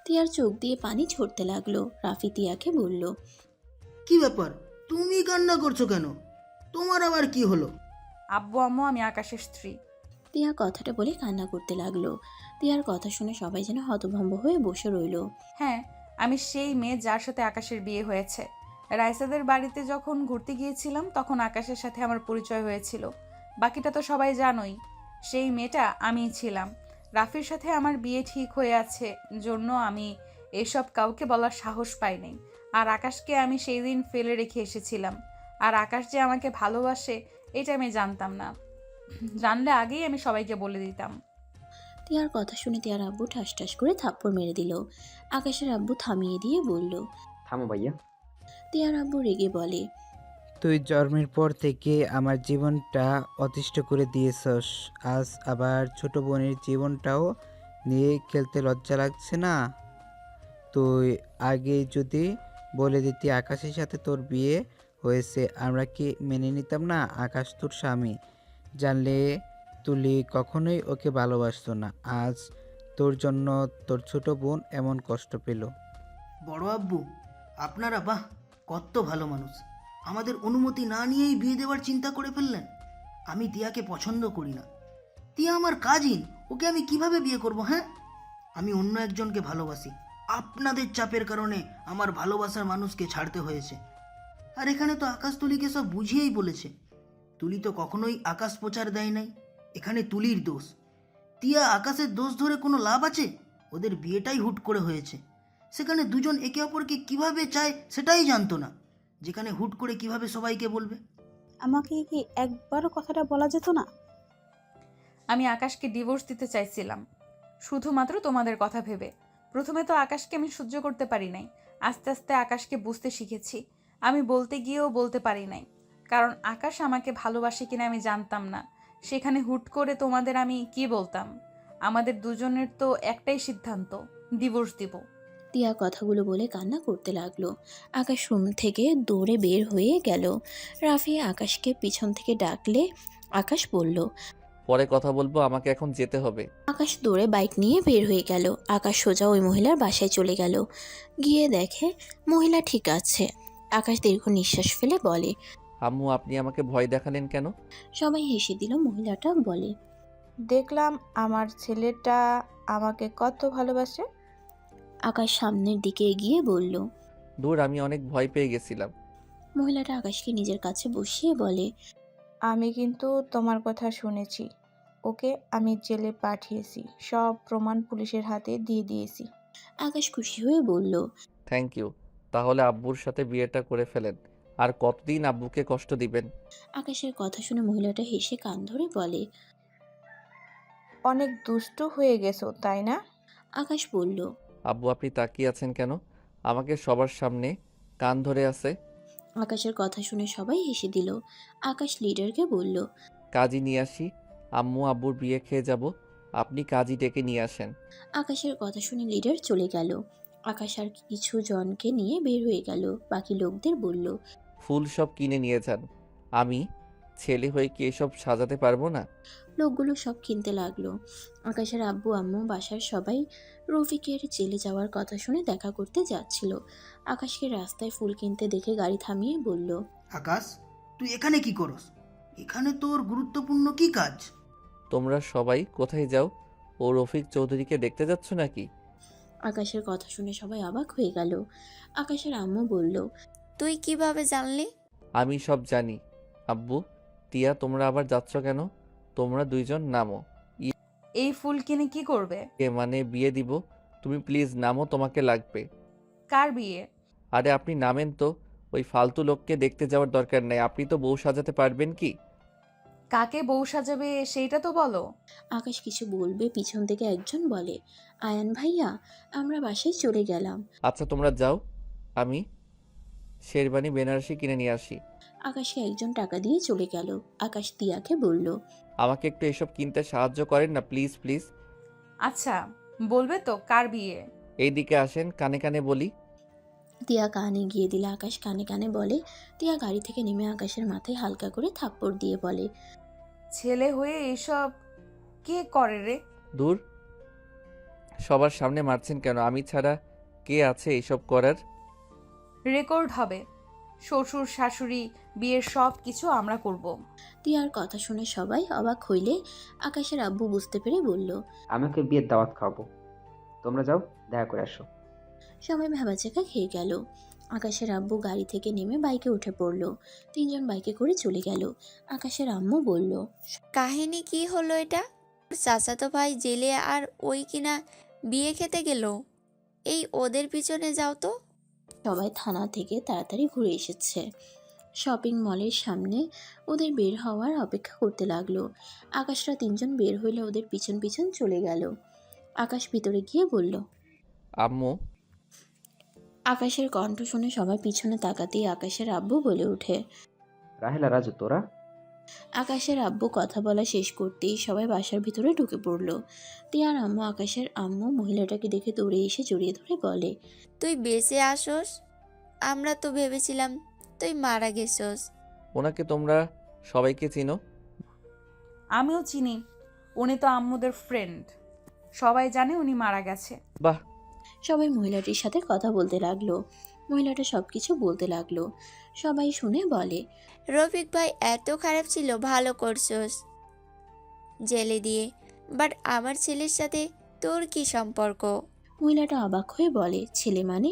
[SPEAKER 2] তিয়ার চোখ দিয়ে পানি ঝরতে লাগলো। রাফি তিয়াকে বলল,
[SPEAKER 10] কি ব্যাপার, তুমি কান্না করছো কেন? তোমার আবার কি হলো?
[SPEAKER 3] আব্বু আম্মু, আমি আকাশের স্ত্রী।
[SPEAKER 2] তিয়া কথাটা বলে কান্না করতে লাগলো। তিয়ার কথা শুনে সবাই যেন হতভম্ব হয়ে বসে রইল।
[SPEAKER 3] হ্যাঁ, আমি সেই মেয়ে যার সাথে আকাশের বিয়ে হয়েছে। রাইসাদের বাড়িতে যখন ঘুরতে গিয়েছিলাম তখন আকাশের সাথে আমার পরিচয় হয়েছিল। বাকিটা তো সবাই জানোই। সেই মেয়েটা আমিই ছিলাম। রাফির সাথে আমার বিয়ে ঠিক হয়ে আছে জন্য আমি এসব কাউকে বলার সাহস পাইনি। আর আকাশকে আমি সেই দিন ফেলে রেখে এসেছিলাম। আর আকাশ যে আমাকে ভালোবাসে এটা আমি জানতাম না। জানলে আগেই আমি সবাইকে বলে দিতাম।
[SPEAKER 2] তিয়ার কথা শুনে তিয়ার আব্বু ঠাস ঠাস করে থাপ্পড় মেরে দিল। আকাশের আব্বু থামিয়ে দিয়ে বলল।
[SPEAKER 6] থামো ভাইয়া।
[SPEAKER 2] তিয়ার আব্বু রেগে বলে,
[SPEAKER 13] তুই জন্মের পর থেকে আমার জীবনটা অতিষ্ঠ করে দিয়েছস, আজ আবার ছোট বোনের জীবনটাও নিয়ে খেলতে লজ্জা লাগছে না? তুই আগে যদি বলে দিতি আকাশের সাথে তোর বিয়ে হয়েছে, আমরা কি মেনে নিতাম না? আকাশ তোর স্বামী। জানলে তুলি কখনোই ওকে ভালোবাসতো না। আজ তোর জন্য তোর ছোট বোন এমন কষ্ট পেল।
[SPEAKER 10] বড় আব্বু, আপনারা বাহ, কত ভালো মানুষ। আমাদের অনুমতি না নিয়েই বিয়ে দেওয়ার চিন্তা করে ফেললেন। আমি তিয়াকে পছন্দ করি না। তিয়া আমার কাজিন, ওকে আমি কিভাবে বিয়ে করব? হ্যাঁ, আমি অন্য একজনকে ভালোবাসি। আপনাদের চাপের কারণে আমার ভালোবাসার মানুষকে ছাড়তে হয়েছে। আর এখানে তো আকাশ তুলিকে সব বুঝিয়েই বলেছে। তুলি তো কখনোই আকাশ প্রচার দেয় নাই। এখানে তুলির দোষ। তিয়া আকাশের দোষ ধরে কোনো লাভ আছে? ওদের বিয়েটাই হুট করে হয়েছে। সেখানে দুজন একে অপরকে কিভাবে চায় সেটাই জানতো না, যেখানে হুট করে কিভাবে সবাইকে বলবে।
[SPEAKER 5] আমাকে কি একবারও কথাটা বলা যেত না?
[SPEAKER 3] আমি আকাশকে ডিভোর্স দিতে চাইছিলাম শুধুমাত্র তোমাদের কথা ভেবে। প্রথমে তো আকাশকে আমি সহ্য করতে পারি নাই। আস্তে আস্তে আকাশকে বুঝতে শিখেছি। আমি বলতে গিয়েও বলতে পারি নাই, কারণ আকাশ আমাকে ভালোবাসে কিনা আমি জানতাম না। সেখানে হুট করে তোমাদের আমি কি বলতাম? আমাদের দুজনের তো একটাই সিদ্ধান্ত, ডিভোর্স দিব।
[SPEAKER 2] তিয়া কথাগুলো বলে কান্না করতে লাগলো। আকাশ রুম থেকে দৌড়ে বের হয়ে গেল। রাফি আকাশকে পিছন থেকে ডাকলে আকাশ বলল।
[SPEAKER 1] পরে কথা বলবো, আমাকে এখন যেতে হবে।
[SPEAKER 2] আকাশ দৌড়ে বাইক নিয়ে বের হয়ে গেল। আকাশ সোজা ওই মহিলার বাসায় চলে গেল। গিয়ে দেখে মহিলা ঠিক আছে। আকাশ দীর্ঘ নিঃশ্বাস ফেলে বলে,
[SPEAKER 1] আম্মু, আপনি আমাকে ভয় দেখালেন কেন?
[SPEAKER 2] সবাই হেসে দিল। মহিলাটা বলে,
[SPEAKER 12] দেখলাম আমার ছেলেটা আমাকে কত ভালোবাসে।
[SPEAKER 2] আকাশ সামনের দিকে এগিয়ে বলল।
[SPEAKER 1] দূর, আমি অনেক ভয় পেয়ে গেছিলাম।
[SPEAKER 2] মহিলাটা আকাশকে নিজের কাছে বসিয়ে বলে,
[SPEAKER 12] আমি কিন্তু তোমার কথা শুনেছি। ওকে আমি জেলে পাঠিয়েছি, সব প্রমাণ পুলিশের হাতে দিয়ে দিয়েছি।
[SPEAKER 2] আকাশ খুশি হয়ে বলল,
[SPEAKER 1] থ্যাংক ইউ। তাহলে আব্বুর সাথে বিয়েটা করে ফেলেন। আর কতদিন আব্বুকে কষ্ট দিবেন?
[SPEAKER 2] আকাশের কথা শুনে মহিলাটা হেসে কান ধরে বলে।
[SPEAKER 12] অনেক দুষ্টু হয়ে গেছো তাই না?
[SPEAKER 2] আকাশ বলল।
[SPEAKER 1] আব্বু আপনি তাকিয়ে আছেন কেন? আমাকে সবার সামনে কান ধরে আছে।
[SPEAKER 2] আকাশের কথা শুনে সবাই হেসে দিল। আকাশ লিডারকে বলল।
[SPEAKER 1] কাজী নিয়ে আসি। আম্মু আব্বুর বিয়ে খেয়ে যাব, আপনি কাজী ডেকে নিয়ে আসেন।
[SPEAKER 2] আকাশের কথা শুনে লিডার চলে গেল। আকাশ আর কিছু জনকে নিয়ে বের হয়ে গেল। বাকি লোকদের বলল।
[SPEAKER 1] ফুল সব কিনে নিয়ে যান। আমি ছেলে হয়ে কি এসব সাজাতে পারবো না?
[SPEAKER 2] লোকগুলো সব কিনতে লাগলো। আকাশের আব্বু আম্মু বাসার সবাই রফিকের জেলে যাওয়ার কথা শুনে দেখা করতে যাচ্ছিল। আকাশকে রাস্তায় ফুল কিনতে দেখে গাড়ি থামিয়ে বলল।
[SPEAKER 10] আকাশ, তুই এখানে কি করস? এখানে তোর গুরুত্বপূর্ণ কি কাজ?
[SPEAKER 1] তোমরা সবাই কোথায় যাও? ও রফিক চৌধুরীকে দেখতে যাচ্ছ নাকি?
[SPEAKER 2] আকাশের কথা শুনে সবাই অবাক হয়ে গেল। আকাশের আম্মু বলল।
[SPEAKER 7] তুই কিভাবে জানলি?
[SPEAKER 1] আমি সব জানি। আব্বু, তিয়া তোমরা আবার যাচ্ছ কেন? তোমরা দুইজন নামো।
[SPEAKER 3] এই ফুল কিনে কি করবে?
[SPEAKER 1] মানে বিয়ে দিব। তুমি প্লিজ নামো, তোমাকে লাগবে।
[SPEAKER 3] কার বিয়ে?
[SPEAKER 1] আরে আপনি নামেন তো। ওই ফালতু লোককে দেখতে যাওয়ার দরকার নেই। আপনি তো বউ সাজাতে পারবেন কি?
[SPEAKER 3] কাকে বউ সাজাবে সেইটা তো বলো।
[SPEAKER 2] আকাশ কিছু বলবে, পিছন থেকে একজন বলে। আয়ান ভাইয়া, আমরা বাসায় চলে গেলাম।
[SPEAKER 1] আচ্ছা তোমরা যাও, আমি শেরবানি বেনারসি কিনে নিয়ে আসি।
[SPEAKER 2] আকাশকে একজন টাকা দিয়ে চলে গেল। আকাশ তিয়াকে বলল।
[SPEAKER 1] আমাকে একটু এসব কিনতে সাহায্য করেন না প্লিজ প্লিজ।
[SPEAKER 3] আচ্ছা বলবে তো কার বিয়ে?
[SPEAKER 1] এইদিকে আসেন, কানে কানে বলি।
[SPEAKER 2] তিয়া কানে গিয়ে দিলে আকাশ কানে কানে বলে। তিয়া গাড়ি থেকে নেমে আকাশের মাথায় হালকা করে থাপ্পড় দিয়ে বলে।
[SPEAKER 3] ছেলে হয়ে এইসব কে করে রে?
[SPEAKER 1] দূর, সবার সামনে মারছেন কেন? আমি ছাড়া কে আছে এইসব করার?
[SPEAKER 3] রেকর্ড হবে। শ্বশুর শাশুড়ি বিয়ের সব কিছু আমরা করব।
[SPEAKER 2] তিয়ার কথা শুনে সবাই অবাক হইলে আকাশের আব্বু বুঝতে পেরে বলল।
[SPEAKER 6] আমি ওকে বিয়ের দাওয়াত খাওয়াবো, তোমরা যাও দেখা করে আসো।
[SPEAKER 2] সবাই ভেবাচাকা খেয়ে গেল। আকাশের আব্বু গাড়ি থেকে নেমে বাইকে উঠে পড়ল। তিনজন বাইকে করে চলে গেল। আকাশের আম্মু বলল।
[SPEAKER 7] কাহিনী কি হলো এটা? ওর চাচাতো ভাই জেলে আর ওই কিনা বিয়ে খেতে গেল। এই ওদের পিছনে যাও তো।
[SPEAKER 2] সবাই থানা থেকে তাড়াতাড়ি ঘুরে এসেছে। শপিং মলের সামনে ওদের বের হওয়ার অপেক্ষা করতে লাগলো। আকাশরা তিনজন বের হইলে ওদের পিছন পিছন চলে গেল। আকাশ ভিতরে গিয়ে বলল।
[SPEAKER 1] আম্মু।
[SPEAKER 2] আকাশের কণ্ঠ শুনে সবাই পিছনে তাকাতেই আকাশের আব্বু বলে ওঠে।
[SPEAKER 6] রাহেলা, রাজু, তোরা?
[SPEAKER 2] আকাশের আব্বু কথা বলা শেষ করতেই সবাই বাসার ভিতরে ঢুকে পড়ল। তিয়ার আম্মু আকাশের আম্মু মহিলাটাকে দেখে দৌড়ে এসে জড়িয়ে ধরে বলে।
[SPEAKER 7] তুই বেঁচে আসোস? আমরা তো ভেবেছিলাম তুই মারা গেছোস।
[SPEAKER 1] ওনাকে তোমরা সবাইকে চিনো?
[SPEAKER 3] আমিও চিনি। উনি তো আম্মুদের ফ্রেন্ড। সবাই জানে উনি মারা গেছে।
[SPEAKER 1] বাহ।
[SPEAKER 2] সবাই মহিলাটির সাথে কথা বলতে লাগলো। মহিলাটা সবকিছু বলতে লাগলো। সবাই শুনে বলে।
[SPEAKER 7] রফিক ভাই এত খারাপ ছিল, ভালো করছোস জেলে দিয়ে। বাট আমার ছেলের সাথে তোর কি সম্পর্ক?
[SPEAKER 2] মহিলাটা অবাক হয়ে বলে। ছেলে মানে?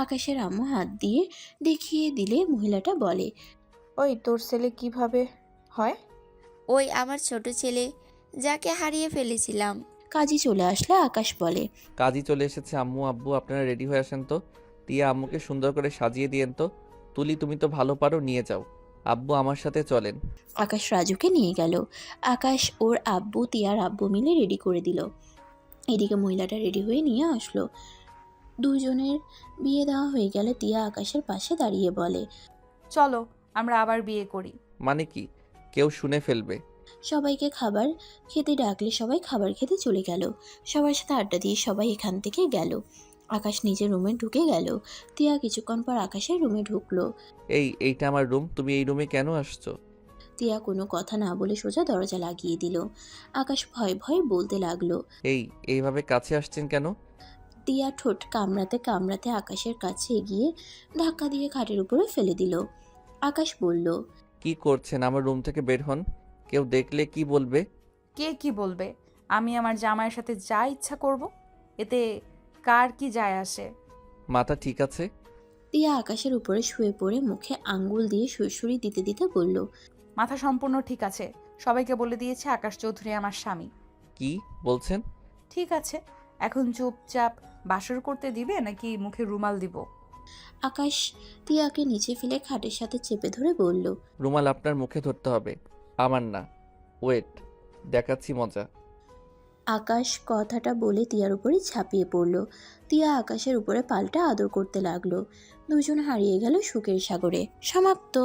[SPEAKER 2] আকাশের আম্মু হাত দিয়ে দেখিয়ে দিলে মহিলাটা বলে।
[SPEAKER 12] ওই তোর ছেলে কিভাবে হয়?
[SPEAKER 7] ওই আমার ছোট ছেলে, যাকে হারিয়ে ফেলেছিলাম।
[SPEAKER 2] কাজী চলে আসলে আকাশ বলে।
[SPEAKER 1] কাজী চলে এসেছে। আম্মু আব্বু আপনারা রেডি হয়ে আসেন তো। তিয়া আম্মুকে সুন্দর করে সাজিয়ে দিয়েন তো। তুলি তুমি তো ভালো পারো, নিয়ে যাও। আব্বু আমার সাথে চলেন।
[SPEAKER 2] আকাশ রাজুকে নিয়ে গেল। আকাশ ওর আব্বু তিয়ার আব্বু মিলে রেডি করে দিল। এদিকে মহিলাটা রেডি হয়ে নিয়ে আসলো। দুজনের বিয়ে দেওয়া হয়ে গেলে তিয়া আকাশের পাশে দাঁড়িয়ে বলে।
[SPEAKER 3] চলো আমরা আবার বিয়ে করি।
[SPEAKER 1] মানে কি? কেউ শুনে ফেলবে।
[SPEAKER 2] সবাইকে খাবার খেতে ডাকলে সবাই খাবার খেতে চলে গেল। সবার সাথে আড্ডা দিয়ে সবাই এখান থেকে গেল। আকাশ নিজের রুমে ঢুকে গেল। তিয়া কিছুক্ষণ পর আকাশের রুমে ঢুকলো।
[SPEAKER 1] এইটা আমার রুম, তুমি এই রুমে কেন আসছো?
[SPEAKER 2] তিয়া কোনো কথা না বলে সোজা দরজা লাগিয়ে দিল। আকাশ ভয় ভয় বলতে লাগলো।
[SPEAKER 1] এইভাবে কাছে আসছেন কেন?
[SPEAKER 2] তিয়া ঠোঁট কামড়াতে কামড়াতে আকাশের কাছে এগিয়ে ধাক্কা দিয়ে খাটের উপরে ফেলে দিল। আকাশ বলল।
[SPEAKER 1] কি করছেন? আমার রুম থেকে বের হন। কেউ দেখলে কি বলবে?
[SPEAKER 3] কে কি বলবে? আমি আমার জামাইয়ের সাথে যা ইচ্ছা করব, এতে কার কি যায় আসে?
[SPEAKER 1] মাথা ঠিক আছে?
[SPEAKER 2] তিয়া আকাশের উপরে শুয়ে পড়ে মুখে আঙ্গুল দিয়ে সুরসুরি দিতে দিতে বলল।
[SPEAKER 3] মাথা সম্পূর্ণ ঠিক আছে। সবাইকে বলে দিয়েছে আকাশ চৌধুরী আমার স্বামী।
[SPEAKER 1] কি বলছেন?
[SPEAKER 3] ঠিক আছে, এখন চুপচাপ বাসর করতে দিবে নাকি মুখে রুমাল দিব?
[SPEAKER 2] আকাশ তিয়াকে নিচে ফেলে খাটের সাথে চেপে ধরে বলল,
[SPEAKER 1] রুমাল আপনার মুখে ধরতে হবে, আমার না। ওয়েট, দেখাচ্ছি মজা।
[SPEAKER 2] আকাশ কথাটা বলে তিয়ার উপরে ঝাঁপিয়ে পড়ল। তিয়া আকাশের উপরে পাল্টা আদর করতে লাগলো। দুজন হারিয়ে গেল সুখের সাগরে। সমাপ্ত।